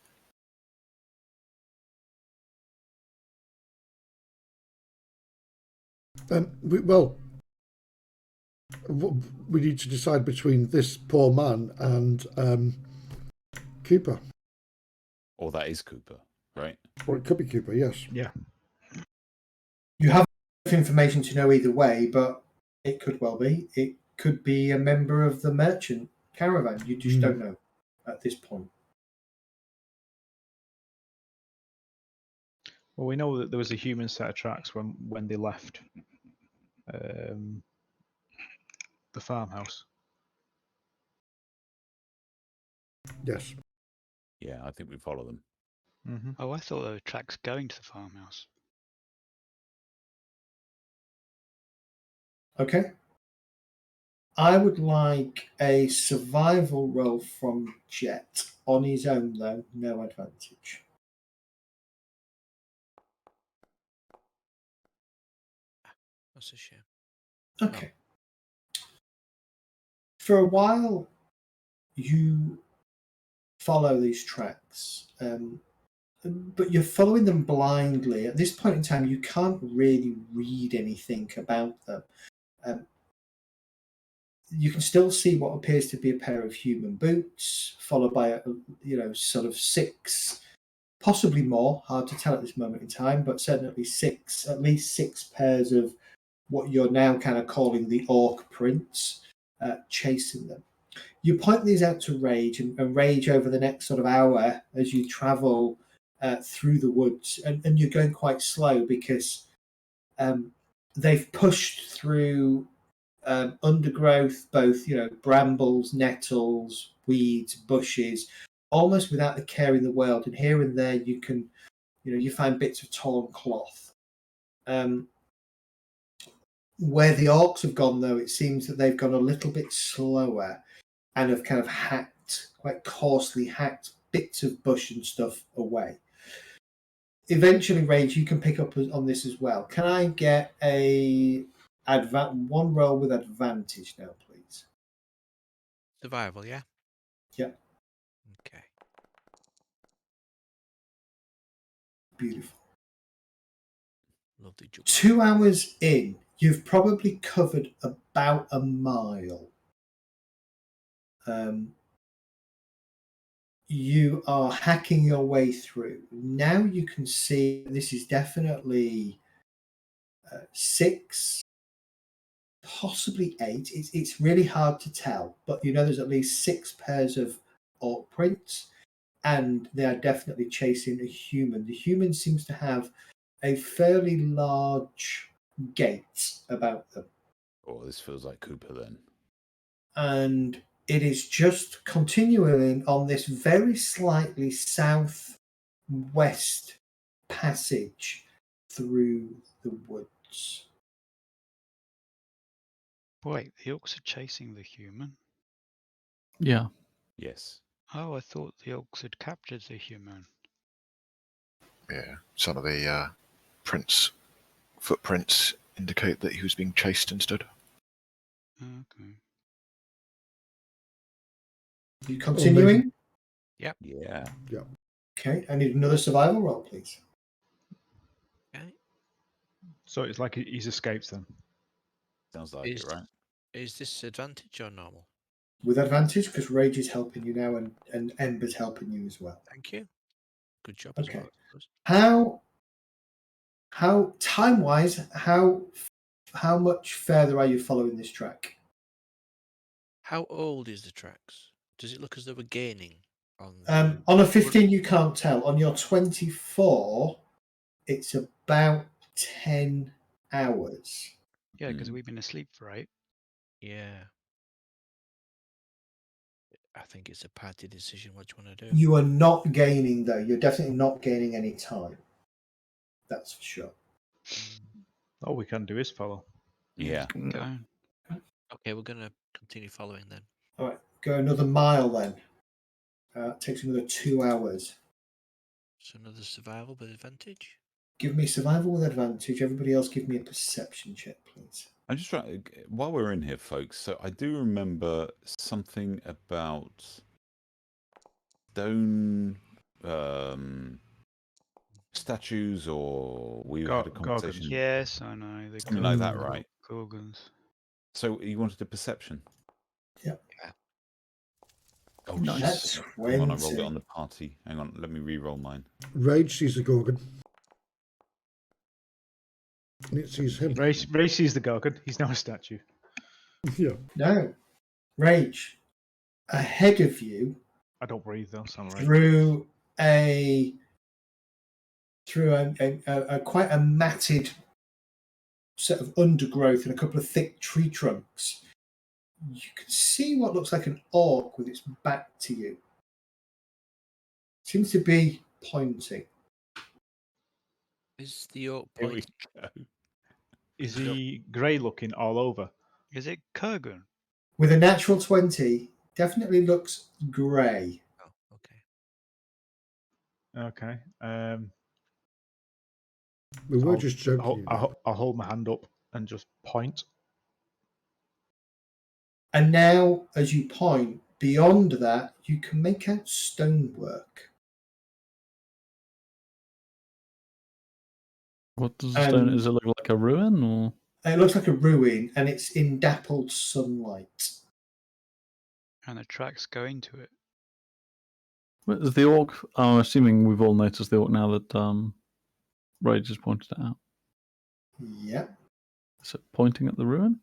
A: go. We need to decide between this poor man and Cooper.
B: Or that is Cooper, right?
A: Or it could be Cooper, yes.
C: Yeah.
D: You have enough information to know either way, but it could well be. It could be a member of the merchant caravan. You just don't know at this point.
C: Well, we know that there was a human set of tracks when they left the farmhouse.
A: Yes.
B: Yeah, I think we follow them.
C: Mm-hmm.
H: Oh, I thought there were tracks going to the farmhouse.
D: Okay. I would like a survival roll from Jet. On his own, though, no advantage.
F: That's a shame.
D: Okay. For a while, you follow these tracks, but you're following them blindly. At this point in time, you can't really read anything about them. You can still see what appears to be a pair of human boots, followed by sort of 6, possibly more. Hard to tell at this moment in time, but certainly at least six pairs of what you're now kind of calling the orc prints, chasing them. You point these out to Rage, and Rage over the next sort of hour as you travel through the woods, and you're going quite slow because they've pushed through undergrowth, both brambles, nettles, weeds, bushes, almost without the care in the world. And here and there, you can, you find bits of torn cloth. Where the orcs have gone, though, it seems that they've gone a little bit slower and have kind of quite coarsely hacked bits of bush and stuff away. Eventually, Rage, you can pick up on this as well. Can I get one roll with advantage now, please?
F: Survival, yeah?
D: Yep.
F: Okay.
D: Beautiful.
F: Lovely job.
D: 2 hours in, you've probably covered about a mile. You are hacking your way through. Now you can see this is definitely 6, possibly 8. It's really hard to tell, but there's at least 6 pairs of orc prints, and they are definitely chasing a human. The human seems to have a fairly large gait about them.
B: Oh, this feels like Cooper then.
D: And it is just continuing on this very slightly southwest passage through the woods.
H: Wait, the orcs are chasing the human?
E: Yeah.
B: Yes.
H: Oh, I thought the orcs had captured the human.
G: Yeah, some of the footprints indicate that he was being chased instead.
H: Okay.
D: You continuing?
B: Yeah.
D: Okay, I need another survival roll, please.
F: Okay.
C: So it's like he's escaped then.
B: Sounds like it, right?
F: Is this advantage or normal?
D: With advantage, because Rage is helping you now and Ember's helping you as well.
F: Thank you. Good job as
D: Okay.
F: well, I suppose.
D: How time-wise, how much further are you following this track?
F: How old is the tracks? Does it look as though we're gaining on?
D: On a 15, you can't tell. On your 24, it's about 10 hours.
H: Yeah, because we've been asleep for 8.
F: Yeah. I think it's a party decision. What do you want to do?
D: You are not gaining, though. You're definitely not gaining any time. That's for sure.
C: All we can do is follow.
B: Yeah.
H: Keep going.
F: Okay, we're going to continue following then.
D: All right, go another mile then. It takes another 2 hours.
F: So another survival with advantage.
D: Give me survival with advantage. Everybody else give me a perception check, please.
B: I'm just trying. While we're in here, folks. So I do remember something about stone statues, or we had a conversation.
H: Yes, I know. The
B: Something like that, right?
H: Gorgons.
B: So you wanted a perception?
D: Yep.
F: Yeah.
B: Oh,
D: That's
B: shit. Hang on, I rolled
D: 20.
B: it on the party. Hang on, let me re-roll mine.
A: Rage sees a Gorgon. And it sees him.
C: Race sees the Gorgon. He's now a statue.
A: Yeah.
D: No. Rage. Ahead of you,
C: I don't breathe though, so I'm right.
D: through a quite a matted set of undergrowth and a couple of thick tree trunks, you can see what looks like an orc with its back to you. Seems to be pointing.
F: Is the orc
B: Here we
F: point?
B: go.
C: Is he grey looking all over?
H: Is it Kurgan?
D: With a natural 20, definitely looks grey.
F: Oh, okay.
C: Okay.
A: We were
C: I'll-
A: just joking.
C: I'll hold my hand up and just point.
D: And now, as you point, beyond that, you can make out stonework.
E: What does the stone? Does it look like a ruin or?
D: It looks like a ruin, and it's in dappled sunlight.
H: And the tracks go into it.
E: Is the orc? I'm assuming we've all noticed the orc now that Rage has pointed it out.
D: Yep.
E: Is it pointing at the ruin?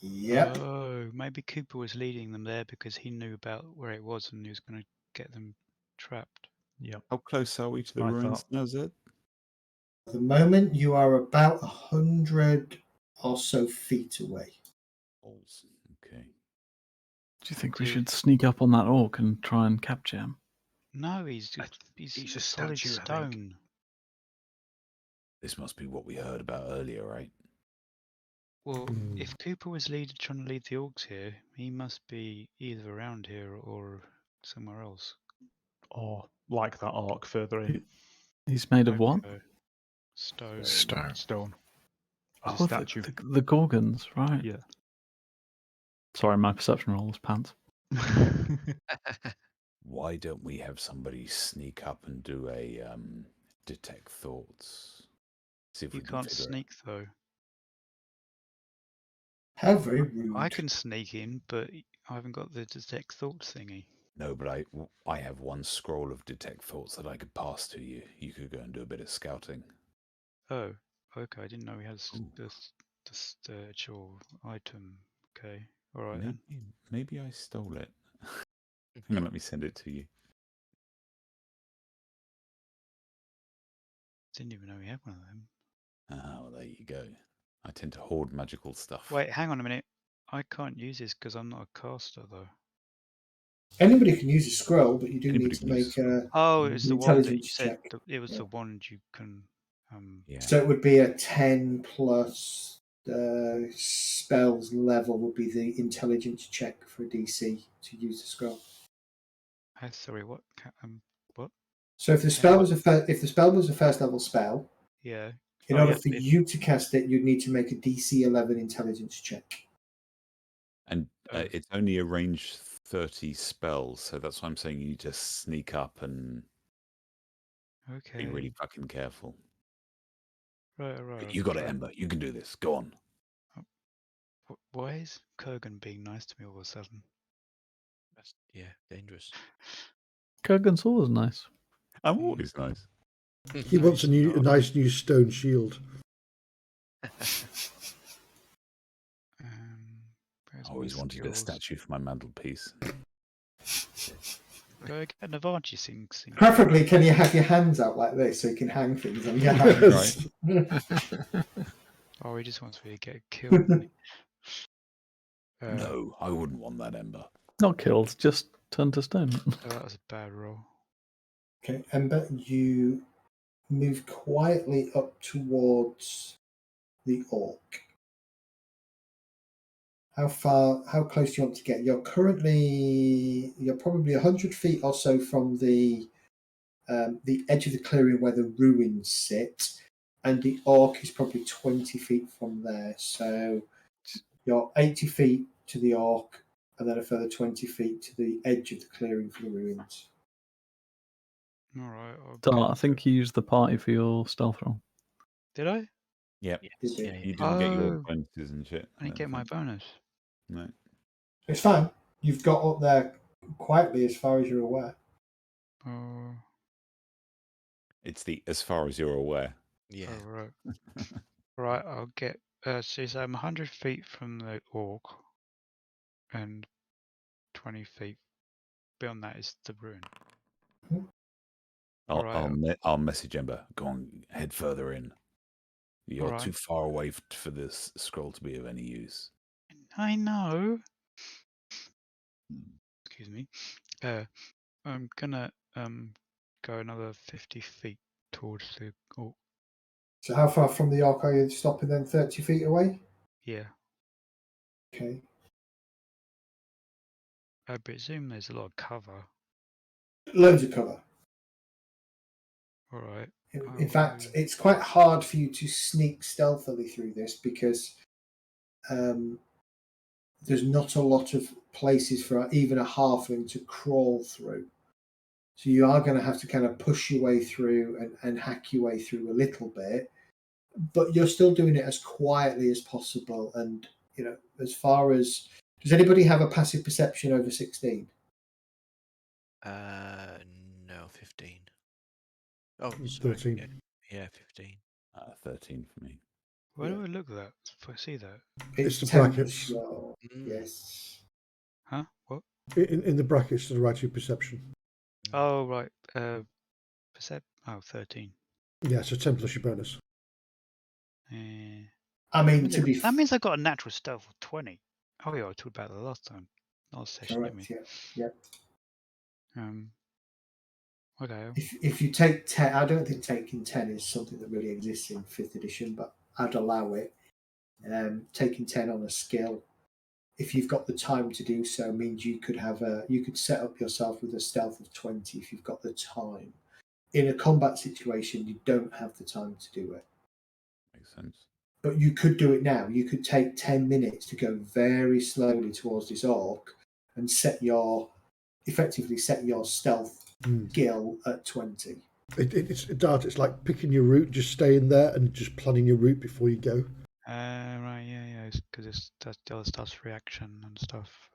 D: Yep.
H: Oh, maybe Cooper was leading them there because he knew about where it was and he was going to get them trapped.
C: Yep.
B: How close are we to the
C: I
B: ruins
C: thought-
B: now, Zed?
D: At the moment, you are about 100 or so feet away.
B: Okay.
E: Do you think we should sneak up on that orc and try and capture him?
H: No, he's
C: he's
H: a
C: a
H: solid
C: statue, I think.
H: stone.
B: This must be what we heard about earlier, right?
H: Well, if Cooper was trying to lead the orcs here, he must be either around here or somewhere else.
C: Or like that orc further in.
E: He's made of what?
H: Okay. Stone.
C: Stone.
E: Oh,
C: He's a statue.
E: the Gorgons, right?
C: Yeah.
E: Sorry, my perception roll was pants.
B: Why don't we have somebody sneak up and do a detect thoughts? See if
H: You
B: we can
H: can't
B: figure
H: sneak though.
D: How very rude.
H: I can sneak in, but I haven't got the detect thoughts thingy.
B: No, but I have one scroll of detect thoughts that I could pass to you. You could go and do a bit of scouting.
H: Oh, okay. I didn't know he has
B: Ooh.
H: the search or item. Okay, all right then.
B: Maybe I stole it. Hang on, let me send it to you.
H: Didn't even know he had one of them.
B: Ah, well, there you go. I tend to hoard magical stuff.
H: Wait, hang on a minute. I can't use this because I'm not a caster though.
D: Anybody can use a scroll, but you do
B: Anybody
D: need to
B: can use
D: make
B: a
D: a
H: Oh, it was the wand that you
D: intelligence
H: said.
D: check.
H: It was
D: Yeah.
H: the wand you can.
B: yeah.
D: So it would be a 10 plus spells level would be the intelligence check for a DC to use the scroll.
H: Sorry, what? What?
D: So if the spell was a first level spell,
H: Yeah.
D: in order for you to cast it, you'd need to make a DC 11 intelligence check.
B: And it's only a range 30 spells, so that's why I'm saying you just sneak up and
H: Okay.
B: be really fucking careful.
H: Right.
B: But you got it, Ember. You can do this. Go on.
H: Why is Kurgan being nice to me all of a sudden?
F: That's dangerous.
E: Kurgan's always nice.
B: I'm always nice.
A: He wants a nice new stone shield.
B: I always wanted a statue for my mantelpiece.
H: Do I get an advantage seeing?
D: Preferably, can you have your hands out like this so you can hang things on your hands?
H: Oh, he just wants me to get killed.
B: No, I wouldn't want that, Ember.
E: Not killed, just turned to stone.
H: Oh, that was a bad roll.
D: Okay, Ember, you move quietly up towards the orc. How close do you want to get? You're probably 100 feet or so from the edge of the clearing where the ruins sit, and the orc is probably 20 feet from there. So you're 80 feet to the orc, and then a further 20 feet to the edge of the clearing for the ruins.
H: All right.
E: Dart, I think you used the party for your stealth roll.
H: Did I?
B: Yep.
D: Did you?
B: You didn't get your
H: Oh.
B: bonuses and shit.
H: I didn't get my bonus.
B: No.
D: It's fine. You've got up there quietly as far as you're aware.
H: Oh.
B: It's the as far as you're aware.
F: Yeah.
H: Oh, right. Right. I'll get. So I'm 100 feet from the orc, and 20 feet beyond that is the ruin.
B: I'll message Ember. Go on, head further in. You're
H: Alright.
B: too far away for this scroll to be of any use.
H: I know. Excuse me. I'm gonna go another 50 feet towards the orc.
D: So how far from the orc are you stopping then? 30 feet away?
H: Yeah.
D: Okay.
H: I presume there's a lot of cover.
D: Loads of cover.
H: All right.
D: In fact, it's quite hard for you to sneak stealthily through this because there's not a lot of places for even a halfling to crawl through. So you are going to have to kind of push your way through and hack your way through a little bit, but you're still doing it as quietly as possible. And, as far as... Does anybody have a passive perception over 16?
F: No, 15. Oh, sorry.
A: 13.
F: Yeah, 15.
B: 13 for me.
H: Where do I look at that? If I see that.
A: It's the
D: 10
A: brackets.
D: plus your- Yes.
H: Huh? What?
A: In the brackets to the right of your perception.
H: Oh, right. 13.
A: Yeah, so 10 plus your bonus.
D: I mean, to be...
H: That means I got a natural stealth of 20. Oh, yeah, I talked about that last time. Last session,
D: Correct,
H: didn't
D: yeah.
H: Okay.
D: If you take 10, I don't think taking 10 is something that really exists in 5th edition, but I'd allow it. Taking 10 on a skill, if you've got the time to do so, means you could set up yourself with a stealth of 20 if you've got the time. In a combat situation, you don't have the time to do it.
B: Makes sense.
D: But you could do it now. You could take 10 minutes to go very slowly towards this orc and effectively set your stealth skill at 20.
A: It's like picking your route, just staying there and just planning your route before you go.
H: Right, yeah, because that's the other stuff's reaction and stuff.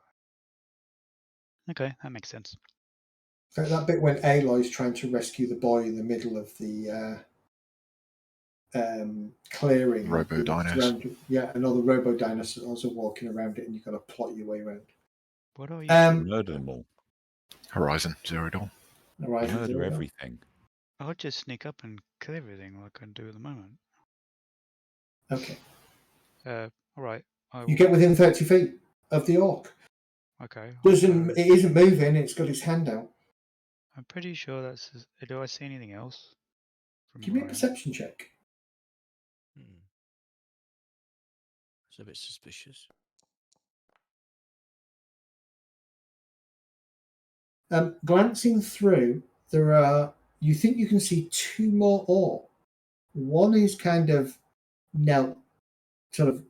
H: Okay, that makes sense.
D: So that bit when Aloy's trying to rescue the boy in the middle of the clearing.
G: Robo-dinos.
D: Yeah, and all the robo-dinosaurs are walking around it and you've got to plot your way around.
H: What are you
B: murder them all.
G: Horizon Zero Dawn.
B: Murder everything.
H: I'll just sneak up and kill everything like I do at the moment.
D: Okay.
H: All right.
D: You get within 30 feet of the orc.
H: Okay.
D: It isn't moving. It's got its hand out.
H: I'm pretty sure that's. Do I see anything else?
D: Give me a
H: where I am?
D: perception check.
F: It's a bit suspicious.
D: Glancing through, you think you can see 2 more orcs. One is kind of knelt, sort of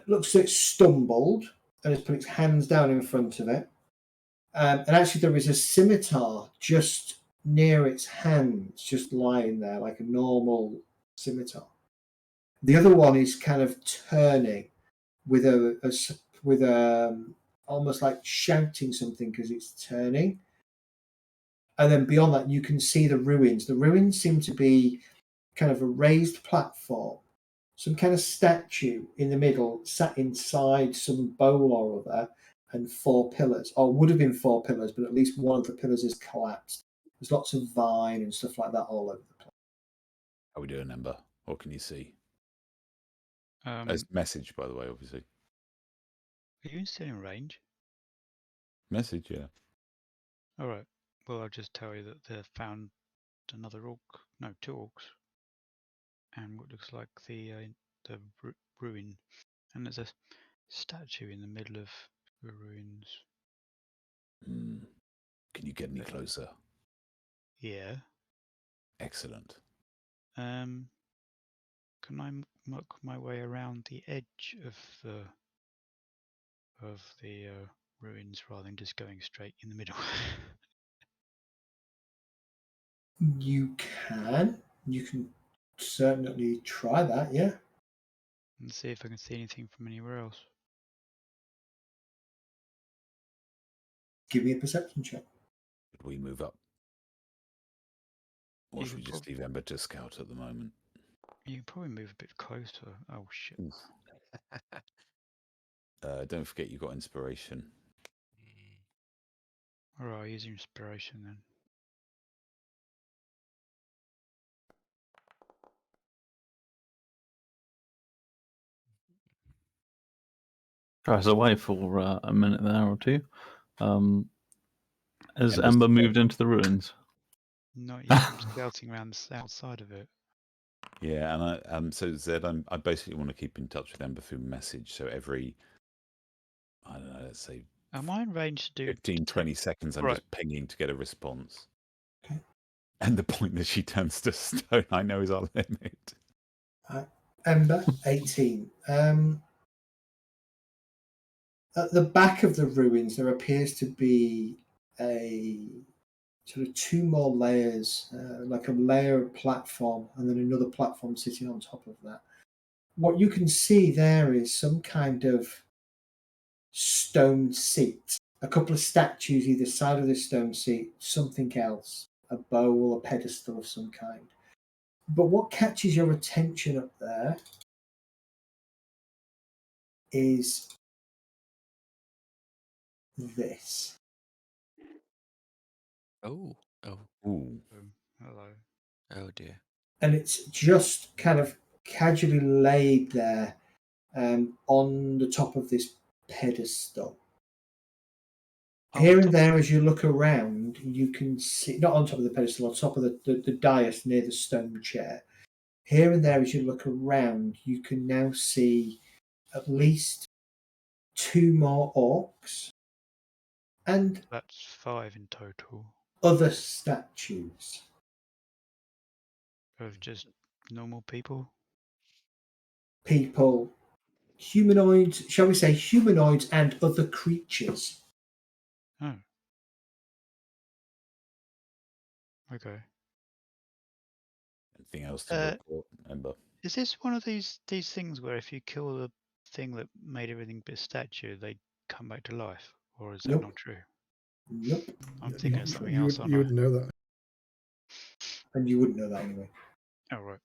D: looks like it stumbled and has put its hands down in front of it. And actually, there is a scimitar just near its hands, just lying there like a normal scimitar. The other one is kind of turning with almost like shouting something because it's turning. And then beyond that, you can see the ruins. The ruins seem to be kind of a raised platform, some kind of statue in the middle, sat inside some bowl or other, and 4 pillars, or would have been 4 pillars, but at least one of the pillars is collapsed. There's lots of vine and stuff like that all over the place.
B: How are we doing, Ember? What can you see?
H: Are
B: There's message, by the way, obviously.
H: you still in range?
B: Message, yeah.
H: All right. Well, I'll just tell you that they found another orc. No, 2 orcs, and what looks like the ruin. And there's a statue in the middle of the ruins.
B: Can you get any closer?
H: Yeah.
B: Excellent.
H: Can I muck my way around the edge of the ruins rather than just going straight in the middle?
D: You can certainly try that, yeah.
H: And see if I can see anything from anywhere else.
D: Give me a perception check.
B: Could we move up? Or
H: You
B: should we
H: can
B: just leave Ember to scout at the moment?
H: You can probably move a bit closer. Oh shit.
B: Don't forget you got inspiration.
H: Alright, I'll use inspiration then.
E: I was away for a minute there or two. Has
B: Ember's
E: Ember
B: dead.
E: moved into the ruins?
H: Not yet. I'm scouting around the outside of it.
B: Yeah, and so Zed, I basically want to keep in touch with Ember through message. So every, I don't know, let's say
H: Am I in range to do
B: 15, 20 seconds, I'm
H: Right.
B: just pinging to get a response.
D: Okay.
B: And the point that she turns to stone, I know, is our limit.
D: Ember, 18. At the back of the ruins, there appears to be a sort of 2 more layers, like a layer of platform and then another platform sitting on top of that. What you can see there is some kind of stone seat, a couple of statues either side of the stone seat, something else, a bowl, a pedestal of some kind. But what catches your attention up there is this.
F: Oh.
B: Ooh.
H: Hello.
F: Oh dear.
D: And it's just kind of casually laid there on the top of this pedestal. Here and there, as you look around, you can see, not on top of the pedestal, on top of the dais near the stone chair. Here and there, as you look around, you can now see at least 2 more orcs and
H: That's 5 in total.
D: other statues.
H: Of just normal people.
D: People, humanoids, shall we say humanoids and other creatures.
H: Oh. Okay.
B: Anything else to report, Ember?
H: Is this one of these things where if you kill the thing that made everything a statue, they come back to life? Or is that
D: Nope.
H: not true?
D: Nope.
H: I'm thinking of something
A: you
H: else,
A: would,
H: aren't
A: you
H: I?
A: would know that.
D: And you wouldn't know that anyway.
H: Oh, right.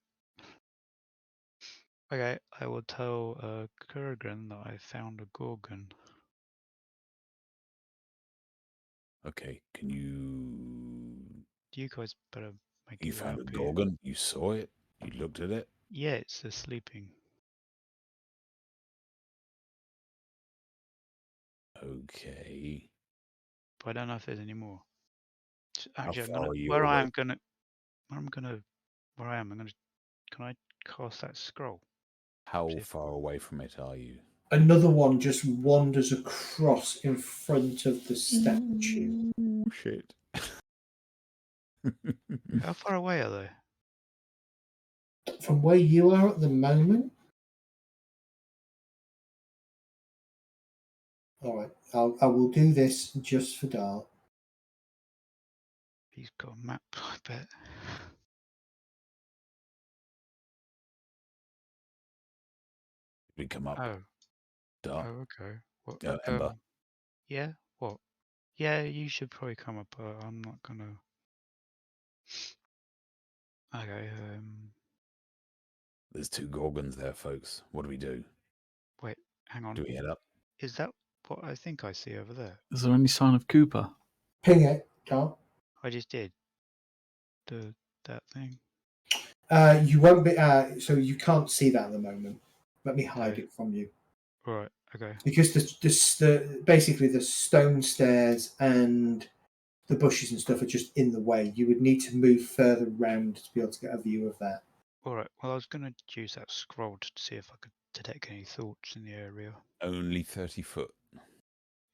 H: Okay, I will tell Kurgan that I found a Gorgon.
B: Okay, can you...
H: You guys better make
B: You
H: it
B: found a
H: up here.
B: Gorgon? You saw it? You looked at it?
H: Yeah, it's sleeping.
B: Okay.
H: But I don't know if there's any more.
B: How
H: Actually,
B: far are you
H: where I
B: away?
H: am gonna, I'm gonna, can I cast that scroll?
B: How
H: See if-
B: far away from it are you?
D: Another one just wanders across in front of the statue.
B: Oh, shit.
H: How far away are they?
D: From where you are at the moment? All right, I will do this just for Dart.
H: He's got a map, I bet.
B: We come up.
H: Oh,
B: Dark.
H: okay. What?
B: Ember.
H: Yeah. What? Yeah, you should probably come up. I'm not gonna. Okay.
B: There's 2 Gorgons there, folks. What do we do?
H: Wait. Hang on.
B: Do we head up?
H: Is that what I think I see over there?
E: Is there any sign of Cooper?
D: Ping it, Dart.
H: I just did. That thing.
D: You won't be. So you can't see that at the moment. Let me hide
H: Okay.
D: it from you.
H: Right. Okay.
D: Because basically the stone stairs and the bushes and stuff are just in the way. You would need to move further round to be able to get a view of that.
H: All right. Well, I was gonna use that scroll to see if I could detect any thoughts in the area.
B: Only 30 foot.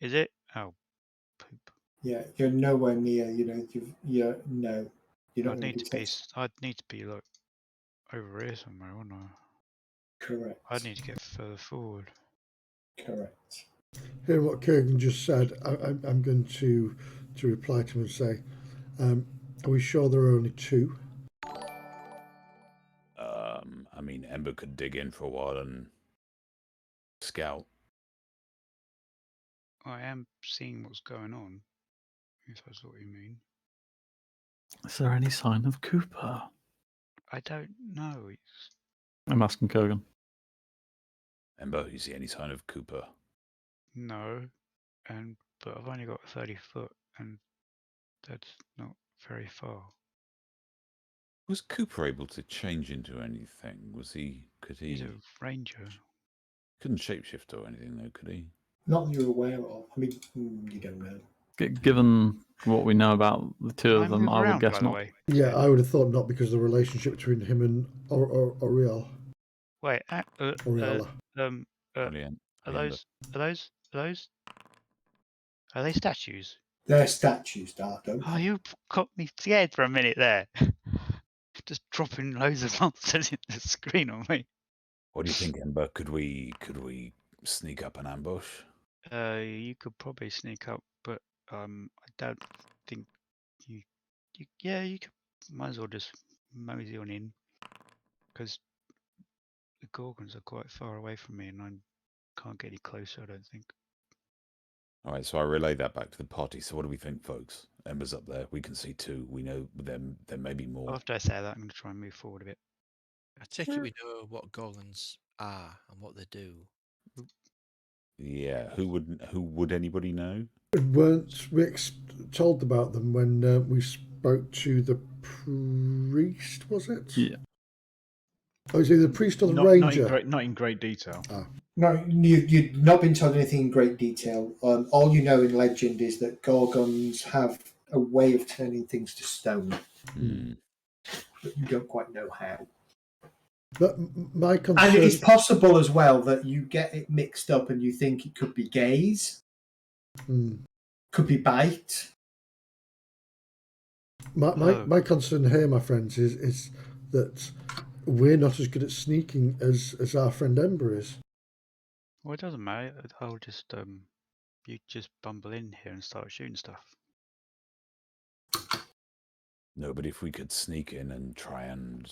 H: Is it? Oh, poop.
D: Yeah, you're nowhere near. You know, you're no. You're not
H: I'd
D: going
H: need
D: to
H: to be.
D: detect.
H: I'd need to be like over here somewhere, wouldn't I?
D: Correct.
H: I'd need to get further forward.
D: Correct.
A: Hearing what Kurgan just said, I'm going to reply to him and say, are we sure there are only 2?
B: I mean, Ember could dig in for a while and scout.
H: I am seeing what's going on. If that's what you mean.
E: Is there any sign of Cooper?
H: I don't know.
E: I'm asking Kurgan.
B: Ember, you see any sign of Cooper?
H: No, but I've only got 30 foot, and that's not very far.
B: Was Cooper able to change into anything? Could he?
H: He's a ranger.
B: Couldn't shapeshift or anything though, could he?
D: Not that you're aware of. I mean, you don't know.
E: Given what we know about the 2
H: Can
E: of them,
H: move
E: I
H: around,
E: would guess
H: by the
E: not.
H: way?
A: Yeah, I would have thought not because of the relationship between him and Oriel.
H: Wait,
A: Oriella.
H: Are they statues?
D: They're statues, Dart. Don't
H: Oh,
D: they?
H: you got me scared for a minute there. Just dropping loads of nonsense in the screen on me.
B: What do you think, Ember? Could we sneak up an ambush?
H: You could probably sneak up, but I don't think you could. Might as well just mosey on in, because the Gorgons are quite far away from me, and I can't get any closer. I don't think.
B: All right, so I relay that back to the party. So what do we think, folks? Ember's up there. We can see 2. We know there may be more.
H: After I say that, I'm going to try and move forward a bit.
F: I take it we know what golems are and what they do.
B: Yeah, who would anybody know?
A: Weren't we told about them when we spoke to the priest, was it?
E: Yeah.
A: Oh, is it the priest or the
C: Not
A: ranger?
C: not in great detail.
D: No, you've not been told anything in great detail. All you know in legend is that Gorgons have a way of turning things to stone, but you don't quite know how.
A: But my concern...
D: And it's possible as well that you get it mixed up and you think it could be gaze, could be bite.
A: My concern here, my friends, is that we're not as good at sneaking as our friend Ember is.
H: Well, it doesn't matter. I'll just you just bumble in here and start shooting stuff.
B: No, but if we could sneak in and try and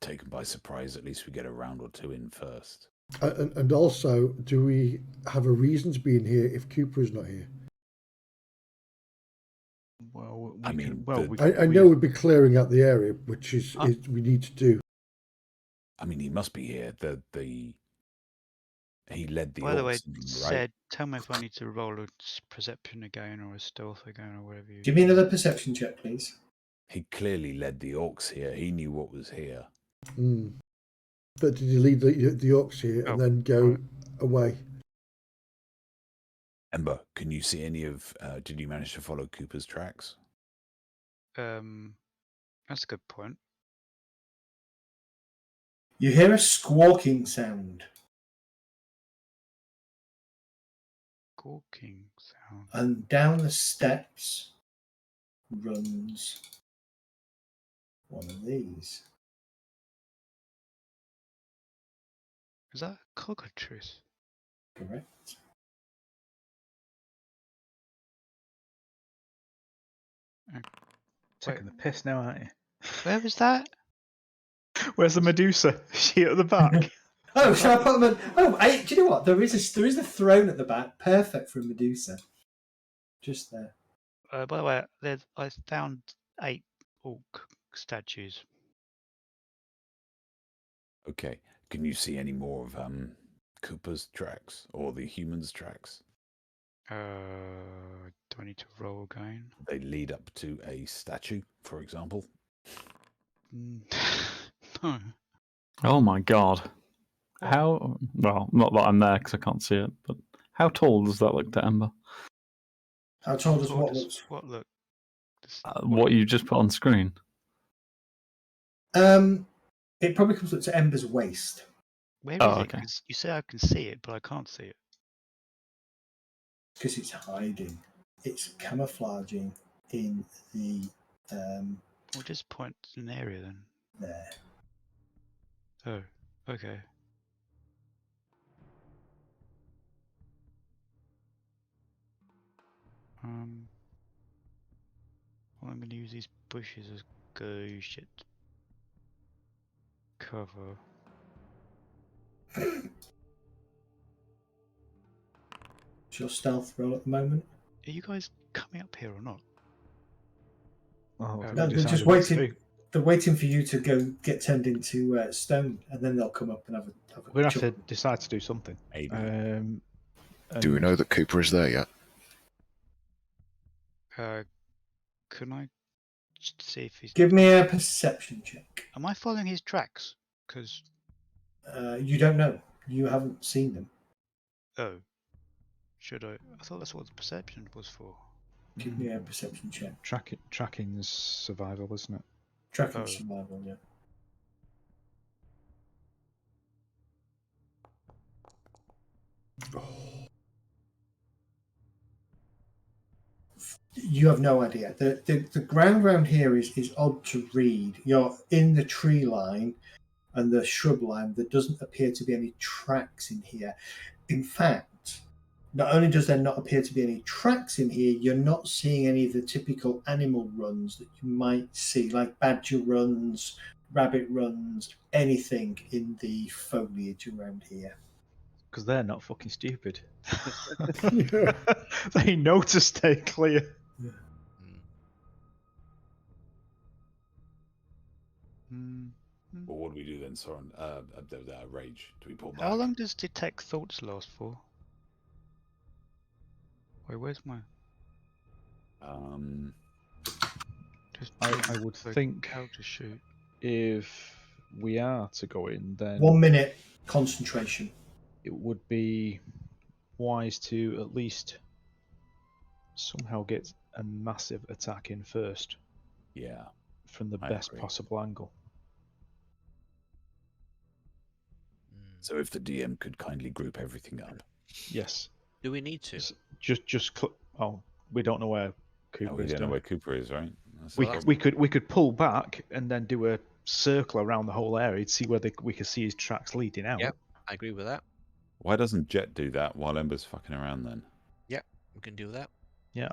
B: take them by surprise, at least we get a round or 2 in first.
A: And also, do we have a reason to be in here if Cooper is not here?
C: Well,
B: I mean,
A: I know we'd be clearing out the area, which is we need to do.
B: I mean, he must be here. He led the.
H: By the way,
B: orcs, right?
H: said, tell me if I need to roll a perception again or a stealth again or whatever.
D: Give me another perception check, please.
B: He clearly led the orcs here. He knew what was here.
A: But did he lead the orcs here and then go away?
B: Ember, can you see any of? Did you manage to follow Cooper's tracks?
H: That's a good point.
D: You hear a squawking sound,
H: Gawking sound.
D: and down the steps runs one of these.
H: Is that a cockatrice?
D: Correct.
C: Taking the piss now, aren't you?
H: Where was that?
C: Where's the Medusa? Is she at the back?
D: Oh, shall I put them? Do you know what? There is a throne at the back, perfect for a Medusa. Just there.
H: By the way, I found 8 orc statues.
B: Okay. Can you see any more of Cooper's tracks or the human's tracks?
H: Do I need to roll again?
B: They lead up to a statue, for example.
H: No.
E: Oh my god. How? Well, not that I'm there because I can't see it, but how tall does that look to Ember?
D: How tall does
H: What
D: what
H: does
D: looks?
H: what look?
E: What you just put on screen?
D: It probably comes up to Ember's waist.
H: Where
E: Oh,
H: is it?
E: okay.
H: 'Cause you say I can see it, but I can't see it.
D: Because it's hiding. It's camouflaging in the
H: Well, just point to an area then.
D: there.
H: Oh, okay. Well, I'm going to use these bushes as shit cover.
D: It's your stealth roll at the moment.
H: Are you guys coming up here or not?
C: Oh,
H: No,
D: No, they're
C: decided
D: just
C: what to
D: waiting.
C: do.
D: They're waiting for you to go get turned into stone, and then they'll come up and have a
C: We're going to have to
D: chuckle.
C: decide to do something.
B: Maybe.
G: Do we
C: And-
G: know that Cooper is there yet?
H: Can I just see if he's...
D: Give me a perception check.
H: Am I following his tracks? Because...
D: You don't know. You haven't seen them.
H: Oh. Should I? I thought that's what the perception was for.
D: Give me a perception check.
C: Tracking's survival, isn't it?
D: Tracking
H: Oh.
D: survival, yeah. You have no idea. The ground around here is odd to read. You're in the tree line and the shrub line. There doesn't appear to be any tracks in here. In fact, not only does there not appear to be any tracks in here, you're not seeing any of the typical animal runs that you might see, like badger runs, rabbit runs, anything in the foliage around here.
C: Because they're not fucking stupid.
A: Yeah.
C: They know to stay clear.
B: Well, what do we do then, Soren? Rage. Do we pull back?
H: How long does detect thoughts last for? Wait, where's my... Just
C: I would
H: for
C: think
H: how to shoot.
C: if we are to go in, then
D: 1 minute concentration.
C: it would be wise to at least somehow get a massive attack in first
B: Yeah.
C: from the
B: I
C: best
B: agree.
C: possible angle.
B: So if the DM could kindly group everything up.
C: Yes.
F: Do we need to?
C: Oh, we don't know where
B: No,
C: Cooper
B: we
C: is.
B: don't know
C: do
B: where Cooper is, right? That's the
C: we?
B: problem.
C: We could pull back and then do a circle around the whole area to see where we can see his tracks leading out.
F: Yep, I agree with that.
B: Why doesn't Jet do that while Ember's fucking around then?
F: Yep, we can do that.
C: Yeah,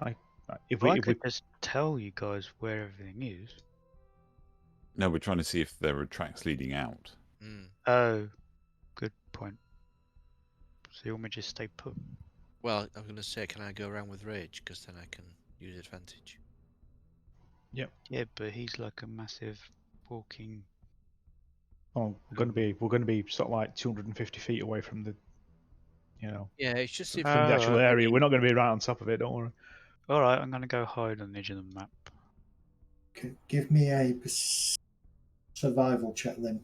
C: if
H: Well,
C: we
H: I could just tell you guys where everything is.
B: No, we're trying to see if there are tracks leading out.
H: Oh, good point. So you want me to just stay put?
F: Well, I'm going to say, can I go around with Rage? Because then I can use advantage.
C: Yep.
H: Yeah, but he's like a massive walking...
C: Oh, we're going to be sort of like 250 feet away from the,
F: Yeah, it's just if
C: from the actual
H: Alright.
C: area. We're not going to be right on top of it. Don't worry.
H: Alright, I'm going to go hide on the edge of the map.
D: Okay, give me a survival check then,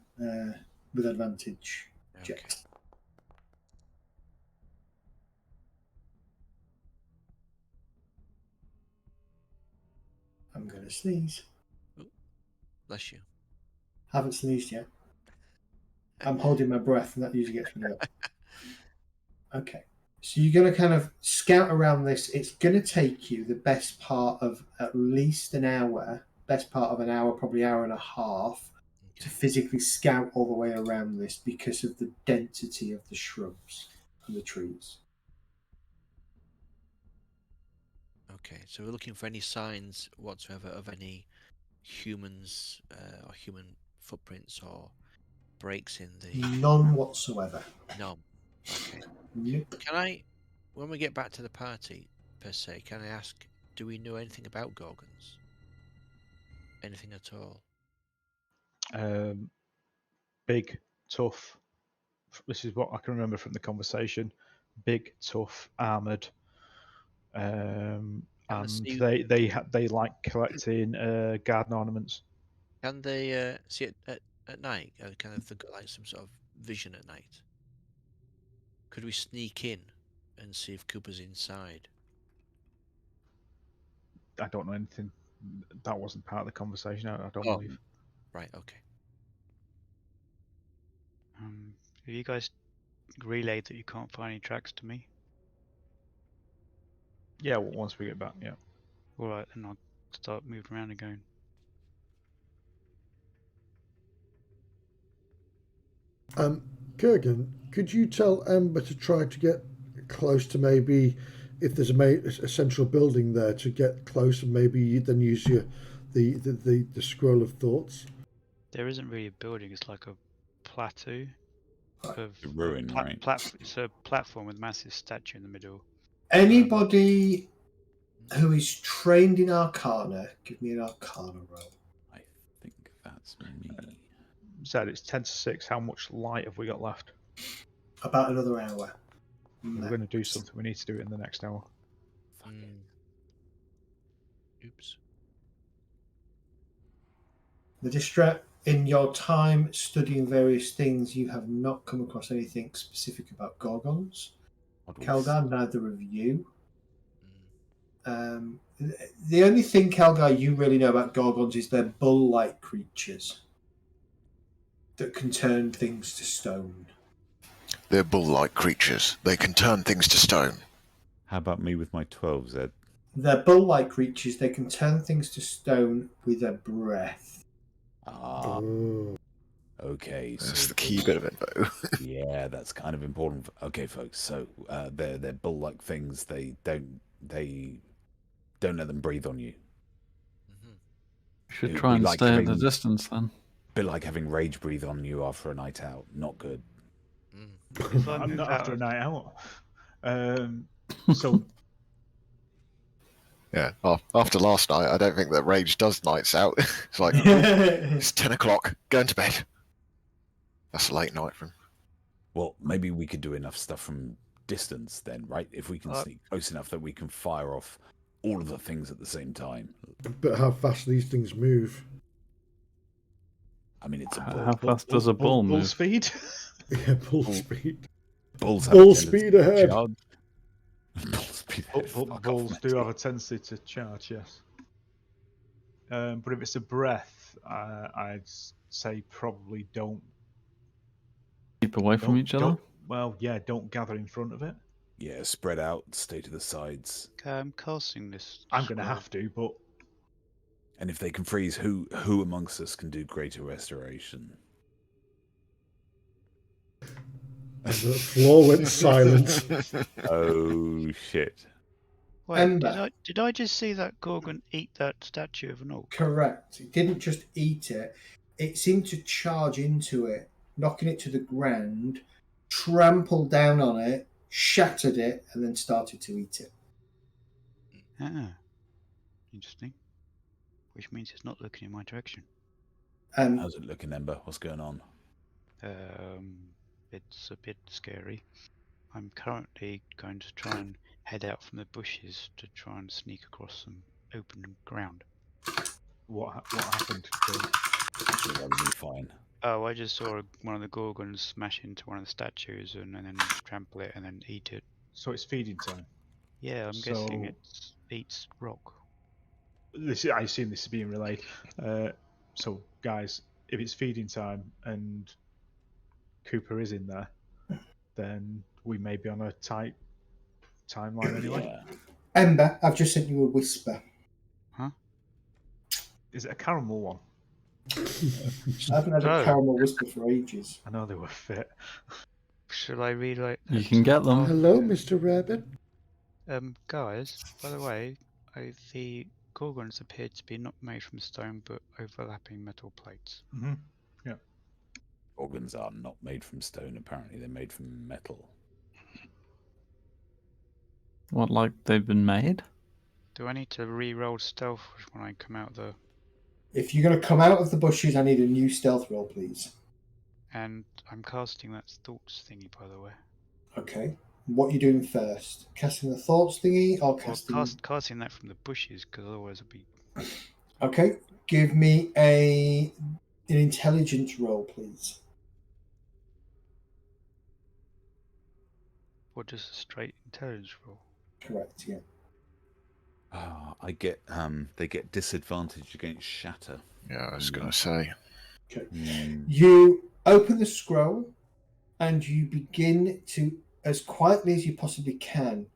D: with advantage.
F: Okay.
D: Check. a sneeze.
F: Bless you.
D: Haven't sneezed yet. I'm holding my breath, and that usually gets me to go. Okay. So you're going to kind of scout around this. It's going to take you the best part of at least an hour, best part of an hour, probably hour and a half, to physically scout all the way around this because of the density of the shrubs and the trees.
F: Okay, so we're looking for any signs whatsoever of any humans or human footprints or breaks in the...
D: None whatsoever.
F: No. Okay.
D: Nope.
F: Can I, when we get back to the party, per se, can I ask, do we know anything about Gorgons? Anything at all?
C: Big, tough. This is what I can remember from the conversation. Big, tough, armored. And they like collecting garden ornaments.
F: Can they see it at night? Kind of they've got like some sort of vision at night. Could we sneak in and see if Cooper's inside?
C: I don't know anything. That wasn't part of the conversation. I don't
F: Oh.
C: believe.
F: Right. Okay.
H: Have you guys relayed that you can't find any tracks to me?
C: Yeah, well, once we get back, yeah.
H: All right, then I'll start moving around again.
A: Kurgan, could you tell Ember to try to get close to maybe if there's a central building there to get close and maybe then use the scroll of thoughts?
H: There isn't really a building. It's like a plateau of
B: A ruin, right?
H: It's a platform with a massive statue in the middle.
D: Anybody who is trained in Arcana, give me an Arcana roll.
B: I think that's me.
C: Said it's 10 to 6. How much light have we got left?
D: About another hour.
C: We're going to do something. We need to do it in the next hour.
F: Oops.
D: The distract in your time studying various things, you have not come across anything specific about Gorgons. Kelgar, neither of you. The only thing, Kelgar, you really know about Gorgons is they're bull-like creatures that can turn things to stone.
G: They're bull-like creatures. They can turn things to stone.
B: How about me with my 12, Zed?
D: They're bull-like creatures. They can turn things to stone with their breath.
B: Ah. Okay.
G: That's
B: so
G: the key bit of info.
B: Yeah, that's kind of important. Okay, folks. So they're bull-like things. They don't let them breathe on you.
E: You should
B: It'd
E: try
B: be
E: and
B: like
E: stay at the
B: having-
E: distance then.
B: Bit like having rage breathe on you after a night out. Not good.
C: I'm not after a night out. So
G: Yeah, after last night, I don't think that rage does nights out. It's like, it's 10 o'clock, going to bed. That's a late night for him.
B: Well, maybe we could do enough stuff from distance then, right? If we can sneak close enough that we can fire off all of the things at the same time.
A: But how fast these things move?
B: I mean, it's a bull.
E: How fast does a bull move?
C: Bull speed?
A: Yeah, bull speed.
B: Bulls have
A: Bull
B: a tendency
A: speed
B: to
A: ahead.
B: charge. Bull speed ahead. Fuck off,
C: Bulls do
B: mate.
C: have a tendency to charge, yes. But if it's a breath, I'd say probably don't
E: Keep away from each other?
C: Don't gather in front of it.
B: Yeah, spread out, stay to the sides.
H: I'm casting this.
C: I'm going to
H: scroll.
C: have to, but
B: And if they can freeze, who amongst us can do greater restoration?
A: And the floor went silent.
B: Oh shit!
H: Wait,
D: Ember.
H: did I just see that Gorgon eat that statue of an orc?
D: Correct. It didn't just eat it. It seemed to charge into it, knocking it to the ground, trampled down on it, shattered it, and then started to eat it.
H: Ah, interesting. Which means it's not looking in my direction.
B: How's it looking, Ember? What's going on?
H: It's a bit scary. I'm currently going to try and head out from the bushes to try and sneak across some open ground.
C: what happened?
B: Actually, that would be fine.
H: Oh, I just saw one of the Gorgons smash into one of the statues and then trample it and then eat it.
C: So it's feeding time.
H: Yeah, I'm guessing
C: So-
H: it eats rock.
C: I assume this is being relayed. So, guys, if it's feeding time and Cooper is in there, then we may be on a tight timeline anyway.
B: Yeah.
D: Ember, I've just sent you a whisper.
H: Huh?
C: Is it a caramel one?
D: I haven't had a
H: Oh.
D: caramel whisper for ages.
C: I know they were fit.
H: Shall I relay?
E: You can get them.
A: Hello, Mr. Rabbit.
H: Guys, by the way, the gorgons appear to be not made from stone but overlapping metal plates.
C: Mm-hmm.
B: Organs are not made from stone, apparently. They're made from metal.
E: What, like they've been made?
H: Do I need to re-roll stealth when I come out the...
D: If you're going to come out of the bushes, I need a new stealth roll, please.
H: And I'm casting that thoughts thingy, by the way.
D: Okay. What are you doing first? Casting the thoughts thingy or
H: Or
D: casting...
H: casting that from the bushes, because otherwise it'll be...
D: Okay. Give me an intelligence roll, please.
H: Or just a straight intelligence roll.
D: Correct, yeah.
B: I get they get disadvantage against shatter.
G: Yeah, I was going to say.
D: Okay.
B: Mm.
D: You open the scroll and you begin to, as quietly as you possibly can,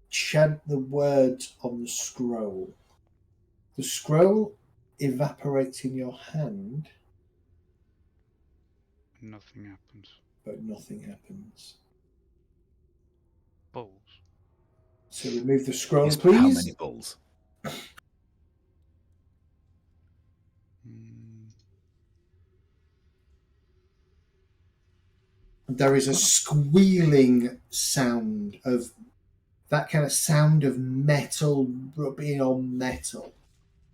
D: chant the words on the scroll. The scroll evaporates in your hand,
H: Nothing happens.
D: but nothing happens.
H: Balls.
D: So remove the scroll,
B: Yes, but
D: please.
B: how many balls?
D: There is a squealing sound of that kind of sound of metal rubbing on metal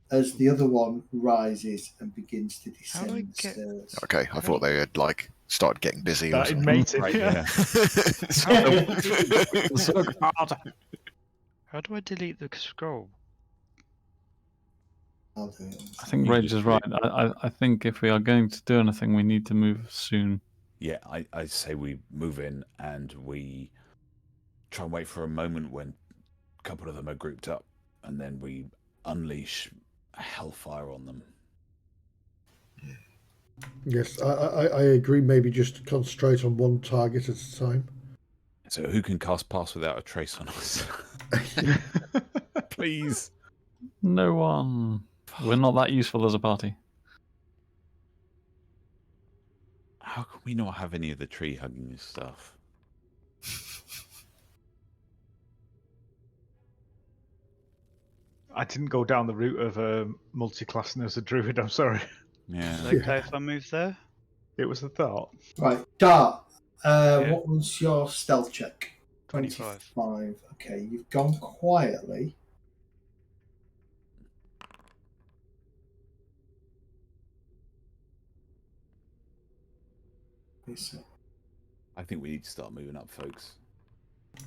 D: as the other one rises and begins to
H: How do I
D: descend the
H: get-
D: stairs.
G: Okay, I thought they had like started getting busy or
C: Started
G: something.
C: mating.
B: Right,
C: yeah.
H: How do I delete the scroll?
D: I'll do it.
E: I think
B: You
E: Rage
B: just
E: is right. I think if we are going to do anything, we need to move soon.
B: Yeah, I say we move in and we try and wait for a moment when a couple of them are grouped up, and then we unleash hellfire on them.
A: Yes, I agree. Maybe just concentrate on one target at a time.
B: So who can cast Pass Without a Trace on us? Please.
E: No one. We're not that useful as a party.
B: How can we not have any of the tree hugging stuff?
C: I didn't go down the route of multi-classing as a druid, I'm sorry.
B: Yeah.
H: Is it okay if I move there?
C: It was the thought.
D: Right, Dart.
H: Yeah.
D: What was your stealth check?
H: 25.
D: 25. Okay, you've gone quietly.
B: I think we need to start moving up, folks.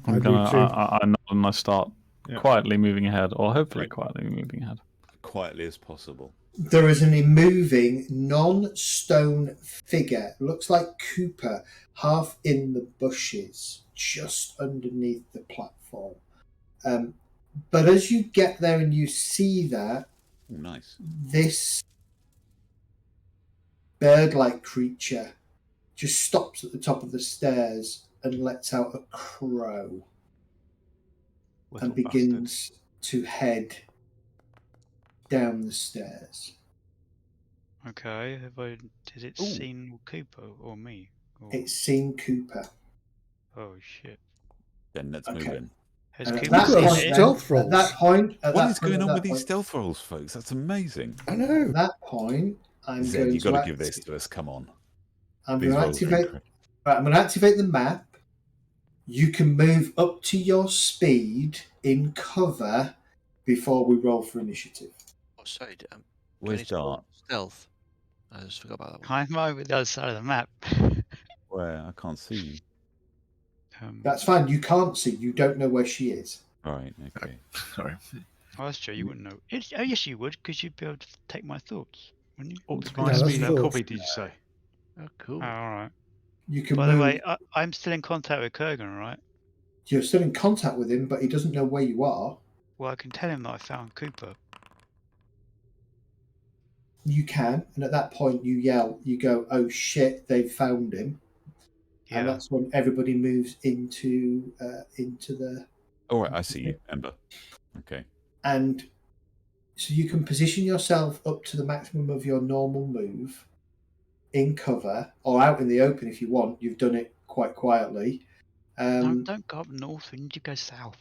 A: I
E: I'm
A: do
E: gonna.
A: too.
E: I know when I start
C: Yeah.
E: quietly moving ahead, or hopefully
B: Right.
E: quietly moving ahead.
B: Quietly as possible.
D: There is an immoving non-stone figure. Looks like Cooper, half in the bushes, just underneath the platform. But as you get there and you see that,
B: Oh, nice.
D: this bird-like creature just stops at the top of the stairs and lets out a crow
C: Little
D: and begins to head down the stairs.
H: Okay, has it
B: Ooh.
H: seen Cooper or me? Or...
D: It's seen Cooper.
H: Oh shit.
B: Then let's
D: Okay.
B: move in.
H: Has
D: And at
H: Cooper
D: that
A: You've got a
H: seen it?
A: stealth
D: At that point,
B: What is going on with these stealth rolls, folks? That's amazing.
A: I know.
D: At that point, I'm
B: Zed,
D: going
B: you've got to give
D: activate-
B: this to us. Come on.
D: I'm
B: These
D: going to
B: rolls are
D: activate.
B: incredible.
D: Right, I'm going to activate the map. You can move up to your speed in cover before we roll for initiative.
F: Oh, sorry.
B: Where's Dart?
F: Stealth. I just forgot about that one.
H: I'm over the other side of the map.
B: Where? I can't see you.
D: That's fine. You can't see. You don't know where she is.
B: All right, okay.
G: Sorry.
H: Oh, that's true. You wouldn't know. Oh, yes, you would, because you'd be able to take my thoughts, wouldn't you?
C: It's
A: No,
C: my
A: that's
C: speed and
A: thoughts.
C: cubby, did you say?
F: Oh, cool.
H: Oh, all right.
D: You can
H: By
D: move.
H: the way, I'm still in contact with Kurgan, right?
D: You're still in contact with him, but he doesn't know where you are.
H: Well, I can tell him that I found Cooper.
D: You can, and at that point you yell, you go, "Oh shit, they've found him!"
H: Yeah.
D: And that's when everybody moves into the.
B: All right, I see you, Ember. Okay.
D: And so you can position yourself up to the maximum of your normal move in cover or out in the open if you want. You've done it quite quietly.
H: No, don't go up north. We need to go south.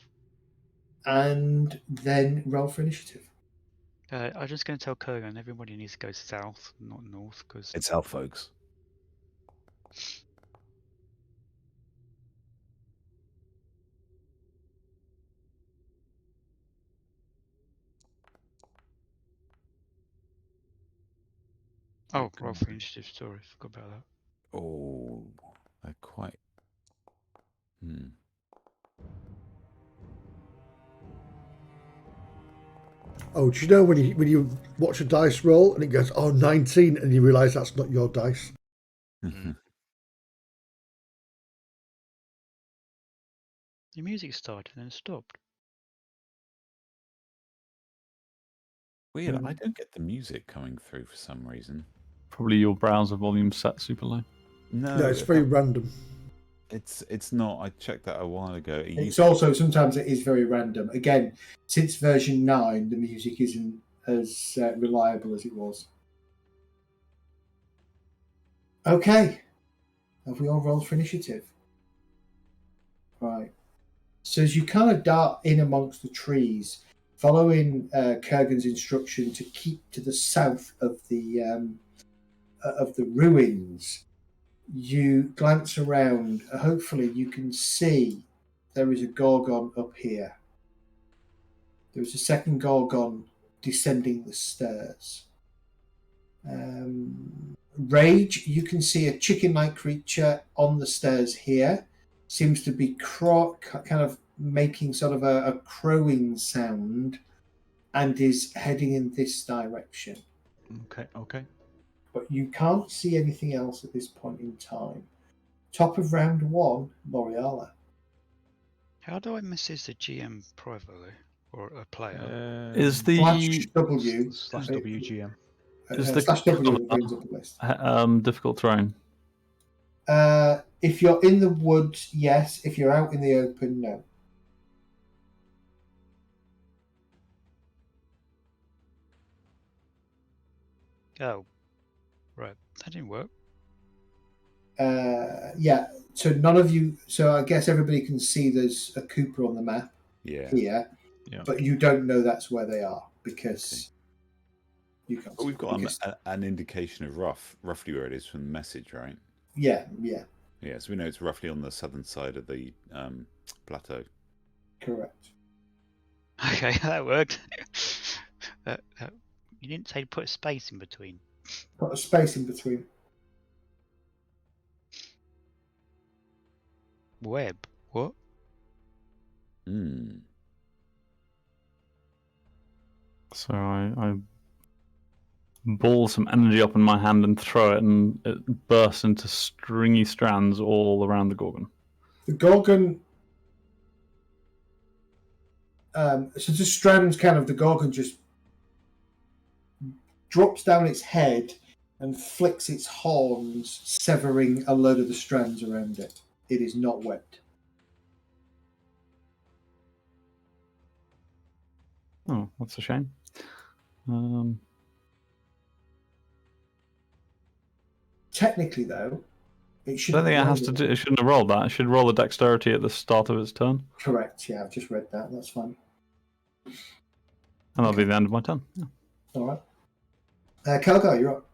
D: And then roll for initiative.
H: I'm just going to tell Kurgan everybody needs to go south, not north, because
B: It's south, folks.
H: oh, roll for initiative. Sorry, forgot about that.
B: Oh, they're quite.
A: Oh, do you know when you watch a dice roll and it goes, oh, 19, and you realise that's not your dice?
H: The music started and then stopped.
B: Weird. I don't get the music coming through for some reason.
E: Probably your browser volume set super low.
B: No,
A: it's very random.
B: It's not. I checked that a while ago.
D: It's also sometimes it is very random. Again, since version 9, the music isn't as reliable as it was. Okay. Have we all rolled for initiative? Right. So as you kind of dart in amongst the trees, following Kurgan's instruction to keep to the south of the ruins, you glance around. Hopefully you can see there is a Gorgon up here. There is a second Gorgon descending the stairs. Rage, you can see a chicken-like creature on the stairs here. Seems to be kind of making sort of a crowing sound and is heading in this direction.
C: Okay.
D: But you can't see anything else at this point in time. Top of round 1, L'Oreala.
H: How do I message the GM privately or a player?
E: Is the
D: Slash W.
C: Slash WGM.
E: Is the
D: slash W brings up a list.
E: difficult terrain?
D: If you're in the woods, yes. If you're out in the open, no.
H: Oh, right. That didn't work.
D: Yeah. So none of you. So I guess everybody can see there's a Cooper on the map here,
C: Yeah.
D: but you don't know that's where they are because you can't.
B: But we've got an indication of roughly where it is from the message, right?
D: Yeah.
B: Yeah, so we know it's roughly on the southern side of the plateau.
D: Correct.
H: Okay, that worked. You didn't say to put a space in between.
D: Put a space in between.
H: Web. What?
E: So I ball some energy up in my hand and throw it, and it bursts into stringy strands all around the Gorgon.
D: The Gorgon. So the strands the Gorgon just drops down its head and flicks its horns, severing a load of the strands around it. It is not webbed.
E: Oh, that's a shame.
D: Technically, though, it
E: I
D: should.
E: don't think it has to do. It shouldn't have rolled that. It should roll a dexterity at the start of its turn.
D: Correct. Yeah, I've just read that. That's fine.
E: And that'll be the end of my turn. Yeah.
D: All right. Calgar, you're up.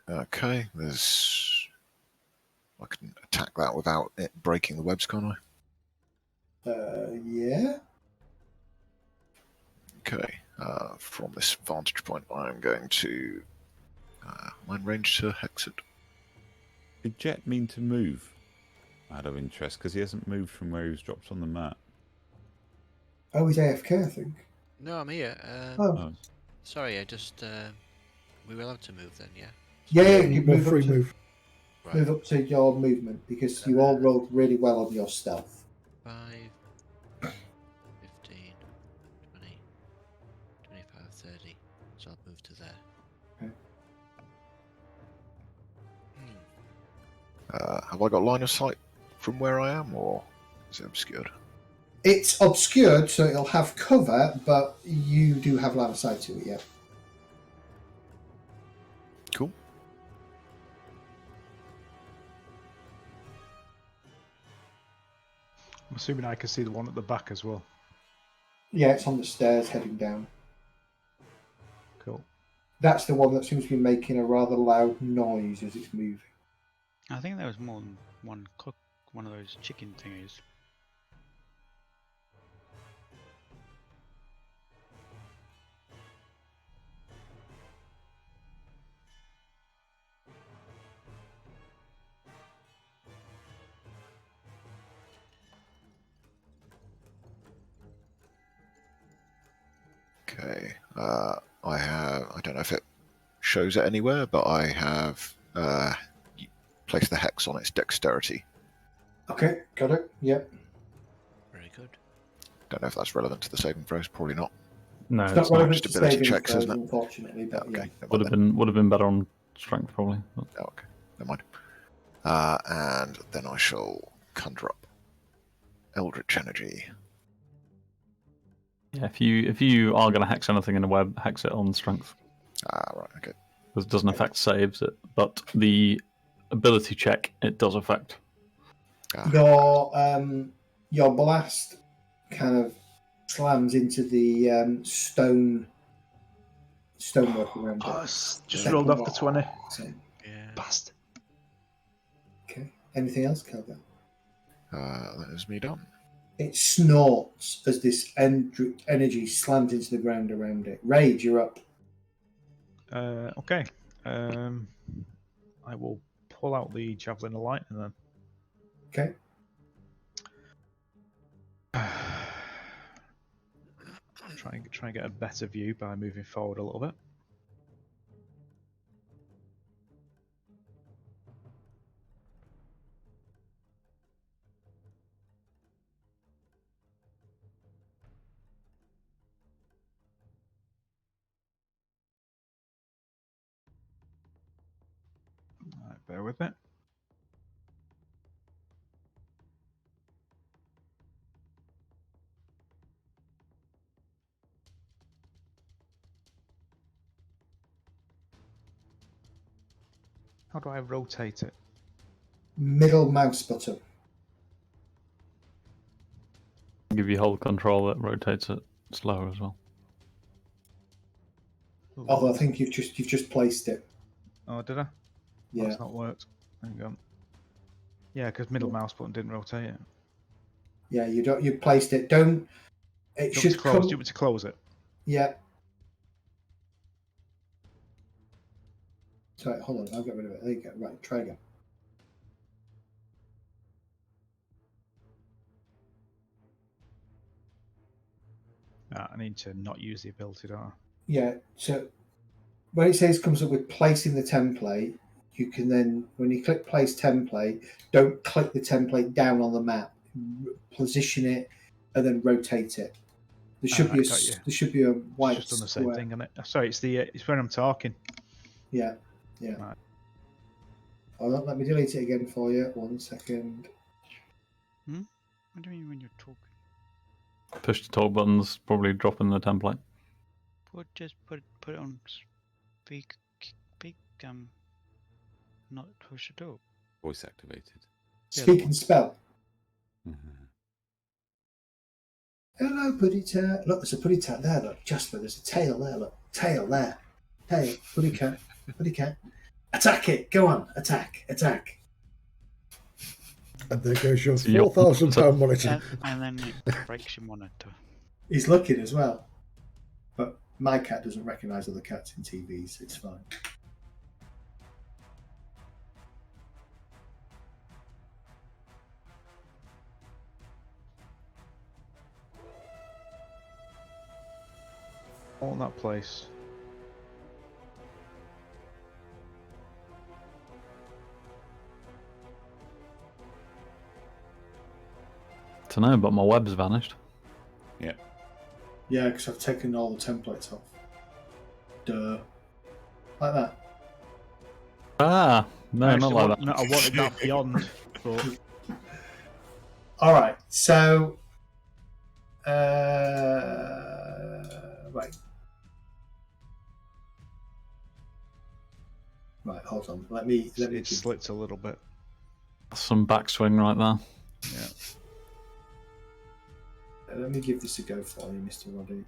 G: Okay, I can attack that without it breaking the webs, can't I?
D: Yeah.
G: Okay, from this vantage point, I'm going to mind range to hex it.
B: Did Jet mean to move out of interest? Because he hasn't moved from where he was dropped on the map.
D: Oh, he's AFK, I think.
F: No, I'm here.
D: Oh.
F: Sorry, I just... we were allowed to move then, yeah?
D: Yeah, you move up,
A: move.
F: Right.
D: Move up to your movement because you all rolled really well on your stealth.
F: 5, 15, 20, I'll move to there.
D: Okay.
G: Have I got line of sight from where I am, or is it obscured?
D: It's obscured, so it'll have cover, but you do have line of sight to it, yeah.
G: Cool.
C: I'm assuming I can see the one at the back as well.
D: Yeah, it's on the stairs heading down.
C: Cool.
D: That's the one that seems to be making a rather loud noise as it's moving.
H: I think there was more than one cook, one of those chicken thingies.
G: Okay. I don't know if it shows it anywhere, but I have placed the hex on its dexterity.
D: Okay, got it. Yep.
F: Very good.
G: Don't know if that's relevant to the saving throws. Probably not.
E: No,
D: It's
E: it's
D: not
E: not.
D: relevant
G: just
D: to
G: ability
D: saving
G: checks,
D: throws,
G: isn't it?
D: unfortunately, but
G: Okay.
D: yeah.
G: Never
E: Would
G: mind
E: have been better on strength probably. But...
G: then. Oh, okay. Never mind. And then I shall conjure up Eldritch Energy.
E: Yeah, if you are going to hex anything in a web, hex it on strength.
G: Right. Okay.
E: Because it doesn't affect saves, but the ability check it does affect.
D: Your blast kind of slams into the stonework around
C: Oh,
D: it.
C: it's just
D: Second
C: rolled off the
D: one.
C: 20.
D: Same.
F: Yeah.
C: Bastard.
D: Okay. Anything else, Kelgar?
G: That is me done.
D: It snorts as this energy slams into the ground around it. Rage, you're up.
C: Okay. I will pull out the Javelin of Lightning then.
D: Okay.
C: Try and get a better view by moving forward a little bit. Alright, bear with it. How do I rotate it?
D: Middle mouse button.
E: Give you hold control that rotates it slower as well.
D: Although I think you've just placed it.
C: Oh, did I?
D: Yeah.
C: That's not worked. Hang on. Yeah, because middle mouse button didn't rotate it.
D: Yeah, you placed it. Don't. It
C: Do you want me
D: should
C: to close?
D: come.
C: Do you want me to close it?
D: Yeah. Sorry, hold on. I'll get rid of it. There you go. Right, try again.
C: I need to not use the ability, don't I?
D: Yeah. So when it says comes up with placing the template, you can then, when you click place template, don't click the template down on the map. Position it and then rotate it. There should be
C: got you.
D: there should be a white
C: It's just done the
D: square.
C: same thing, isn't it? Sorry, it's when I'm talking.
D: Yeah, yeah.
C: Right.
D: Hold on, let me delete it again for you. 1 second.
H: What do you mean when you're talking?
E: Push to talk buttons, probably drop in the template.
H: Just put it on speak, not push to talk.
B: Voice activated.
H: Yeah,
D: Speak
H: the
D: and spell.
B: Mhm.
D: Hello, Puddy Tat. Look, there's a Puddy Tat there. Look, Jasper, there's a tail there. Look, tail there. Tail, Puddy Cat, Puddy Cat. Attack it. Go on, attack, attack.
A: And there goes your
E: So you're-
A: £4,000 monitor.
H: And then it breaks your monitor.
D: He's looking as well. But my cat doesn't recognise other cats in TVs. It's fine.
C: All in that place.
E: To know, but my web's vanished.
B: Yeah.
D: Yeah, because I've taken all the templates off. Duh. Like that.
E: Ah, no,
C: I
E: not
C: actually
E: like
C: want-
E: that.
C: No, I wanted that beyond. But
D: All right. So, right. Right. Hold on. Let me.
C: it slits a little bit.
E: Some backswing right there.
C: Yeah.
D: Let me give this a go for you, Mr. Roddy.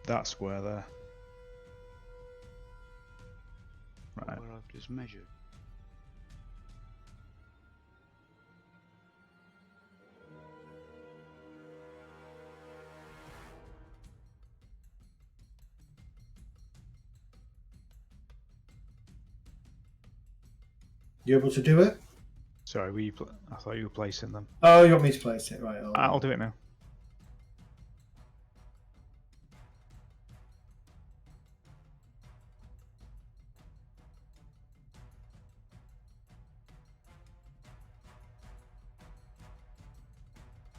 C: That square there. Right.
H: Where I've just measured.
D: You able to do it?
C: Sorry, I thought you were placing them.
D: Oh, you want me to place it? Right.
C: I'll do it now.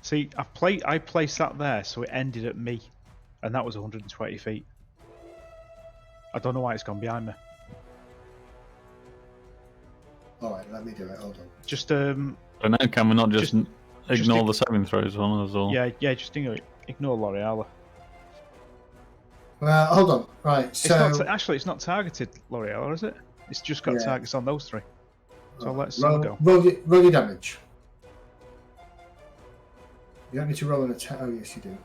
C: See, I placed that there, so it ended at me, and that was 120 feet. I don't know why it's gone behind me.
D: All right. Let me do it. Hold on.
C: Just
E: So now can we not just ignore
C: ig-
E: the saving throws on us or?
C: yeah, just ignore L'Oreal.
D: Well, hold on. Right. So
C: Actually, it's not targeted L'Oreal, is it? It's just got
D: Yeah.
C: targets on those three. So let's
D: roll,
C: go.
D: roll your damage. You don't need to roll an attack. Oh, yes, you do.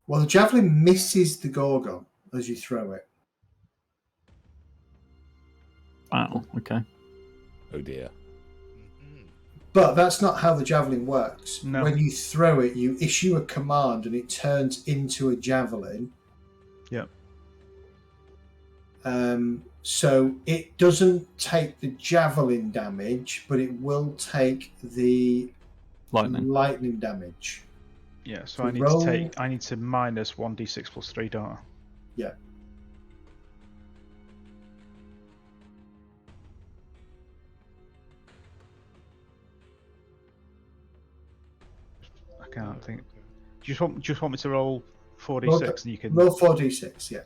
D: Well, the javelin misses the Gorgon as you throw it.
E: Wow. Okay.
B: Oh dear.
D: But that's not how the javelin works.
C: No.
D: When you throw it, you issue a command and it turns into a javelin.
C: Yep.
D: So it doesn't take the javelin damage, but it will take the
E: Lightning.
D: damage.
C: Yeah, so
D: So
C: I need to minus 1d6 plus 3, don't I?
D: Yeah.
C: I can't think. Do you just want me to roll 4d6
D: Roll
C: and you can?
D: Roll 4d6, yeah.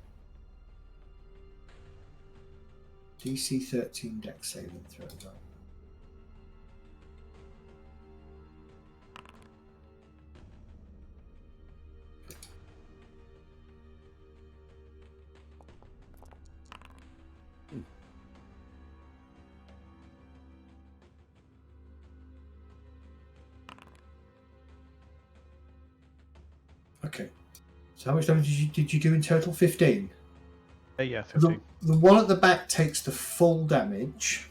D: DC 13 dex saving throw. Okay. So how much damage did you do in total? 15?
C: Yeah, 15.
D: The one at the back takes the full damage.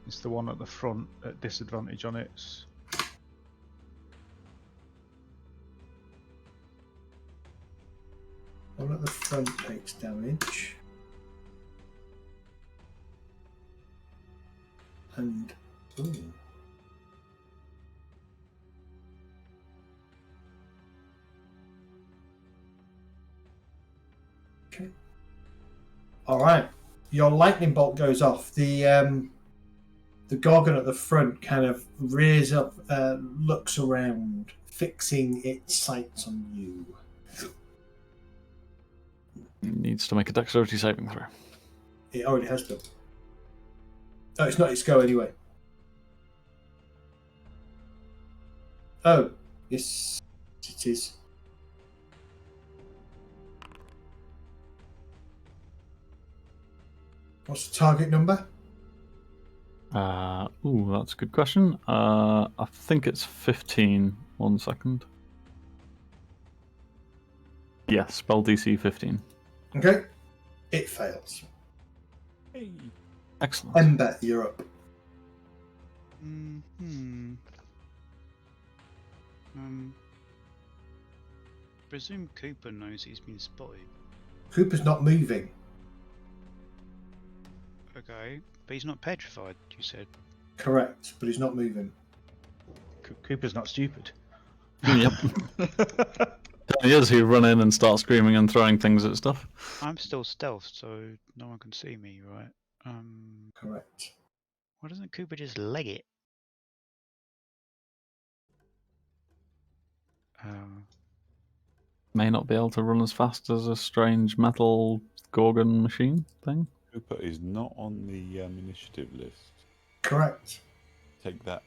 C: It's the one at the front at disadvantage on its.
D: One at the front takes damage. And... Ooh. Okay. All right. Your lightning bolt goes off. The Gorgon at the front kind of rears up, looks around, fixing its sights on you.
E: It needs to make a dexterity saving throw.
D: It already has done. Oh, it's not its go anyway. Oh, yes, it is. What's the target number?
E: That's a good question. I think it's 15. 1 second. Yes, spell DC 15.
D: Okay. It fails.
E: Excellent.
D: Ember, you're up.
H: Presume Cooper knows he's been spotted.
D: Cooper's not moving.
H: Okay, but he's not petrified, you said.
D: Correct, but he's not moving.
C: Cooper's not stupid.
E: Yep. he is, he'd run in and start screaming and throwing things at stuff.
H: I'm still stealth, so no one can see me, right?
D: Correct.
H: Why doesn't Cooper just leg it?
E: May not be able to run as fast as a strange metal Gorgon machine thing.
B: Cooper is not on the initiative list.
D: Correct.
B: Take that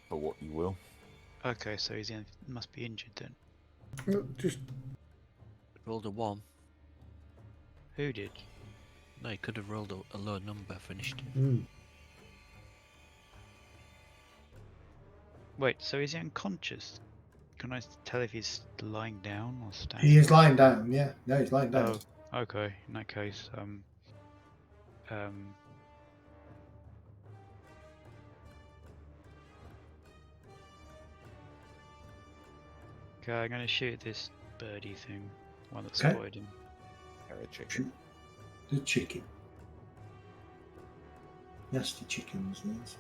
B: for what you will.
H: Okay, so he must be injured then.
A: No, just
F: Rolled a 1.
H: Who did?
F: No, he could have rolled a low number for initiative.
H: Wait, so is he unconscious? Can I tell if he's lying down or standing?
D: He is lying down. Yeah. No, he's lying down.
H: Oh, okay. In that case, okay, I'm gonna shoot this birdie thing, one that
D: Okay.
H: spotted him.
D: Shoot the chicken. Nasty chickens, these.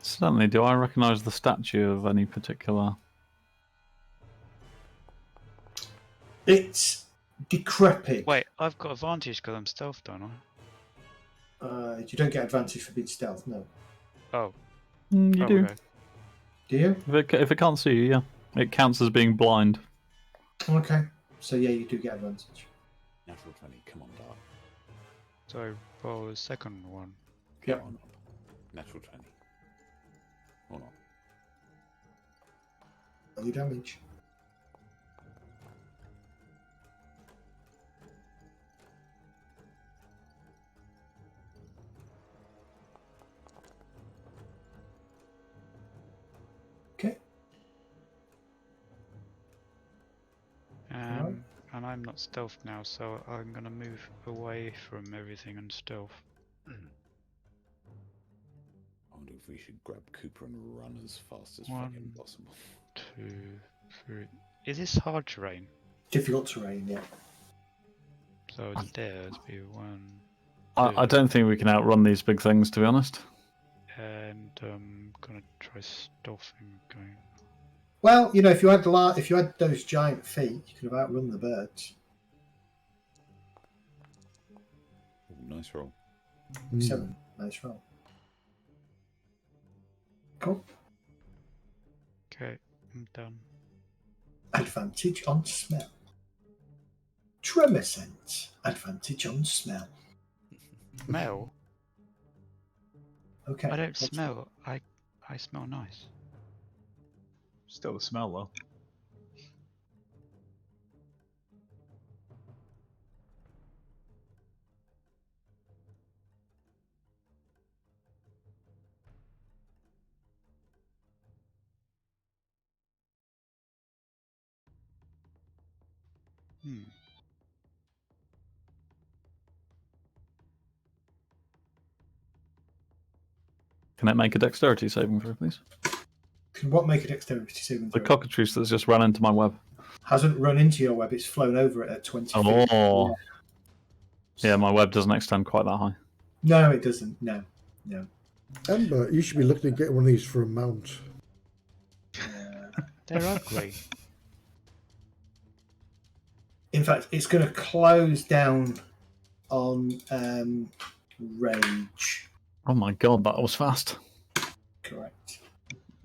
E: Certainly, do I recognise the statue of any particular?
D: It's decrepit.
H: Wait, I've got advantage because I'm stealth, don't I?
D: You don't get advantage for being stealth, no.
H: Oh,
E: You do.
H: okay.
D: Do you?
E: If it can't see you, yeah. It counts as being blind.
D: Okay. So yeah, you do get advantage.
B: Natural 20, come on, Dart.
H: So I roll the second one.
D: Yep.
B: Come on up. Natural 20. Or not.
D: Roll your damage. Okay. Alright.
H: And I'm not stealth now, so I'm gonna move away from everything and stealth.
B: I wonder if we should grab Cooper and run as fast as
H: One.
B: fucking possible.
H: 2, 3. Is this hard terrain?
D: Difficult terrain, yeah.
H: So it's there to be 1.
E: I don't think we can outrun these big things, to be honest.
H: And I'm gonna try stealthing going.
D: Well, you know, if you had those giant feet, you could have outrun the birds.
B: Ooh, nice roll.
D: 7. Nice roll. Cool.
H: Okay, I'm done.
D: Advantage on smell. Tremor sense. Advantage on smell.
H: Smell?
D: Okay.
H: I don't smell. I smell nice.
C: Still the smell though.
E: Can it make a dexterity saving throw, please?
D: Can what make a dexterity saving
E: The
D: throw?
E: cockatrice that's just ran into my web.
D: Hasn't run into your web, it's flown over it at 20 feet.
E: Oh. Yeah, my web doesn't extend quite that high.
D: No, it doesn't. No.
A: Ember, you should be looking at getting one of these for a mount.
H: They're ugly.
D: In fact, it's going to close down on rage.
E: Oh my god, that was fast.
D: Correct.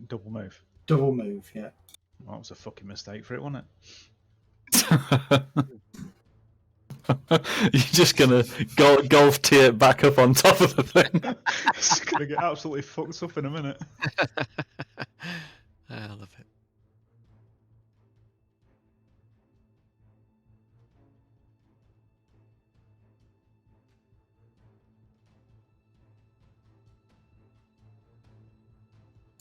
C: Double move.
D: Double move, yeah.
C: Well, that was a fucking mistake for it, wasn't it?
E: You're just gonna golf tee it back up on top of the thing.
C: It's gonna get absolutely fucked up in a minute.
F: I love it.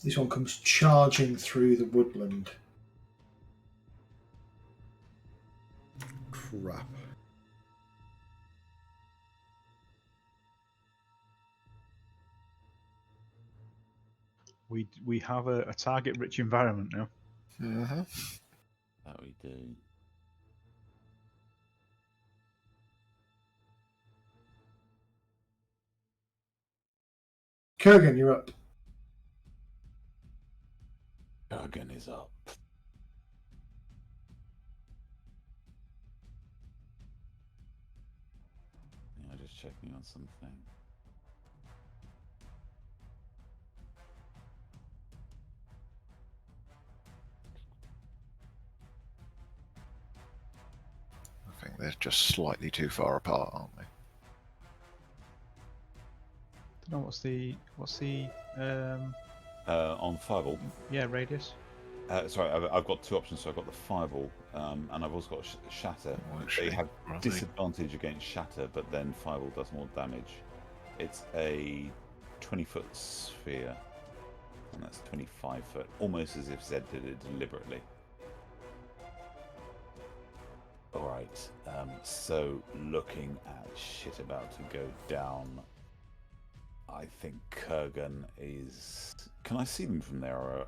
D: This one comes charging through the woodland.
A: Crap.
C: We have a target-rich environment now.
G: Mm-hmm.
B: That we do.
D: Kurgan, you're up.
B: Kurgan is up. Yeah, just checking on something.
G: I think they're just slightly too far apart, aren't they?
C: Don't know what's the
B: On Fireball.
C: yeah, radius.
B: Sorry, I've got two options. So I've got the Fireball, and I've also got Shatter.
G: Oh,
B: They
G: actually,
B: have
G: are they?
B: disadvantage against Shatter, but then Fireball does more damage. It's a 20-foot sphere, and that's 25 foot, almost as if Zed did it deliberately. Alright, so looking at shit about to go down, I think Kurgan is... Can I see them from there? Or...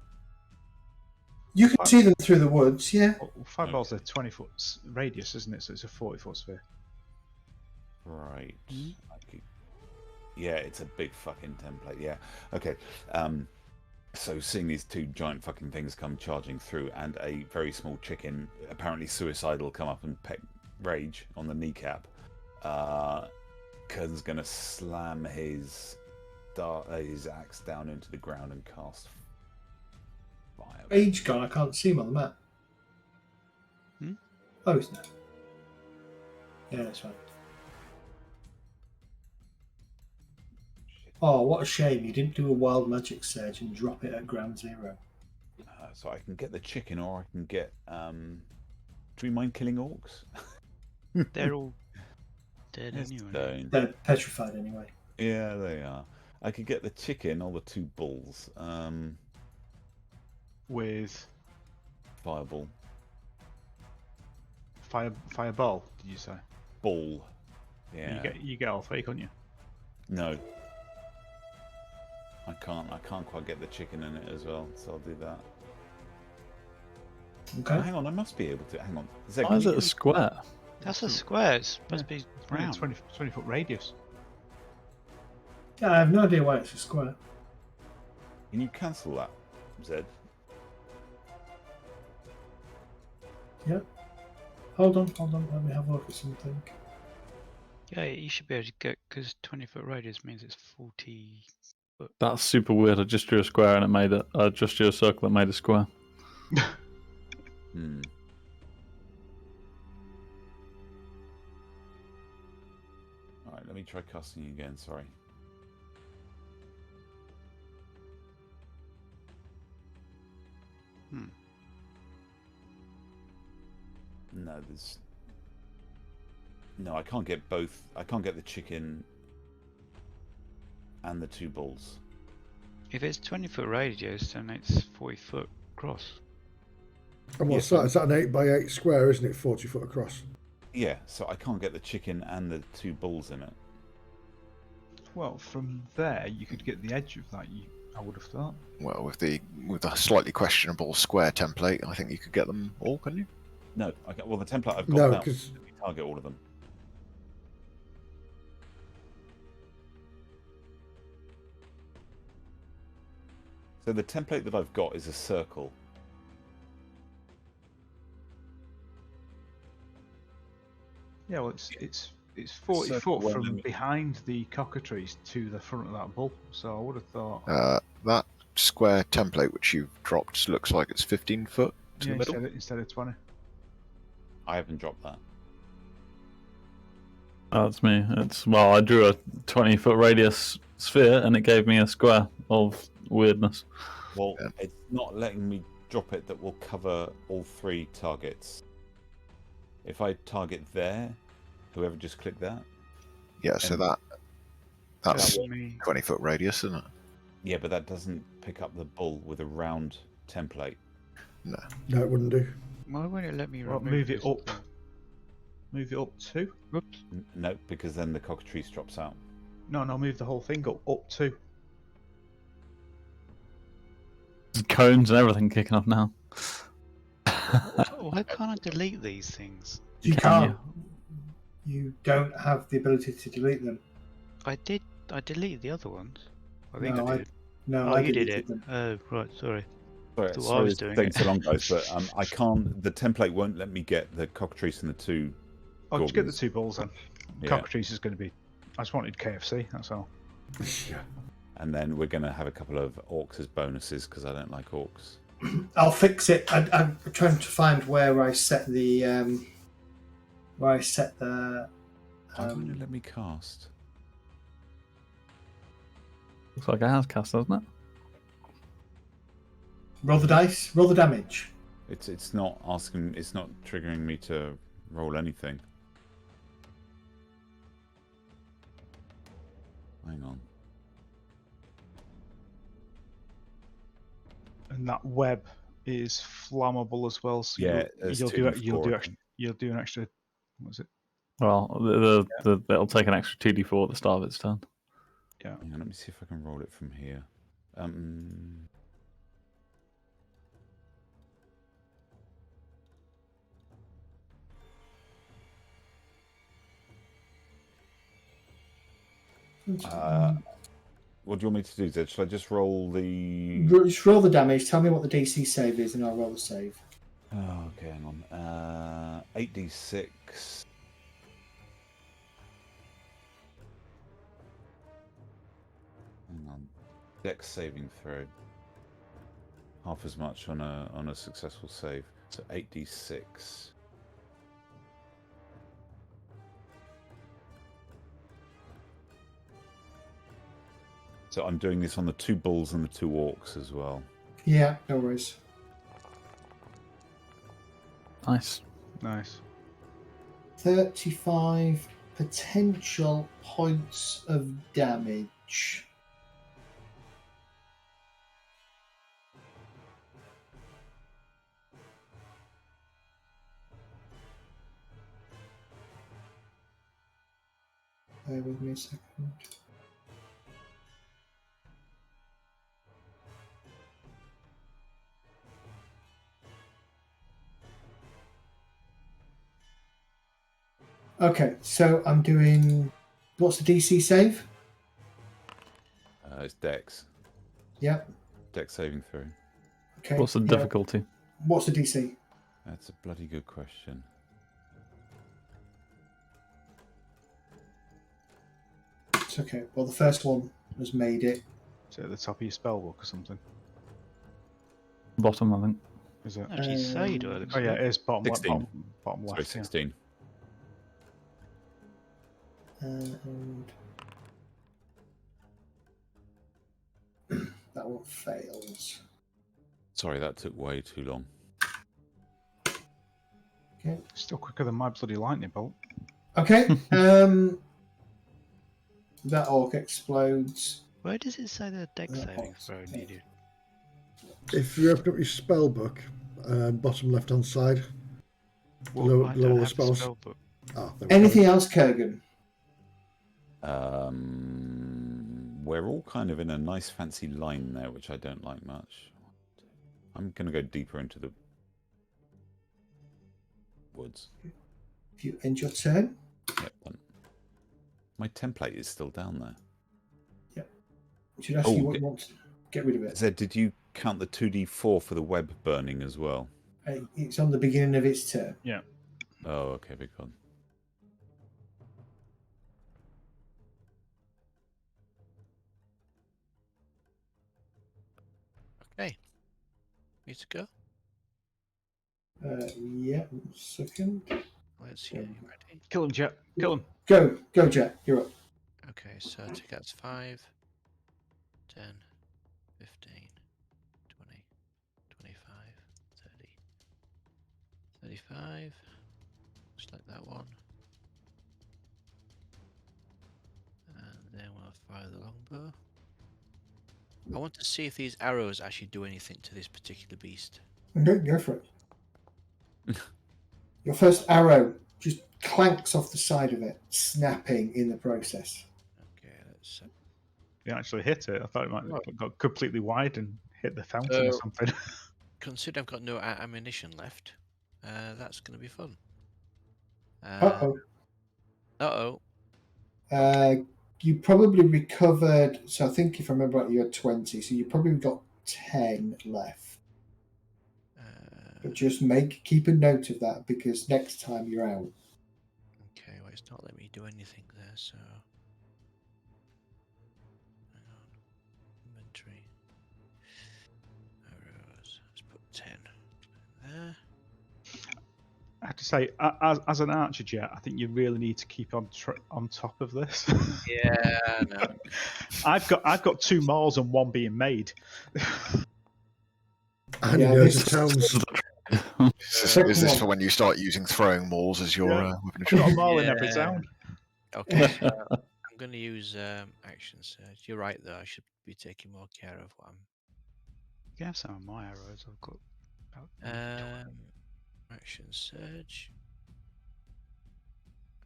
D: You can see them through the woods, yeah.
C: Well, Fireball's a 20-foot radius, isn't it? So it's a 40-foot sphere.
B: Right. Yeah, it's a big fucking template. Yeah. Okay. So seeing these two giant fucking things come charging through, and a very small chicken, apparently suicidal, come up and peck Rage on the kneecap, Kurgan's gonna slam his axe down into the ground and cast fire.
D: Rage gone, I can't see him on the map.
H: Hmm?
D: Oh, he's not. Yeah, that's right. Oh, what a shame you didn't do a wild magic surge and drop it at ground zero.
B: So I can get the chicken, or I can get. Do we mind killing orcs?
H: They're all dead
B: It's
H: anyway.
B: stone.
D: They're petrified anyway.
B: Yeah, they are. I could get the chicken or the two bulls.
C: With
B: Fireball.
C: fireball, did you say?
B: Ball. Yeah.
C: You get all three, can't you?
B: No. I can't quite get the chicken in it as well, so I'll do that.
D: Okay.
B: Oh, hang on, I must be able to. Hang on. Zed,
E: Why
B: can
E: is
B: you
E: it a square?
H: That's a square. It's supposed to be
C: Yeah,
H: round.
C: 20-foot radius.
D: Yeah, I have no idea why it's a square.
B: Can you cancel that, Zed?
D: Yeah. Hold on. Let me have a look at something.
H: Yeah, you should be able to get, because 20-foot radius means it's 40 foot.
E: That's super weird. I just drew a square and it made it. I just drew a circle that made a square.
B: Hmm. Alright, let me try casting again, sorry. No, there's... No, I can't get both. I can't get the chicken and the two bulls.
H: If it's 20-foot radius, then it's 40 foot across.
A: And what's that? Is that an 8x8 square, isn't it? 40 foot across.
B: Yeah, so I can't get the chicken and the two bulls in it.
C: Well, from there you could get the edge of that. I would have thought.
G: Well, with the slightly questionable square template, I think you could get them all, couldn't you?
B: No, well, the template I've got
A: No,
B: now,
A: because
B: you target all of them. So the template that I've got is a circle.
C: Yeah, well, it's 40
B: So
C: foot
B: when
C: from
B: I'm-
C: behind the cockatrice to the front of that bull. So I would have thought.
G: That square template which you've dropped looks like it's 15 foot to
C: Yeah,
G: the middle.
C: instead of 20.
B: I haven't dropped that.
E: That's me. I drew a 20-foot radius sphere and it gave me a square of weirdness.
B: Well,
G: Yeah.
B: it's not letting me drop it that will cover all three targets. If I target there, whoever just clicked that.
G: Yeah, so
B: And-
G: that's
H: Show me.
G: 20 foot radius, isn't it?
B: Yeah, but that doesn't pick up the bull with a round template.
A: no, it wouldn't do.
H: Why won't it let me
C: Well,
H: remove
C: move it
H: this
C: up.
H: thing?
C: Move it up 2.
H: Whoops.
B: No, because then the cockatrice drops out.
C: No, move the whole thing up 2.
E: There's cones and everything kicking off now.
H: Why can't I delete these things?
D: You
E: Can
D: can't. You don't have the ability to delete them.
H: I did. I deleted the other ones. I think
D: No,
H: I
D: I-
H: did.
D: No,
H: Oh,
D: I
H: you did
D: deleted
H: it.
D: them.
H: Oh, right. Sorry.
B: Sorry,
H: Thought I
B: sorry
H: was
B: it's
H: doing
B: taking
H: it.
B: so long, guys, but I can't. The template won't let me get the cockatrice and the two.
C: I'll just get the
B: Gorgons.
C: 2 bulls then.
B: Yeah.
C: Cockatrice is going to be. I just wanted KFC. That's all.
A: Yeah.
B: And then we're going to have a couple of orcs as bonuses because I don't like orcs.
D: I'll fix it. I'm trying to find where I set the
B: Why won't it let me cast?
E: Looks like it has cast, doesn't it?
D: roll the dice, roll the damage.
B: It's not asking. It's not triggering me to roll anything. Hang on.
C: And that web is flammable as well. So
B: Yeah, there's
C: you'll
B: 2d4,
C: do
B: I think.
C: you'll do an extra. What was it?
E: Well, it'll take an extra 2d4 at the start of its turn.
C: Yeah.
B: Hang on, let me see if I can roll it from here. What do you want me to do, Zed? Should I just roll the?
D: Just roll the damage. Tell me what the DC save is, and I'll roll the save.
B: Oh, okay, hang on. 8d6. Hang on. Dex saving throw. Half as much on a successful save. So 8d6. So I'm doing this on the 2 bulls and the 2 orcs as well.
D: Yeah, no worries.
E: Nice.
C: Nice.
D: 35 potential points of damage. Bear with me a second. Okay, so I'm doing. What's the DC save?
B: It's Dex.
D: Yep.
B: Dex saving throw.
D: Okay.
E: What's the
D: yeah.
E: difficulty?
D: What's the DC?
B: That's a bloody good question.
D: It's okay. Well, the first one has made it.
C: Is it at the top of your spell book or something?
E: Bottom, I think.
C: Is it?
H: No, did you say? Do I
C: Oh yeah, it is bottom left.
B: 16.
C: Bottom
B: Sorry,
C: left. Yeah.
B: 16.
D: And that one fails.
B: Sorry, that took way too long.
D: Okay.
C: Still quicker than my bloody lightning bolt.
D: Okay. That orc explodes.
H: Where does it say the deck
D: Uh,
H: saving throw needed?
A: If you open up your spell book, bottom left hand side,
H: Well,
A: below,
H: I
A: below
H: don't
A: all the
H: have a
A: spells.
H: spell book.
A: Ah, there we go.
D: Anything else, Kurgan?
B: We're all kind of in a nice fancy line there, which I don't like much. I'm going to go deeper into the woods.
D: If you end your turn,
B: Yep, done. My template is still down there.
D: I should ask
B: Oh,
D: you what you want to get rid of it.
B: Zed, did you count the 2d4 for the web burning as well?
D: It's on the beginning of its turn.
B: Oh, okay, big one.
F: Okay. Need to go?
D: Yeah, 1 second.
F: Let's see. Are you ready?
C: Kill him, Jet. Kill him.
D: Go, Jet. You're up.
F: Okay, so take out 5, 10, 15, 20, 25, 30, 35. Select that one. And then we'll fire the longbow. I want to see if these arrows actually do anything to this particular beast.
D: Okay, go for it. Your first arrow just clanks off the side of it, snapping in the process.
F: Okay, let's.
C: You actually hit it. I thought it might have got completely wide and hit the fountain or
F: So-
C: something.
F: Consider I've got no ammunition left. That's going to be fun.
D: Uh-oh.
F: Uh-oh.
D: You probably recovered. So I think if I remember right, you had 20. So you probably got 10 left. But just keep a note of that because next time you're out.
F: Okay, well, it's not letting me do anything there, so. Hang on. Inventory. Arrows. Let's put 10 there.
C: I have to say, as an archer jet, I think you really need to keep on top of this.
F: Yeah, no.
C: I've got 2 mauls and 1 being made.
A: And
D: Yeah,
A: he knows
D: this-
A: the towns.
G: Is this for when you start using throwing mauls as your
C: Yeah.
G: weapon of
C: I've got a
G: choice?
C: maul in every
F: Yeah.
C: town.
F: Okay, so I'm going to use action search. You're right, though. I should be taking more care of what I'm.
H: You can have some of my arrows. I've got about
F: Action search.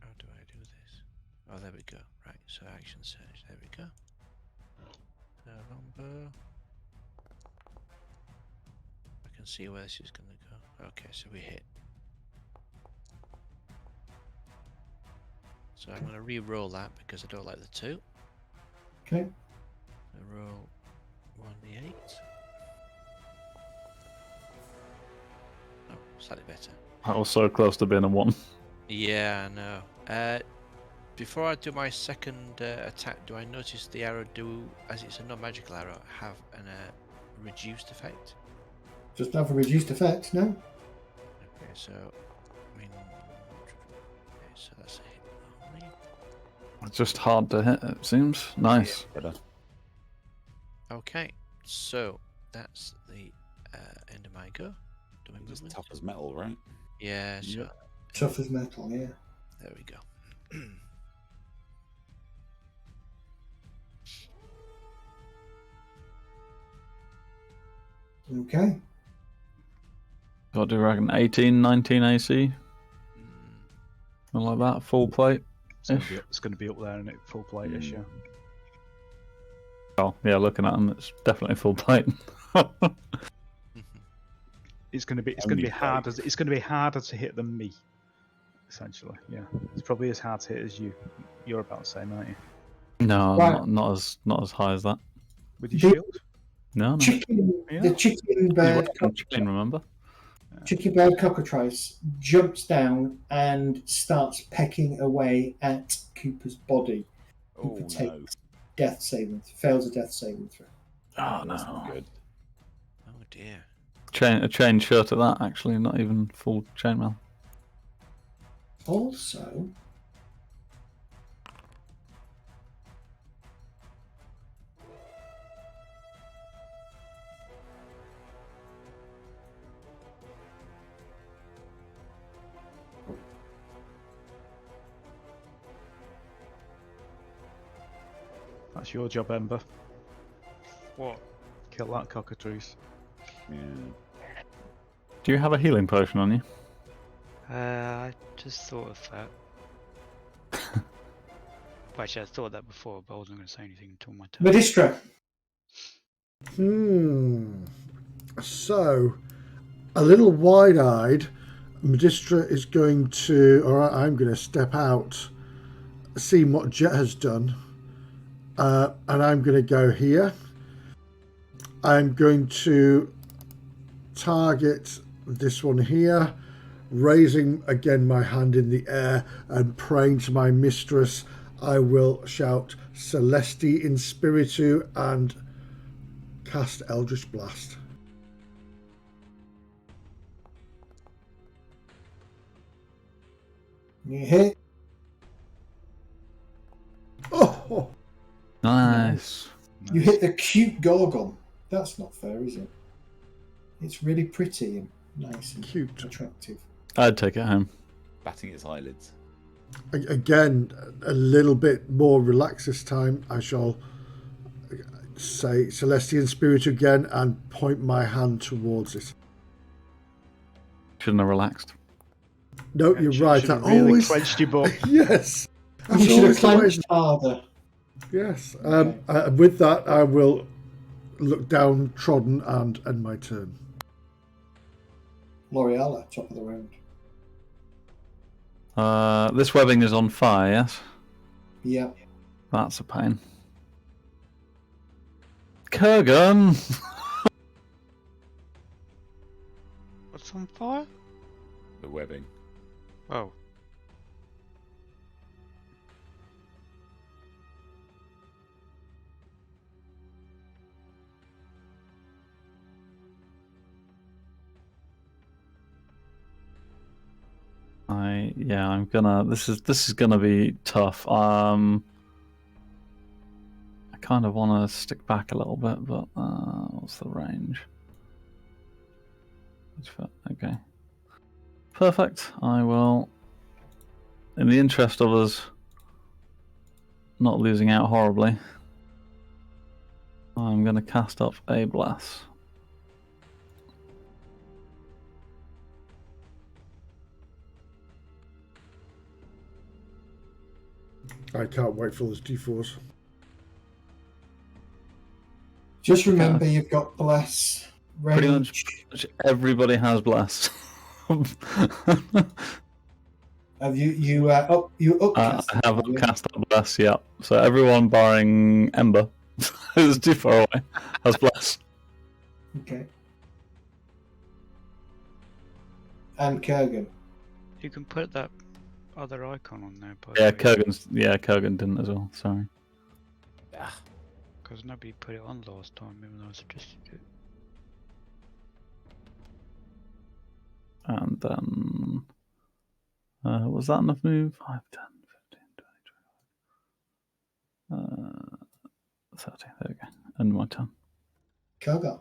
F: How do I do this? Oh, there we go. Right, so action search. There we go. Longbow. I can see where this is going to go. Okay, so we hit. So I'm going to re-roll that because I don't like the 2.
D: Okay.
F: I roll 1d8. Oh, slightly better.
E: That was so close to being a 1.
F: Yeah, I know. Before I do my second attack, do I notice the arrow as it's a non-magical arrow, have an reduced effect?
D: Just have a reduced effect, no?
F: Okay, so I mean, okay, so that's a hit only.
E: It's just hard to hit, it seems. Nice.
B: Better.
F: Okay, so that's the end of my go. Do my
B: Just
F: movement?
B: tough as metal, right?
F: Yeah, so
B: Yep.
D: Tough as metal, yeah.
F: there we go.
D: Okay.
E: Got to reckon 18, 19 AC,
F: Mm,
E: something like that. Full plate.
C: It's going to be up there and it full plate-ish, yeah.
E: Oh, yeah, looking at them, it's definitely full plate.
C: It's going to be
B: Only
C: harder. It's going to be harder to hit than me. Essentially, yeah. It's probably as hard to hit as you're about the same, aren't you?
E: No,
D: Right.
E: not as high as that.
C: With your shield.
E: No, no.
D: Chicken,
C: Yeah.
D: the chicken
E: He's
D: bird,
E: wearing chicken, remember?
D: chicken bird cockatrice jumps down and starts pecking away at Cooper's body.
B: Oh
D: Cooper
B: no,
D: takes fails a death saving throw.
E: Oh
B: that's
E: no.
B: not good.
F: oh dear.
E: A chain shirt at that, actually, not even full chainmail.
D: Also,
C: That's your job, Ember.
H: what?
C: Kill that cockatrice.
B: Yeah.
E: Do you have a healing potion on you?
H: I just thought of that. Well, actually, I thought that before, but I wasn't going to say anything until my turn.
D: Medistra.
A: So, a little wide-eyed, Medistra is going to, or I'm going to step out, see what Jet has done, and I'm going to go here. I'm going to target this one here, raising again my hand in the air and praying to my mistress. I will shout Celesti in Spiritu and cast Eldritch Blast.
D: You hit.
A: Oh,
E: Nice.
D: You hit the cute Gorgon. That's not fair, is it? It's really pretty and nice and
A: cute.
D: attractive.
E: I'd take it home.
B: Batting its eyelids.
A: Again, a little bit more relaxed this time. I shall say Celestian Spirit again and point my hand towards it.
E: Shouldn't have relaxed.
A: No, you're right.
C: Should
A: I
C: have really
A: always
C: clenched your butt.
A: yes.
D: You
A: That's
D: should have
A: always the way-
D: clenched harder.
A: Yes.
D: Okay.
A: With that, I will look downtrodden and end my turn.
D: L'Oreala, top of the round.
E: This webbing is on fire, yes?
D: Yeah.
E: That's a pain. Kurgan!
H: What's on fire?
B: The webbing.
H: Oh.
E: I'm gonna. This is gonna be tough. I kind of want to stick back a little bit, but what's the range? Okay. Perfect. I will, in the interest of us not losing out horribly, I'm going to cast up a bless.
A: I can't wait for those D4s.
D: Just remember, you've got bless,
E: Pretty
D: range.
E: much everybody has bless.
D: Have you upcast?
E: I have cast up bless, yeah. So everyone barring Ember, who's too far away, has bless.
D: Okay. And Kurgan.
H: You can put that other icon on there.
E: Yeah, Kurgan didn't as well. Sorry.
H: Because nobody put it on last time, even though I suggested it.
E: And then was that enough move? 5, 10, 15, 20, 30. There we go. And my turn.
D: Kurgan.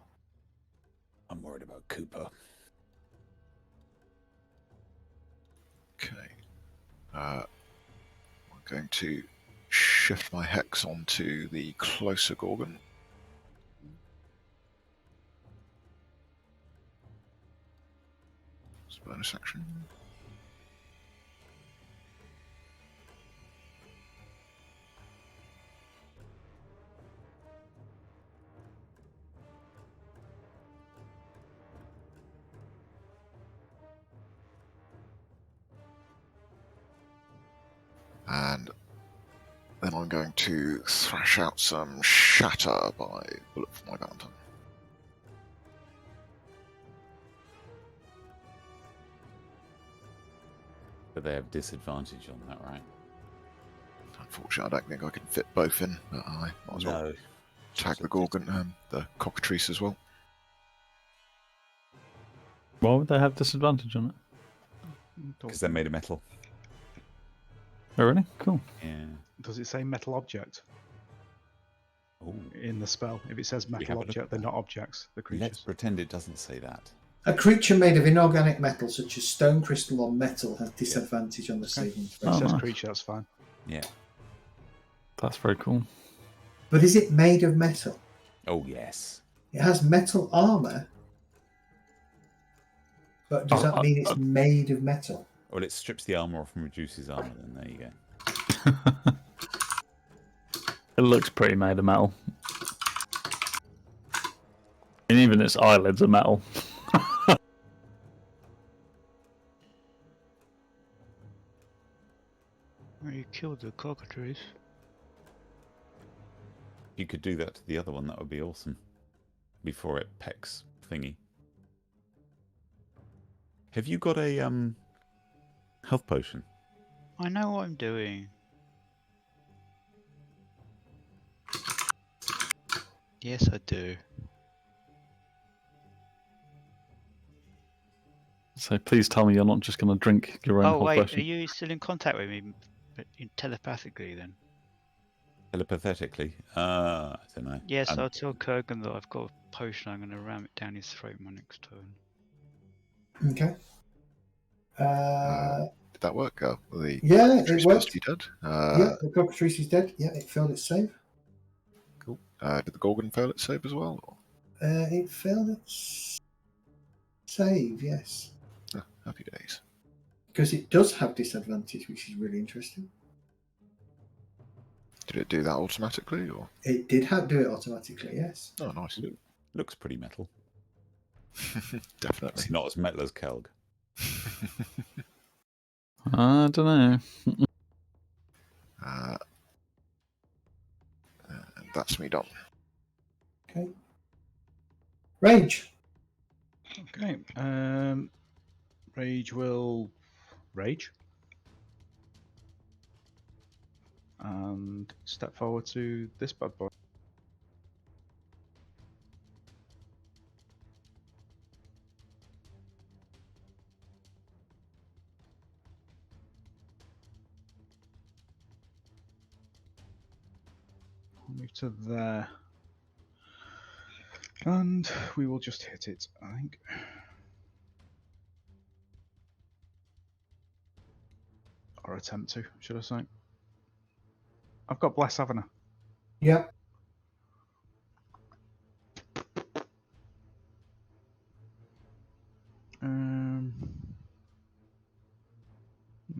B: I'm worried about Cooper.
G: Okay. I'm going to shift my hex onto the closer Gorgon. It's a bonus action. And then I'm going to thrash out some Shatter by Bullet for my Valentine.
B: But they have disadvantage on that, right?
G: Unfortunately, I don't think I can fit both in, but I might as well tag the Gorgon and the Cockatrice as well.
E: Why would they have disadvantage on it?
B: Because they're made of metal.
E: Oh, really? Cool.
B: Yeah.
C: Does it say metal object
B: Ooh.
C: in the spell? If it says
B: have a
C: metal
B: look
C: object,
B: at
C: they're
B: that.
C: not objects. The
B: Let's
C: creatures.
B: pretend it doesn't say that.
D: A creature made of inorganic metal, such as stone, crystal, or metal, has disadvantage on the saving throw.
C: It
E: Oh,
C: says
E: nice.
C: creature. That's fine.
B: Yeah.
E: That's very cool.
D: But is it made of metal?
B: Oh, yes.
D: It has metal armor. But does that mean it's made of metal?
B: Well, it strips the armor off and reduces armor, then there you go.
E: It looks pretty made of metal. And even its eyelids are metal.
H: Well, you killed the Cockatrice.
B: You could do that to the other one, that would be awesome. Before it pecks thingy. Have you got a health potion?
H: I know what I'm doing. Yes, I do.
E: So please tell me you're not just going to drink your own
H: Oh,
E: whole
H: wait,
E: potion.
H: are you still in contact with me telepathically then?
B: Telepathetically? I don't know.
H: Yes, I'll tell Kurgan that I've got a potion. I'm going to ram it down his throat my next turn.
D: Okay.
G: Did that work? The
D: Yeah, it
G: Cockatrice
D: worked.
G: must be dead.
D: Yeah, the Cockatrice is dead. Yeah, it failed its save.
G: Cool. Did the Gorgon fail its save as well? Or?
D: It failed its save, yes.
G: Happy days.
D: Because it does have disadvantage, which is really interesting.
G: Did it do that automatically, or?
D: It did do it automatically, yes.
G: Oh, nice.
B: Looks pretty metal.
G: Definitely.
B: It's not as metal as Kelg.
E: I don't know.
G: That's me done.
D: Okay. Rage.
C: Okay. Rage will rage. And step forward to this bad boy. Move to there. And we will just hit it, I think. Or attempt to, should I say. I've got Bless, haven't I?
D: Yep.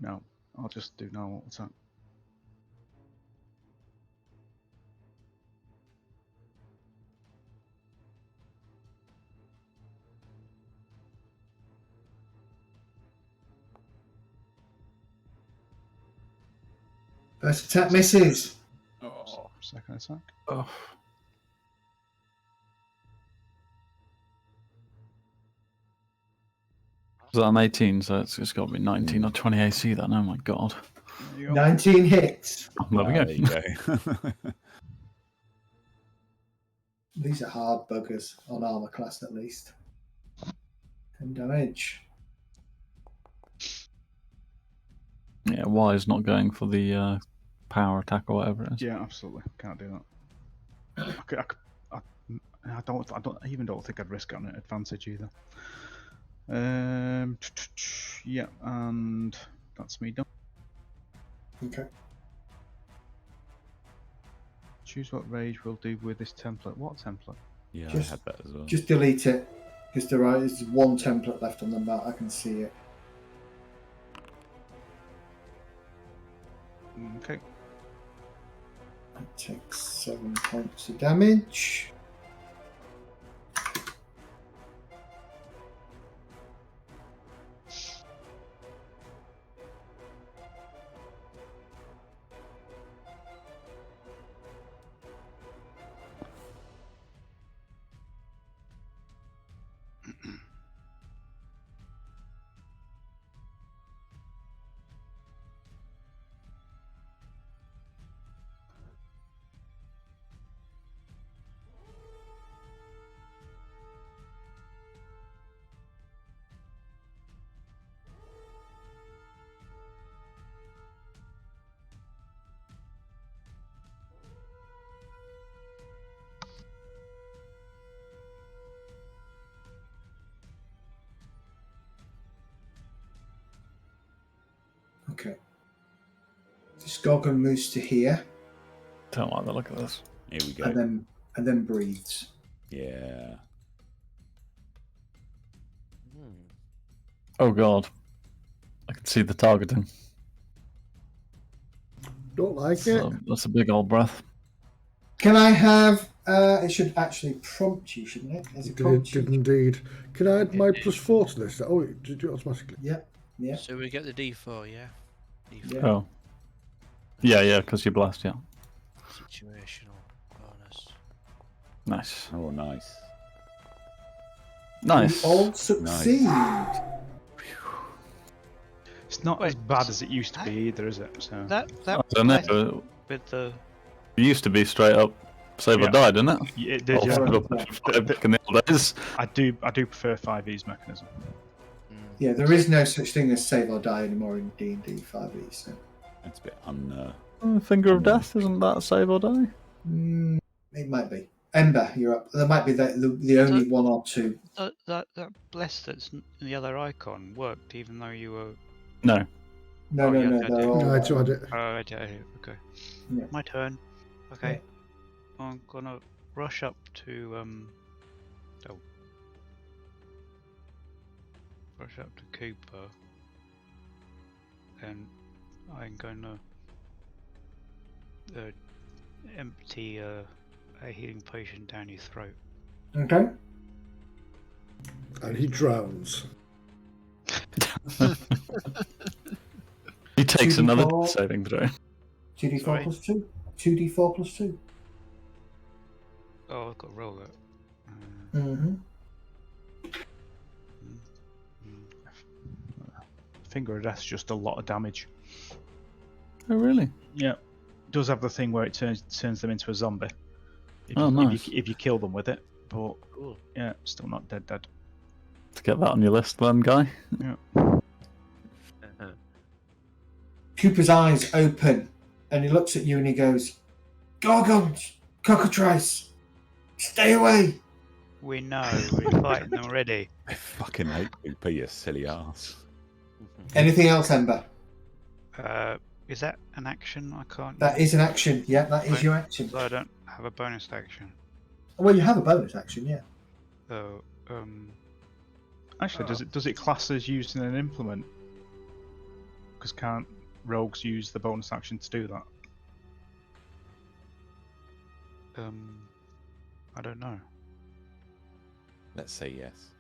C: No, I'll just do normal attack.
D: First attack misses.
B: Oh.
C: Second attack.
E: Oh. Was that an 18? So it's got to be 19 or 20 AC then. Oh my god.
C: There you go.
D: 19 hits.
E: There we
B: There
E: go.
B: you go.
D: These are hard buggers on armor class at least. 10 damage.
E: Yeah, Y is not going for the power attack or whatever it is.
C: Yeah, absolutely. Can't do that. I don't think I'd risk it on an advantage either. Yeah, and that's me done.
D: Okay.
C: Choose what rage will do with this template. What template?
B: Yeah,
D: Just-
B: I had that as well.
D: Just delete it. Because there is one template left on the map. I can see it.
C: Okay.
D: It takes 7 points of damage. Okay. This Gorgon moves to here
E: Don't like the look of this.
B: Here we go.
D: and then breathes.
B: Yeah.
E: Oh god. I can see the targeting.
A: Don't like it.
E: So that's a big old breath.
D: Can I have? It should actually prompt you, shouldn't it? As a
A: It
D: prompt
A: did
D: you?
A: indeed. Can I add my
F: It did.
A: +4 to this? Oh, it did it automatically.
D: Yep. Yep.
F: So we get the D4, yeah? D4.
D: Yeah.
E: Oh. Yeah, because you're blessed, yeah.
F: Situational bonus.
E: Nice.
B: Oh, nice.
E: Nice.
D: We all succeed.
C: It's not as
F: Wait,
C: bad as it used to be either, is it? So
F: That
E: I don't
F: bless
E: know.
F: with the
E: It used to be straight up save or
C: Yeah.
E: die, didn't it?
C: it did.
E: Or
C: Yeah.
E: save or back in the old days.
C: I do prefer 5e's mechanism.
D: Yeah, there is no such thing as save or die anymore in D&D 5e. So
B: It's a bit
E: Finger of Death, isn't that save or die?
D: it might be. Ember, you're up. There might be the only one or two.
H: That bless that's in the other icon worked even though you were.
E: No.
D: No,
H: Oh,
D: no,
H: yeah,
D: no.
H: I
D: They're
H: did.
D: all.
A: No, to add it.
H: Oh, I did. Okay.
D: Yeah.
H: My turn. Okay. I'm gonna rush up to rush up to Cooper, and I'm gonna empty a healing potion down his throat.
D: Okay.
A: And he drowns.
E: He takes
D: 2d4.
E: another saving throw.
D: 2d4
F: Sorry?
D: plus 2. 2d4 plus 2.
H: Oh, I've got to roll it.
D: Mm-hmm.
C: Finger of Death's just a lot of damage.
E: Oh, really?
C: Yeah. Does have the thing where it turns them into a zombie. If
E: Oh,
C: you,
E: nice.
C: if you kill them with it. But
F: Cool.
C: yeah, still not dead.
E: To get that on your list, then, guy.
C: Yeah.
D: Cooper's eyes open, and he looks at you and he goes, "Gorgons, cockatrice, stay away."
H: We know, we're fighting them already.
B: I fucking hate Cooper, you silly ass.
D: Anything else, Ember?
H: Is that an action? I can't.
D: That is an action. Yeah, that is your action.
H: So I don't have a bonus action.
D: Well, you have a bonus action, yeah.
H: So,
C: Actually, does it class as using an implement? Because can't rogues use the bonus action to do that?
H: I don't know.
B: Let's say yes.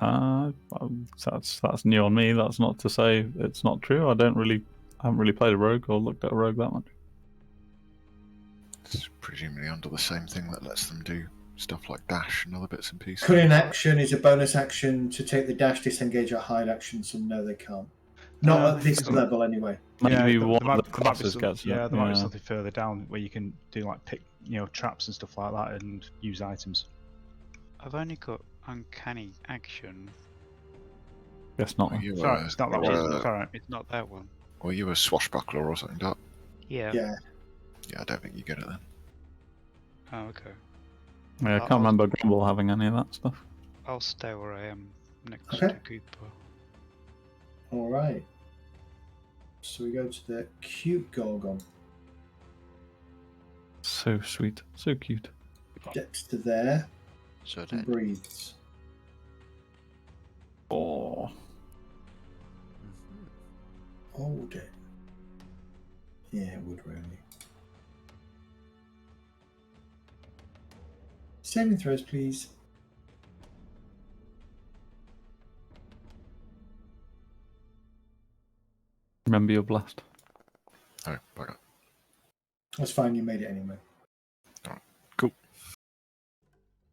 E: That's new on me. That's not to say it's not true. I haven't really played a rogue or looked at a rogue that much.
G: It's presumably under the same thing that lets them do stuff like dash and other bits and pieces.
D: Cunning action is a bonus action to take the dash, disengage, or hide action, so no, they can't. Not at this level, anyway.
E: Maybe
C: there
E: one
C: might-
E: of the
C: there might be
E: classes
C: some-
E: gets
C: Yeah,
E: it.
C: there might be something further down where you can do like pick, traps and stuff like that and use items.
H: I've only got uncanny action.
E: Guess not.
G: You
C: It's alright, it's not that one. It's alright.
H: It's not that one.
G: Were you a swashbuckler or something, Doc?
H: Yeah.
D: Yeah.
G: Yeah, I don't think you get it then.
H: Oh, okay.
E: Yeah, I can't remember Grumble having any of that stuff.
H: I'll stay where I am next
D: Okay.
H: to Cooper.
D: All right. So we go to the cute Gorgon.
E: So sweet, so cute.
D: Gets to there
F: So
D: and
F: dead.
D: breathes.
E: Oh,
D: Hold it. Yeah, it would really. Saving throws, please.
E: remember your blast.
G: Oh, bugger.
D: That's fine, you made it anyway.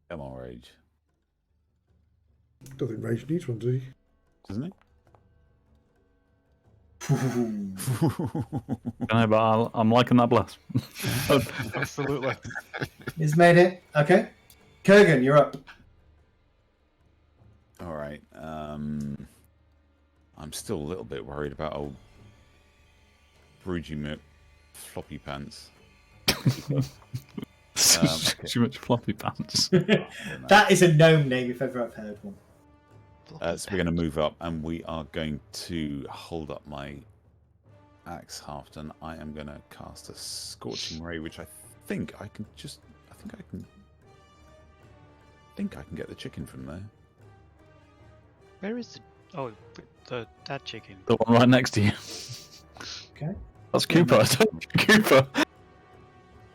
B: Come on, Rage.
A: Don't think Rage needs one, does he?
B: Doesn't he?
E: I know, but I'm liking that blast.
C: Absolutely.
D: He's made it. Okay. Kurgan, you're up.
B: All right. I'm still a little bit worried about old Broody floppy pants. Okay.
E: Too much floppy pants.
D: That is a gnome name if ever I've heard one.
B: So we're going to move up, and we are going to hold up my axe haft, and I am going to cast a scorching ray, which I think I can get the chicken from there.
H: Where is the... Oh, the dad chicken.
E: The one right next to you.
D: Okay.
E: That's Cooper. I told you, Cooper.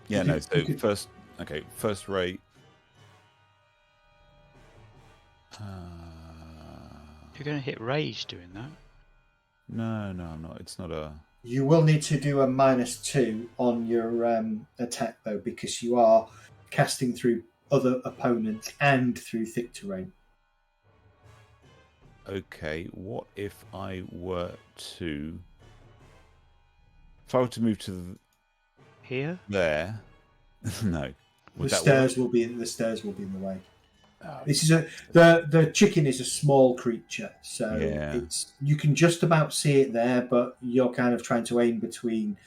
B: Yeah,
D: You
B: no.
D: could-
B: So
D: you could-
B: first ray.
H: You're going to hit Rage doing that.
B: No, I'm not. It's not a.
D: You will need to do a -2 on your attack, though, because you are casting through other opponents and through thick terrain.
B: Okay, what if I were to... If I were to move to
H: Here?
B: there... No. Would
D: The
B: that
D: stairs will be in the way.
B: Oh,
D: This is the chicken is a small creature, so
B: Yeah.
D: you can just about see it there, but you're kind of trying to aim between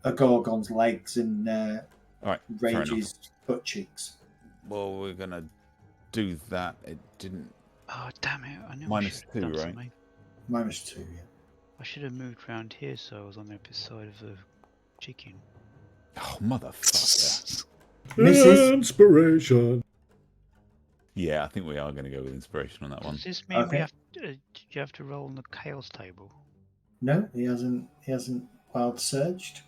D: a Gorgon's legs and
B: all right, fair enough.
D: Rage's butt cheeks.
B: Well, we're going to do that. It didn't...
H: Oh, damn it. I knew I
B: Minus
H: should have
B: 2,
H: done
B: right?
H: something.
D: -2, yeah.
H: I should have moved round here so I was on the opposite side of the chicken.
B: Oh, motherfucker.
D: Misses.
A: Inspiration.
B: Yeah, I think we are going to go with inspiration on that one.
H: Does this mean
D: Okay.
H: we have to, did you have to roll on the chaos table?
D: No, he hasn't wild surged.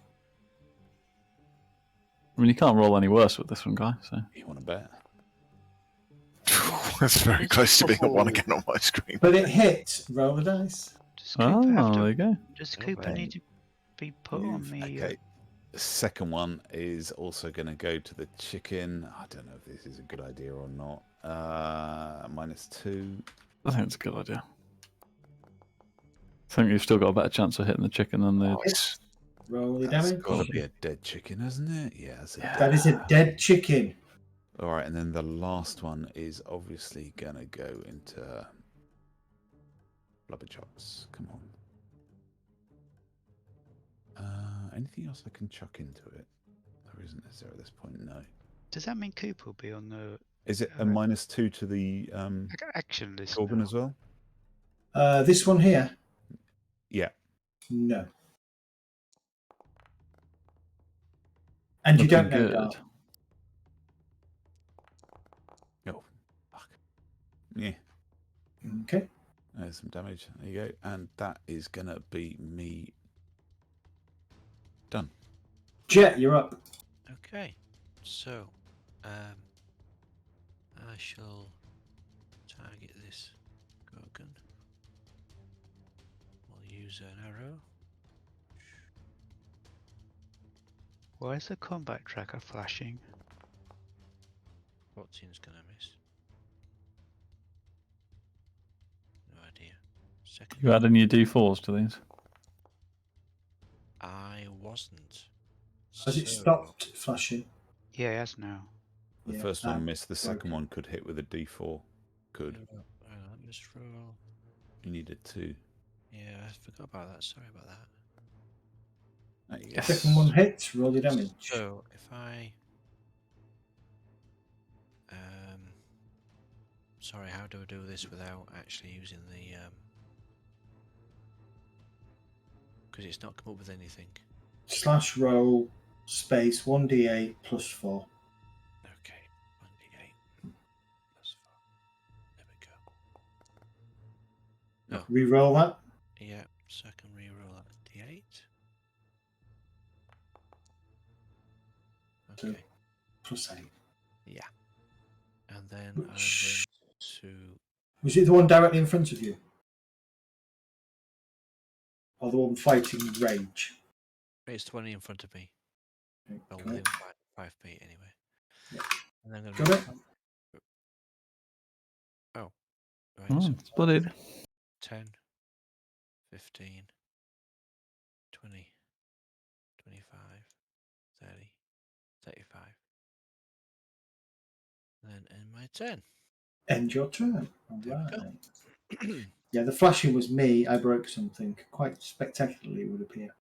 E: I mean, you can't roll any worse with this one, guy. So
B: You want to bet?
G: That's very close to being a 1 again on my screen.
D: But it hit. Roll the dice.
H: Does Cooper,
E: there you go.
H: does
B: Oh,
H: Cooper
B: right.
H: need to be put on the...
B: Okay. second one is also going to go to the chicken. I don't know if this is a good idea or not. -2.
E: I think it's a good idea. I think you've still got a better chance of hitting the chicken than the.
D: Hits. Roll the
B: That's
D: damage.
B: got to be a dead chicken, hasn't it? Yeah, that's a
D: That is a dead chicken.
B: All right, and then the last one is obviously going to go into blubber chops. Come on. Anything else I can chuck into it? There isn't, is there, at this point? No.
H: Does that mean Cooper will be on the
B: Is it a -2 to the
H: action list
B: Corbin
H: now?
B: as well?
D: This one here?
B: Yeah.
D: No. And you don't know
E: good.
D: Dart.
B: Oh, fuck. Yeah.
D: Okay.
B: There's some damage. There you go. And that is going to be me done.
D: Jet, you're up.
F: Okay, so I shall target this Gorgon. We'll use an arrow.
H: Why is the combat tracker flashing?
F: 14's gonna miss. No idea. Second.
E: You adding your D4s to these?
F: I wasn't.
D: Has it
F: So-
D: stopped flashing?
H: Yeah, it has now.
B: The
D: Yeah,
B: first one missed. The second
D: broken.
B: one could hit with a D4. Could.
F: Hang on, let me just roll.
B: You needed 2.
F: Yeah, I forgot about that. Sorry about that.
B: There you go.
E: Yes.
D: Second one hits, roll your damage.
F: So if I, sorry, how do I do this without actually using the? Because it's not come up with anything.
D: Slash roll space 1d8 plus 4.
F: Okay, 1d8 plus 4. There we go.
D: Reroll that.
F: Yeah, so I can reroll that d8.
D: So-
F: Okay,
D: Plus 8.
F: yeah, and then I'm going
D: Which-
F: to.
D: Was it the one directly in front of you? Or the one fighting Rage?
F: It's the one in front of me. Well,
D: Okay.
F: within 5 feet anyway.
D: Yeah.
F: And then I'm
D: Got
F: going
D: it?
F: Oh, right.
E: Oh,
F: So
E: it's bloodied.
F: 10, 15, 20, 25, 30, 35. And then end my turn.
D: End your turn.
F: There we go.
D: Alright. Yeah, the flashing was me. I broke something. Quite spectacularly, it would appear.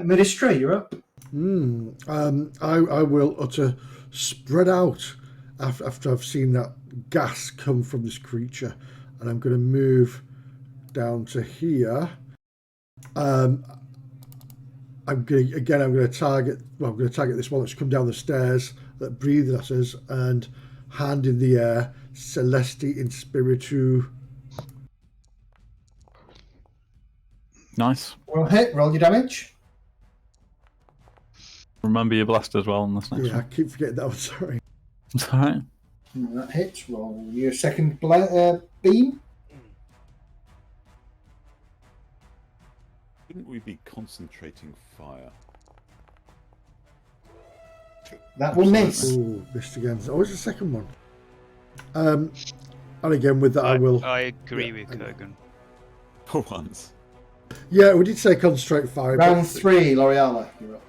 D: Ministry, you're up.
A: I will utter spread out after I've seen that gas come from this creature, and I'm going to move down to here. I'm going to target this one that's come down the stairs that breathed at us, and hand in the air, Celesti in Spiritu.
E: Nice.
D: Roll hit, roll your damage.
E: Remember your blast as well on this next
A: Yeah, I
E: one.
A: keep forgetting that one. Sorry.
E: It's alright.
D: And that hits. Roll your second beam.
B: Shouldn't we be concentrating fire?
D: That will miss.
A: Oh, missed again. Oh, what's the second one? And again, with that, I will.
H: I agree
A: yeah,
H: with Kurgan.
B: For once.
A: Yeah, we did say concentrate fire. but-
D: Round 3, L'Oreala, you're up.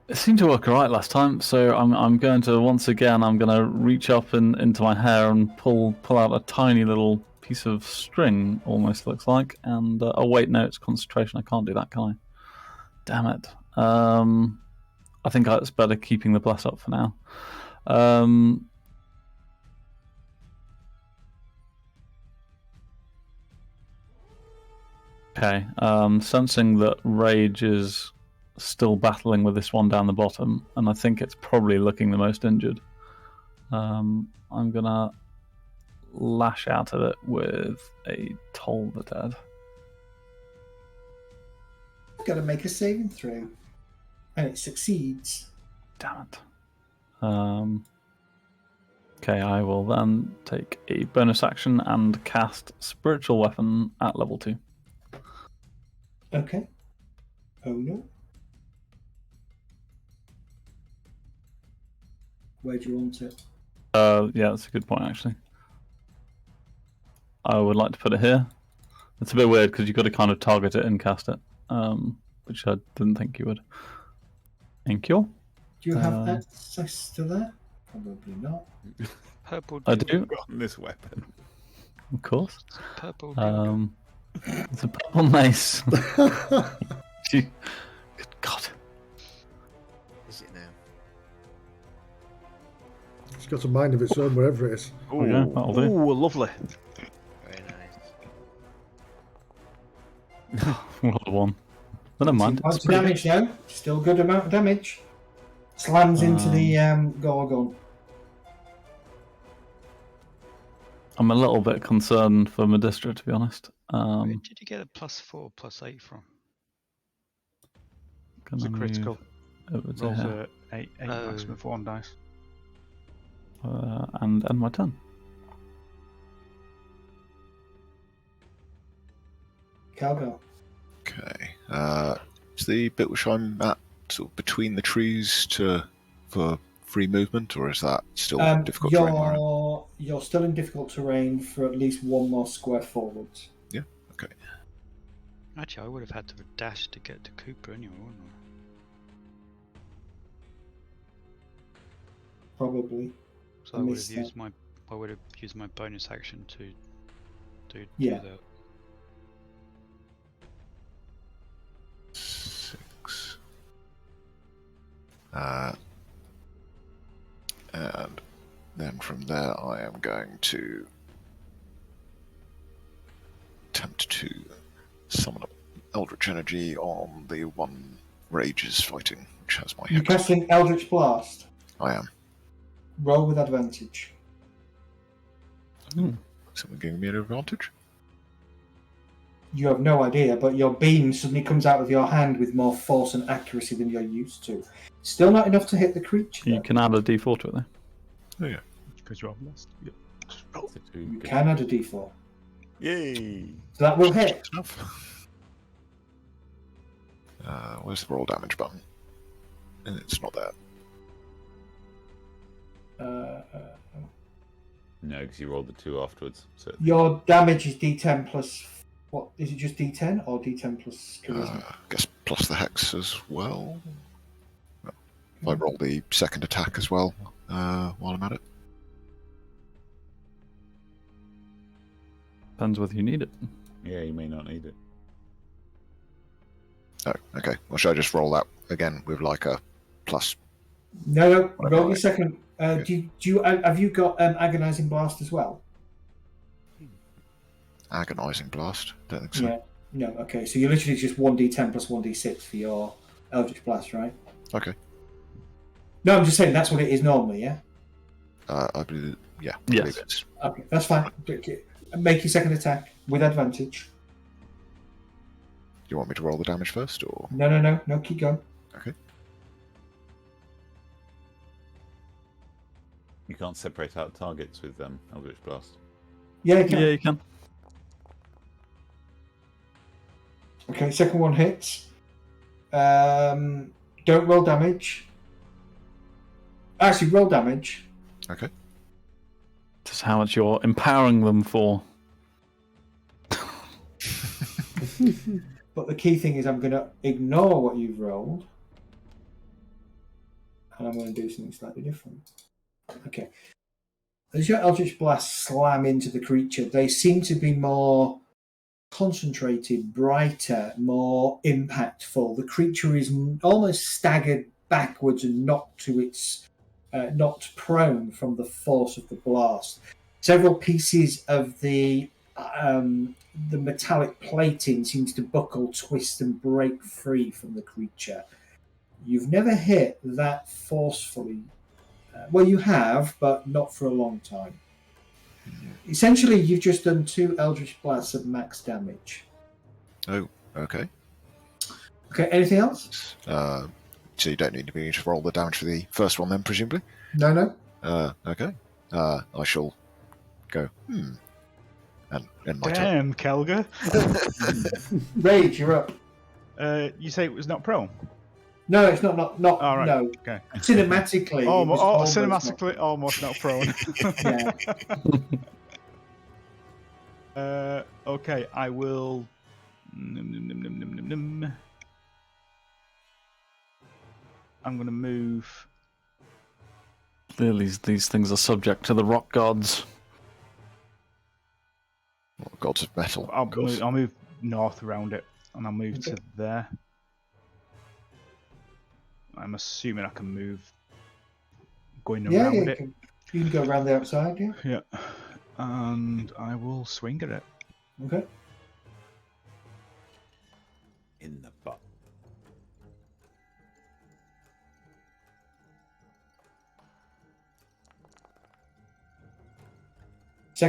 E: It seemed to work alright last time, so I'm going to once again. I'm going to reach up into my hair and pull out a tiny little piece of string, almost looks like. And oh wait, no, it's concentration. I can't do that, can I? Damn it. I think it's better keeping the bless up for now. Okay. Sensing that Rage is still battling with this one down the bottom, and I think it's probably looking the most injured. I'm gonna lash out at it with a Toll the Dead.
D: Got to make a saving throw. And it succeeds.
E: Damn it. Okay, I will then take a bonus action and cast Spiritual Weapon at level 2.
D: Okay. Oh no. Where do you want it?
E: Yeah, that's a good point, actually. I would like to put it here. It's a bit weird because you've got to kind of target it and cast it, which I didn't think you would. Thank you.
D: Do you have access to that? Probably not.
H: Purple.
E: I
H: dildo.
E: do,
B: Gotten this weapon.
E: of course.
H: It's a purple. dildo.
E: It's a purple mace. Good God.
F: Is it now?
A: It's got a mind of its own, wherever it is.
E: Okay, that'll do.
C: Ooh, lovely.
F: Very nice.
E: Roll a 1. But never mind.
D: Points
E: It's
D: of
E: pretty
D: damage now. Still good amount of damage. Slams into the Gorgon.
E: I'm a little bit concerned for Medistra, to be honest.
H: Where did you get a +4, +8 from?
C: It's a
E: Gonna
C: critical.
E: move over to
C: Rolls
E: here,
C: a 8
H: Oh.
C: maximum for 1 dice.
E: and end my turn.
D: Calgo.
G: Okay. Is the bit which I'm at sort of between the trees for free movement, or is that still difficult terrain?
D: You're still in difficult terrain for at least one more square forwards.
G: Yeah. Okay.
H: Actually, I would have had to have dashed to get to Cooper anyway, wouldn't I?
D: Probably.
H: So
D: I
H: I would
D: missed
H: have used my bonus action to do
D: Yeah.
H: that.
G: 6. And then from there, I am going to attempt to summon up Eldritch Energy on the one Rage is fighting, which has my
D: You're
G: hex.
D: casting Eldritch Blast.
G: I am.
D: Roll with advantage.
G: Someone giving me an advantage?
D: You have no idea, but your beam suddenly comes out of your hand with more force and accuracy than you're used to. Still not enough to hit the creature.
E: You
D: though.
E: can add a d4 to it, though.
G: Oh, yeah.
C: Because you're blessed. Yep. Just roll.
B: So two
D: You
B: good-
D: can add a d4.
B: Yay!
D: So that will hit.
G: Enough. Where's the roll damage button? And it's not there.
B: No, because you rolled the 2 afterwards. So
D: Your damage is d10 plus. What is it? Just d10 or d10 plus charisma?
G: I guess plus the hex as well. If I roll the second attack as well while I'm at it.
E: Depends whether you need it.
B: yeah, you may not need it.
G: Oh, okay. Well, should I just roll that again with like a plus?
D: No.
G: What
D: Roll
G: about
D: your
G: it?
D: second. Do you have you got agonizing blast as well?
G: Agonizing blast? Don't think so.
D: Yeah. No. Okay. So you're literally just 1d10 plus 1d6 for your Eldritch Blast, right?
G: Okay.
D: No, I'm just saying that's what it is normally. Yeah.
G: I believe. Yeah. I
E: Yes.
G: believe it's.
D: Okay, that's fine. Make your second attack with advantage.
G: Do you want me to roll the damage first, or?
D: No. Keep going.
G: Okay.
B: You can't separate out targets with Eldritch Blast.
D: Yeah. You can.
E: Yeah, you can.
D: Okay. Second one hits. Don't roll damage. Actually, roll damage.
G: Okay.
E: Just how much you're empowering them for.
D: But the key thing is I'm going to ignore what you've rolled. And I'm going to do something slightly different. Okay. As your Eldritch Blast slam into the creature, they seem to be more concentrated, brighter, more impactful. The creature is almost staggered backwards and knocked prone from the force of the blast. Several pieces of the metallic plating seems to buckle, twist, and break free from the creature. You've never hit that forcefully. Well, you have, but not for a long time. Essentially, you've just done 2 Eldritch Blasts at max damage.
G: Oh, okay.
D: Okay, anything else?
G: So you don't need me to roll the damage for the first one then, presumably?
D: No.
G: Okay. I shall go, and end my turn.
C: Damn, Kelga.
D: Rage, you're up.
C: You say it was not prone?
D: No, it's not.
C: All right.
D: No.
C: Okay.
D: Cinematically, it was almost
C: cinematically, almost not prone.
D: Yeah.
C: Okay, I will. I'm gonna move.
E: Clearly, these things are subject to the rock gods.
G: What, gods of metal.
C: I'll
G: gods.
C: move north around it, and I'll move
D: Okay.
C: to there. I'm assuming I can move going
D: Yeah,
C: around
D: you
C: it.
D: can go around the outside, yeah.
C: Yeah, and I will swing at it.
D: Okay.
B: In the butt.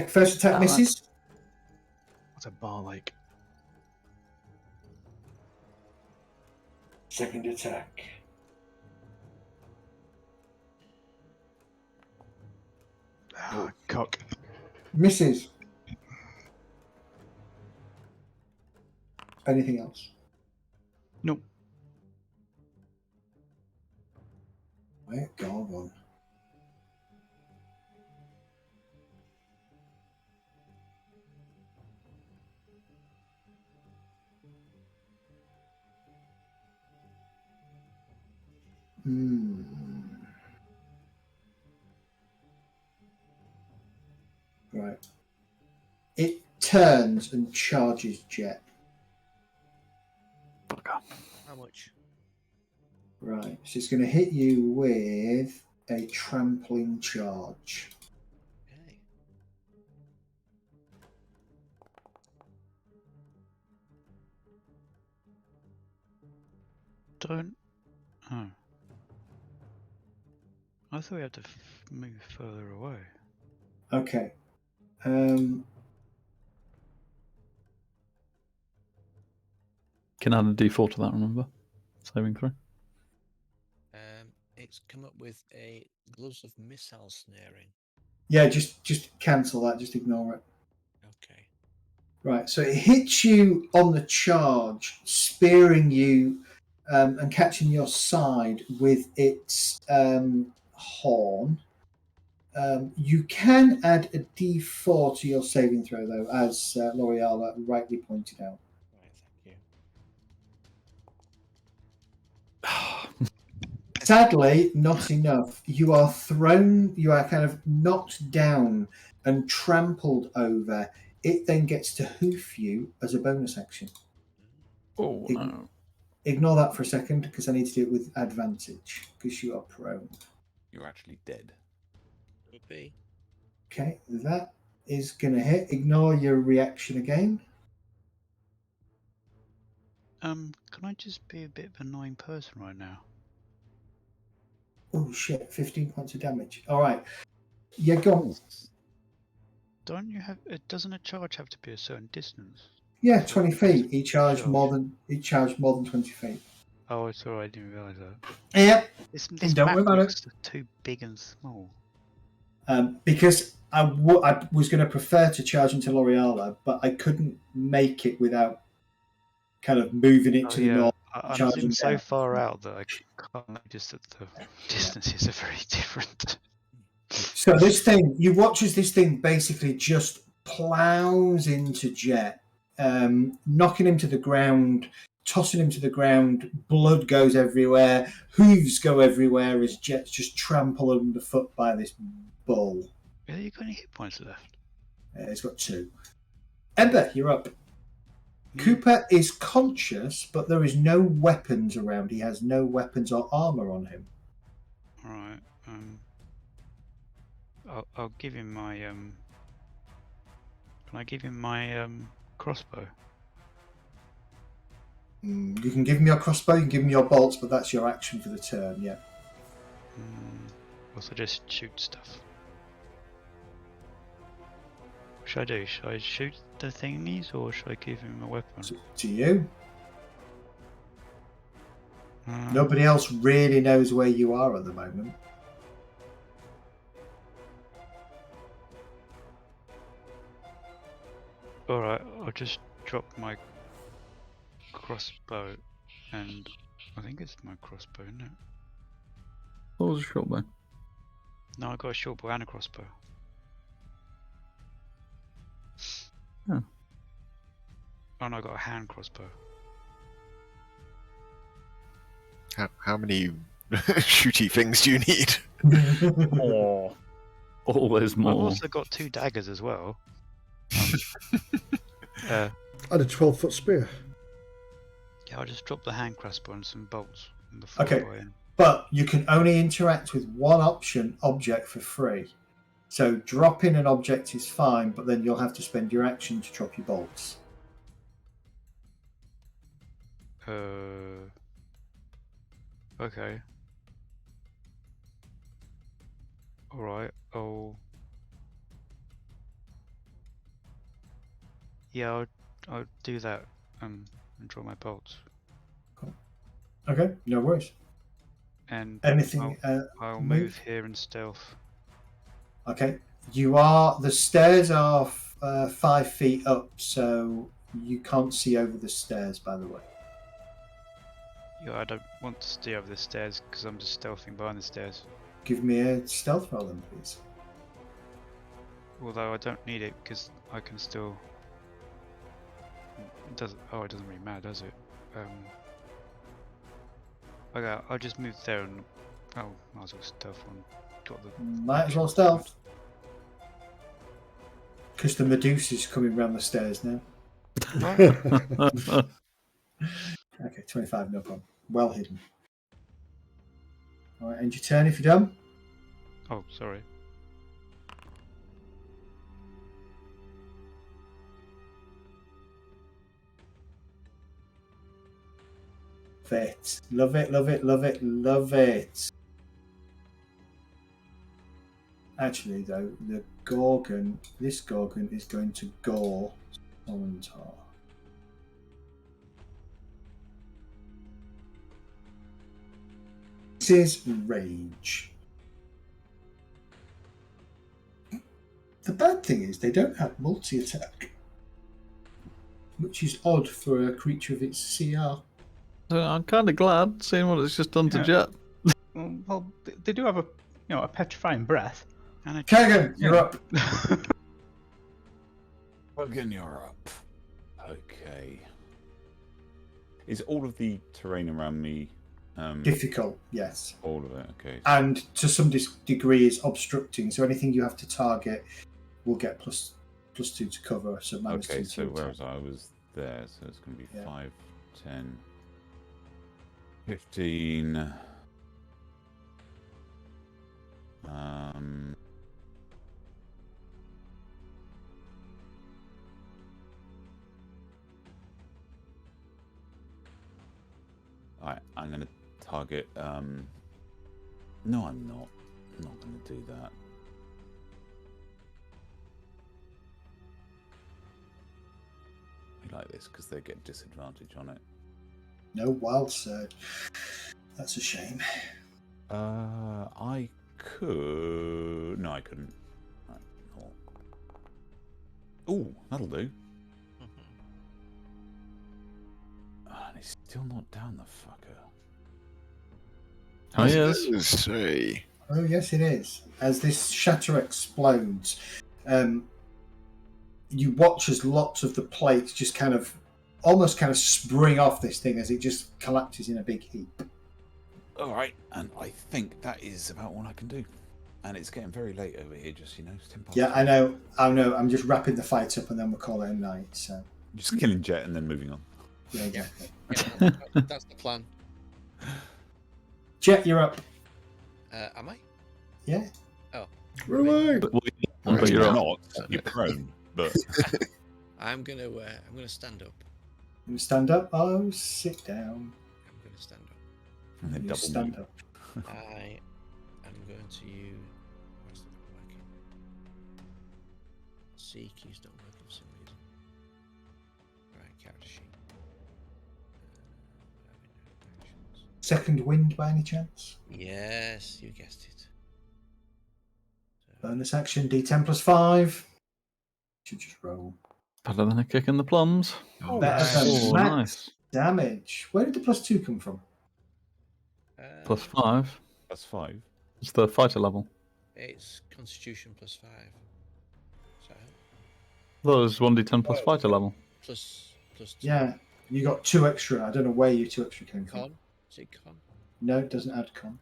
D: First attack misses.
C: What's a bar like?
D: Second attack.
C: Cock.
D: Misses. Anything else?
C: Nope.
D: Right, go on. Right. It turns and charges Jet.
F: How much?
D: Right. So it's going to hit you with a trampling charge.
F: Okay.
H: Don't. Oh. I thought we had to move further away.
D: Okay.
E: Can add a d4 to that, remember? Saving throw.
F: It's come up with a gloves of missile snaring.
D: Yeah, just cancel that. Just ignore it.
F: Okay.
D: Right. So it hits you on the charge, spearing you and catching your side with its horn. You can add a d4 to your saving throw, though, as L'Oreal rightly pointed out.
F: Right, thank you.
D: Sadly, not enough. You are kind of knocked down and trampled over. It then gets to hoof you as a bonus action.
E: Oh, no.
D: Ignore that for a second, because I need to do it with advantage, because you are prone.
B: You're actually dead.
F: Could be.
D: Okay, that is going to hit. Ignore your reaction again.
H: Can I just be a bit of an annoying person right now?
D: Oh shit, 15 points of damage. All right. Yeah, go on.
H: Don't you have? Doesn't a charge have to be a certain distance?
D: Yeah, 20 feet. He charged
H: Charge.
D: more than 20 feet.
H: Oh, it's alright. I didn't realise that.
D: Yep.
H: This
D: Don't worry
H: map
D: about
H: looks too big and small.
D: Because I was going to prefer to charge into L'Oreal, but I couldn't make it without kind of moving it to the north.
H: I'm
D: charging
H: zoomed so
D: down.
H: far out that I can't notice that the distances are very different.
D: So this thing, you watch as this thing basically just plows into Jet, knocking him to the ground, tossing him to the ground. Blood goes everywhere. Hooves go everywhere as Jet's just trampled underfoot by this bull.
H: Have you got any hit points left?
D: He's got 2. Ember, you're up. Cooper is conscious, but there is no weapons around. He has no weapons or armor on him.
H: Alright. I'll give him my Can I give him my crossbow?
D: You can give him your crossbow, you can give him your bolts, but that's your action for the turn, yeah.
H: Also, just shoot stuff. What should I do? Should I shoot the thingies or should I give him a weapon?
D: To you. Nobody else really knows where you are at the moment.
H: Alright, I'll just drop my crossbow and I think it's my crossbow, isn't it?
E: What was a short bow?
H: No, I got a short bow and a crossbow.
E: Oh.
H: Oh no, I got a hand crossbow.
G: How many shooty things do you need?
E: More. Always
H: I've
E: more.
H: also got 2 daggers as well.
A: And a 12-foot spear.
H: Yeah, I'll just drop the hand crossbow and some bolts on the 4
D: Okay.
H: by in.
D: But you can only interact with one object for free. So dropping an object is fine, but then you'll have to spend your action to drop your bolts.
H: Okay. Alright, yeah, I'll do that and draw my bolts.
D: Okay, no worries.
H: And
D: Anything?
H: I'll move here and stealth.
D: Okay, the stairs are 5 feet up, so you can't see over the stairs, by the way.
H: Yeah, I don't want to stay over the stairs because I'm just stealthing behind the stairs.
D: Give me a stealth roll then, please.
H: Although I don't need it because I can still. It doesn't really matter, does it? Okay, I'll just move there and might as well stealth on. Got the.
D: Might as well stealth. Because the Medusa's coming round the stairs now. Okay, 25, no problem. Well hidden. Alright, end your turn if you're done.
H: Oh, sorry.
D: Love it, love it, love it, love it. Actually, though, this Gorgon is going to gore Solontar. This is Rage. The bad thing is they don't have multi-attack, which is odd for a creature of its CR.
E: So I'm kind of glad, seeing what it's just done to
C: Yeah.
E: Jet.
C: Well, they do have a petrifying breath.
H: And
D: Kagan, you're up.
B: Logan, you're up. Okay. Is all of the terrain around me
D: Difficult, yes.
B: all of it? Okay.
D: And to some degree is obstructing, so anything you have to target will get plus 2 to cover, so minus 2
B: Okay,
D: to
B: so where
D: attack.
B: was I? I was there, so it's going to be
D: Yeah.
B: 5, 10, 15. Alright, I'm going to target. No, I'm not. I'm not going to do that. I like this because they get disadvantage on it.
D: No wild surge. That's a shame.
B: I could. No, I couldn't. Right, no. Ooh, that'll do. And he's still not down, the fucker.
E: Oh, yes.
G: Say.
D: Oh, yes, it is. As this shatter explodes, you watch as lots of the plates just almost spring off this thing as it just collapses in a big heap.
B: All right, and I think that is about all I can do. And it's getting very late over here, just, it's 10 past.
D: Yeah, I know. I'm just wrapping the fight up and then we'll call it a night. So
B: Just killing Jet and then moving on.
D: yeah, exactly.
F: Yeah, that's the plan.
D: Jet, you're up.
F: Am I?
D: Yeah.
A: Run away!
E: But you're up.
B: not. You're prone, but
F: I'm gonna stand up.
D: You stand up. Oh, sit down.
F: I'm gonna stand up.
B: and then
D: You
B: double
D: stand
B: move.
D: up.
F: I am going to use. What's that working? C keys don't work for some reason. Right, character sheet. Actions.
D: Second wind by any chance?
F: Yes, you guessed it.
D: Bonus action D10 plus 5. Should just roll.
E: Better than a kick in the plums.
D: Better than
E: Oh,
D: Max
E: nice.
D: damage. Where did the +2 come from?
E: Plus 5.
B: That's 5.
E: It's the fighter level.
F: It's Constitution +5. So
E: That was 1d10 plus fighter level.
F: plus 2.
D: Yeah, you got 2 extra. I don't know where your 2 extra came from.
F: Con. Is it con?
D: No, it doesn't add con.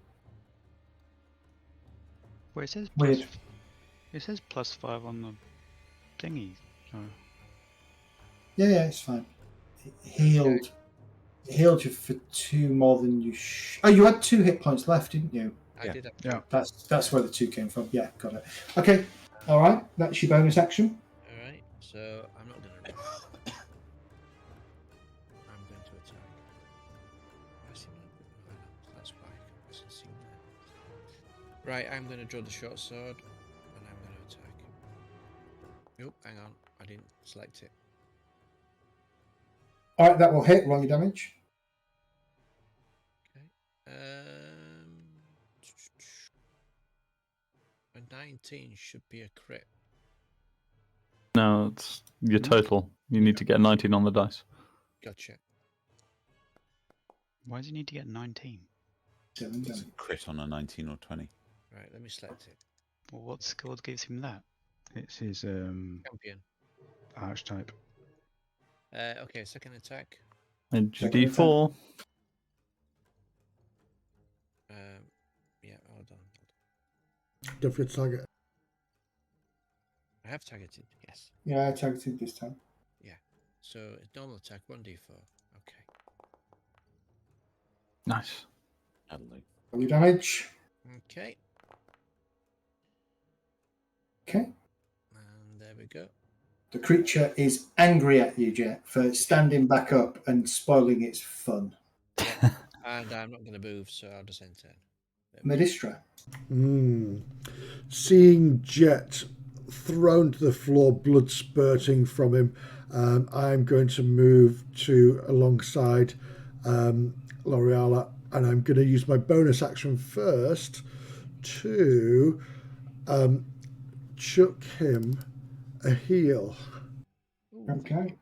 H: Well, it says
D: Weird.
H: it says +5 on the thingy. So
D: Yeah, it's fine. It healed. It healed you for 2 more than you. Oh, you had 2 hit points left, didn't you?
F: I did have
C: Yeah.
D: That's where the 2 came from. Yeah, got it. Okay, all right. That's your bonus action.
F: Alright, so I'm not going to run. I'm going to attack. I see my... That's why I wasn't seeing that. Right, I'm going to draw the short sword and I'm going to attack. Nope, hang on. I didn't select it.
D: All right, that will hit. Roll your damage.
F: Okay. A 19 should be a crit.
E: No, it's your total. You need to get 19 on the dice.
F: Gotcha.
H: why does he need to get 19?
D: 7
B: It's a
D: damage.
B: crit on a 19 or 20.
F: Right, let me select it.
H: Well, what skill gives him that?
C: It's his
F: Champion.
C: archetype.
F: Okay, second attack.
E: And
D: Second
E: D4.
F: Yeah, hold on.
A: Don't forget to target.
F: I have targeted, yes.
D: Yeah, I targeted this time.
F: So, normal attack, 1d4. Okay.
E: Nice.
B: Adelaide.
D: Roll your damage.
F: Okay,
D: Okay.
F: and there we go.
D: The creature is angry at you, Jet, for standing back up and spoiling its fun.
F: And I'm not going to move, so I'll just enter.
D: Medistra.
A: Seeing Jet thrown to the floor, blood spurting from him, I'm going to move to alongside L'Oreala, and I'm going to use my bonus action first to chuck him a heal.
D: Okay.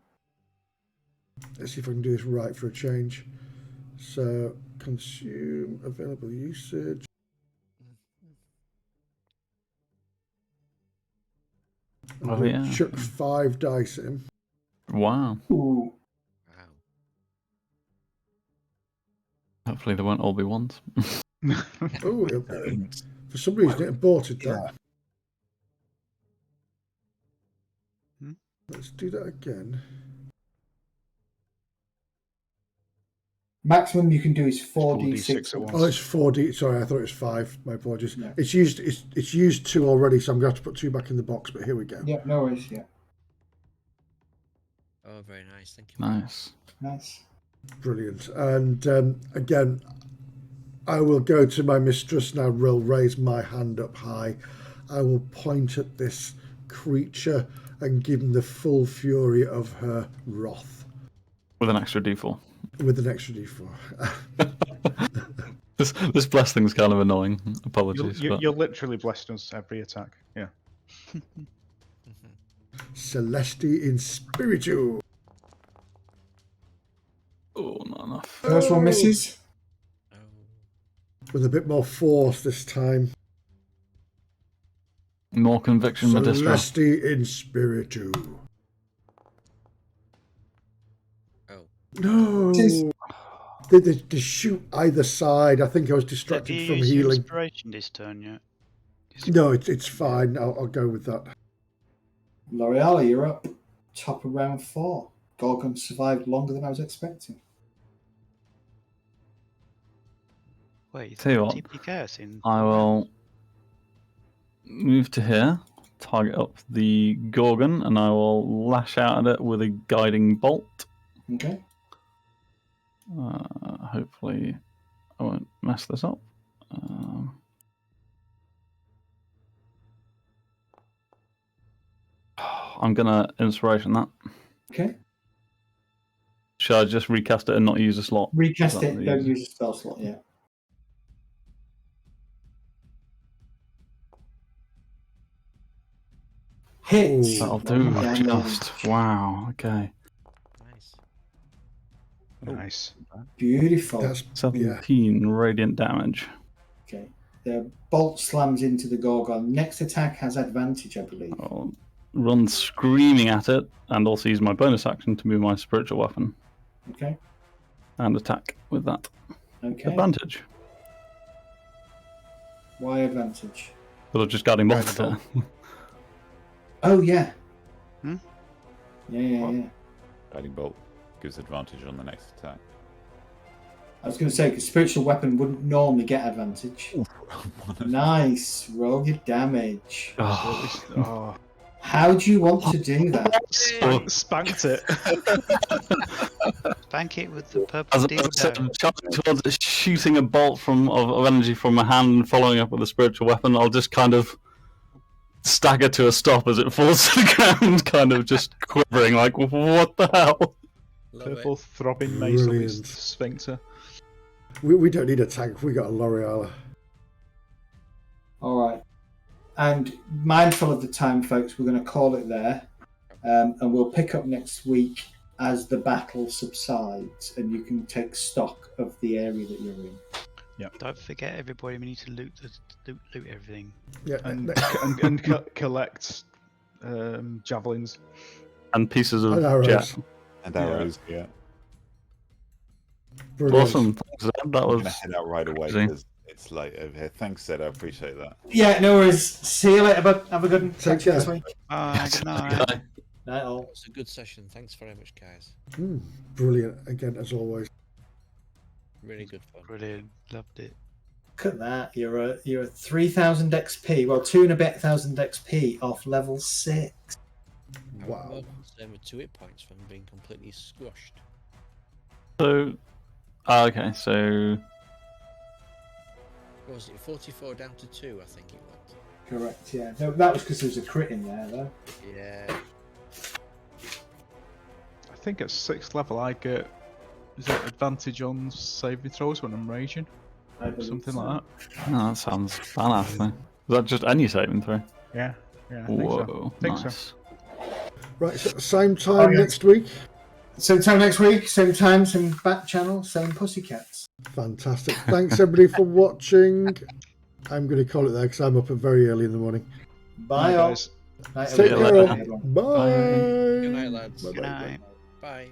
A: Let's see if I can do this right for a change. So, consume available usage. I'm
E: Oh,
A: going to
E: yeah.
A: chuck 5 dice at him.
E: Wow.
D: Ooh.
F: Wow.
E: Hopefully they won't all be ones.
A: Oh, for some reason it aborted that. Let's do that again.
D: Maximum you can do is 4d6
C: 4d6
D: at
C: at
D: once.
A: Oh, it's 4D. Sorry, I thought it was 5. My apologies.
D: No.
A: It's used 2 already, so I'm going to have to put 2 back in the box. But here we go.
D: Yeah, no worries. Yeah,
F: Oh, very nice. Thank you.
E: Nice.
D: nice.
A: Brilliant. And again, I will go to my mistress and I will raise my hand up high. I will point at this creature and give him the full fury of her wrath
E: With an extra D4.
A: with an extra D4.
E: This blessed thing's kind of annoying. Apologies. but...
C: You're literally blessed us every attack. Yeah.
A: Celesti in Spiritu.
E: Oh, not enough.
D: First one misses.
F: Oh,
A: With a bit more force this time.
E: More conviction, Medistra.
A: Celesti in Spiritu.
F: oh.
A: No.
D: Tis-
A: They shoot either side. I think I was
H: Have
A: distracted
H: you
A: from
H: used your
A: healing.
H: inspiration this turn yet?
A: No, it's fine. I'll go with that.
D: L'Oreala, you're up. Top of round 4. Gorgon survived longer than I was expecting.
H: Wait,
E: Tell you what,
H: TP Chaos in.
E: I will move to here, target up the Gorgon, and I will lash out at it with a guiding bolt.
D: Okay.
E: Hopefully, I won't mess this up. I'm gonna inspiration that.
D: Okay.
E: Should I just recast it and not use a slot?
D: Recast
E: Is that
D: it.
E: the
D: Don't
E: easy-
D: use a spell slot yet. Hits.
A: Ooh.
E: That'll do.
D: Damage.
E: Just wow. Okay.
F: Nice.
C: Nice.
D: Beautiful.
A: That's
E: 17 radiant damage.
D: Okay. The bolt slams into the Gorgon. Next attack has advantage, I believe.
E: I'll run screaming at it, and also use my bonus action to move my spiritual weapon
D: Okay.
E: and attack with that.
D: Okay.
E: Advantage.
D: Why advantage?
E: But I'm just guarding
C: Guiding
E: monster.
D: Oh, yeah.
H: Hmm?
D: Yeah.
B: Guiding bolt gives advantage on the next attack.
D: I was going to say, because spiritual weapon wouldn't normally get advantage. Nice. Roll your damage.
E: Oh,
C: Oh,
D: How do you want to do that?
C: spanked it.
H: Bank it with the purple
E: as
H: deal
E: opposed to
H: down.
E: charging towards it, shooting a bolt of energy from my hand and following up with a spiritual weapon, I'll just kind of stagger to a stop as it falls to the ground, kind of just quivering, like, what the hell?
F: Love
C: Purple
F: it.
C: throbbing mace on
A: Brilliant.
C: its sphincter.
A: we don't need a tank. We got a L'Oreal.
D: All right. And mindful of the time, folks, we're going to call it there. And we'll pick up next week as the battle subsides and you can take stock of the area that you're in.
H: Don't forget, everybody, we need to loot everything.
A: Yeah,
C: And collect javelins.
E: And pieces of
A: And arrows.
E: jet.
B: And arrows, yeah.
A: brilliant.
E: Awesome. Thanks, Zed. That
B: I'm going to
E: was
B: head out right away
E: crazy.
B: because it's late over here. Thanks, Zed. I appreciate that.
D: Yeah, no worries. See you later, bud. Have a good one.
A: Take
D: Catch you next
A: care.
D: week.
H: Good night.
D: Night all.
F: It was a good session. Thanks very much, guys.
A: Brilliant again as always.
F: Really good fun.
H: Brilliant. Loved it.
D: Look at that. You're a 3,000 XP. Well, 2,500 XP off level 6.
F: I'm
A: Wow.
F: more concerned with 2 hit points from being completely squashed.
E: So, okay, so
F: What was it? 44 down to 2, I think it was.
D: Correct, yeah. No, that was because there was a crit in there, though.
F: Yeah.
C: I think at 6th level I get advantage on saving throws when I'm raging.
D: I believe
C: Something
D: so.
C: like
E: oh, that sounds badass. Is that just any saving throw?
C: that. Yeah, I think
E: Whoa,
C: so. Think so.
E: nice.
A: Right, so same time
D: yeah.
A: next week.
D: Same time next week, same time, same back channel, same pussycats.
A: Fantastic. Thanks everybody for watching. I'm going to call it there because I'm up at very early in the morning.
D: Bye,
C: Night,
D: all.
C: guys.
D: Night,
A: Take
E: you
A: care.
E: later.
D: everyone.
A: Bye.
F: Good night, lads.
A: Bye-bye.
H: Good night.
F: Bye.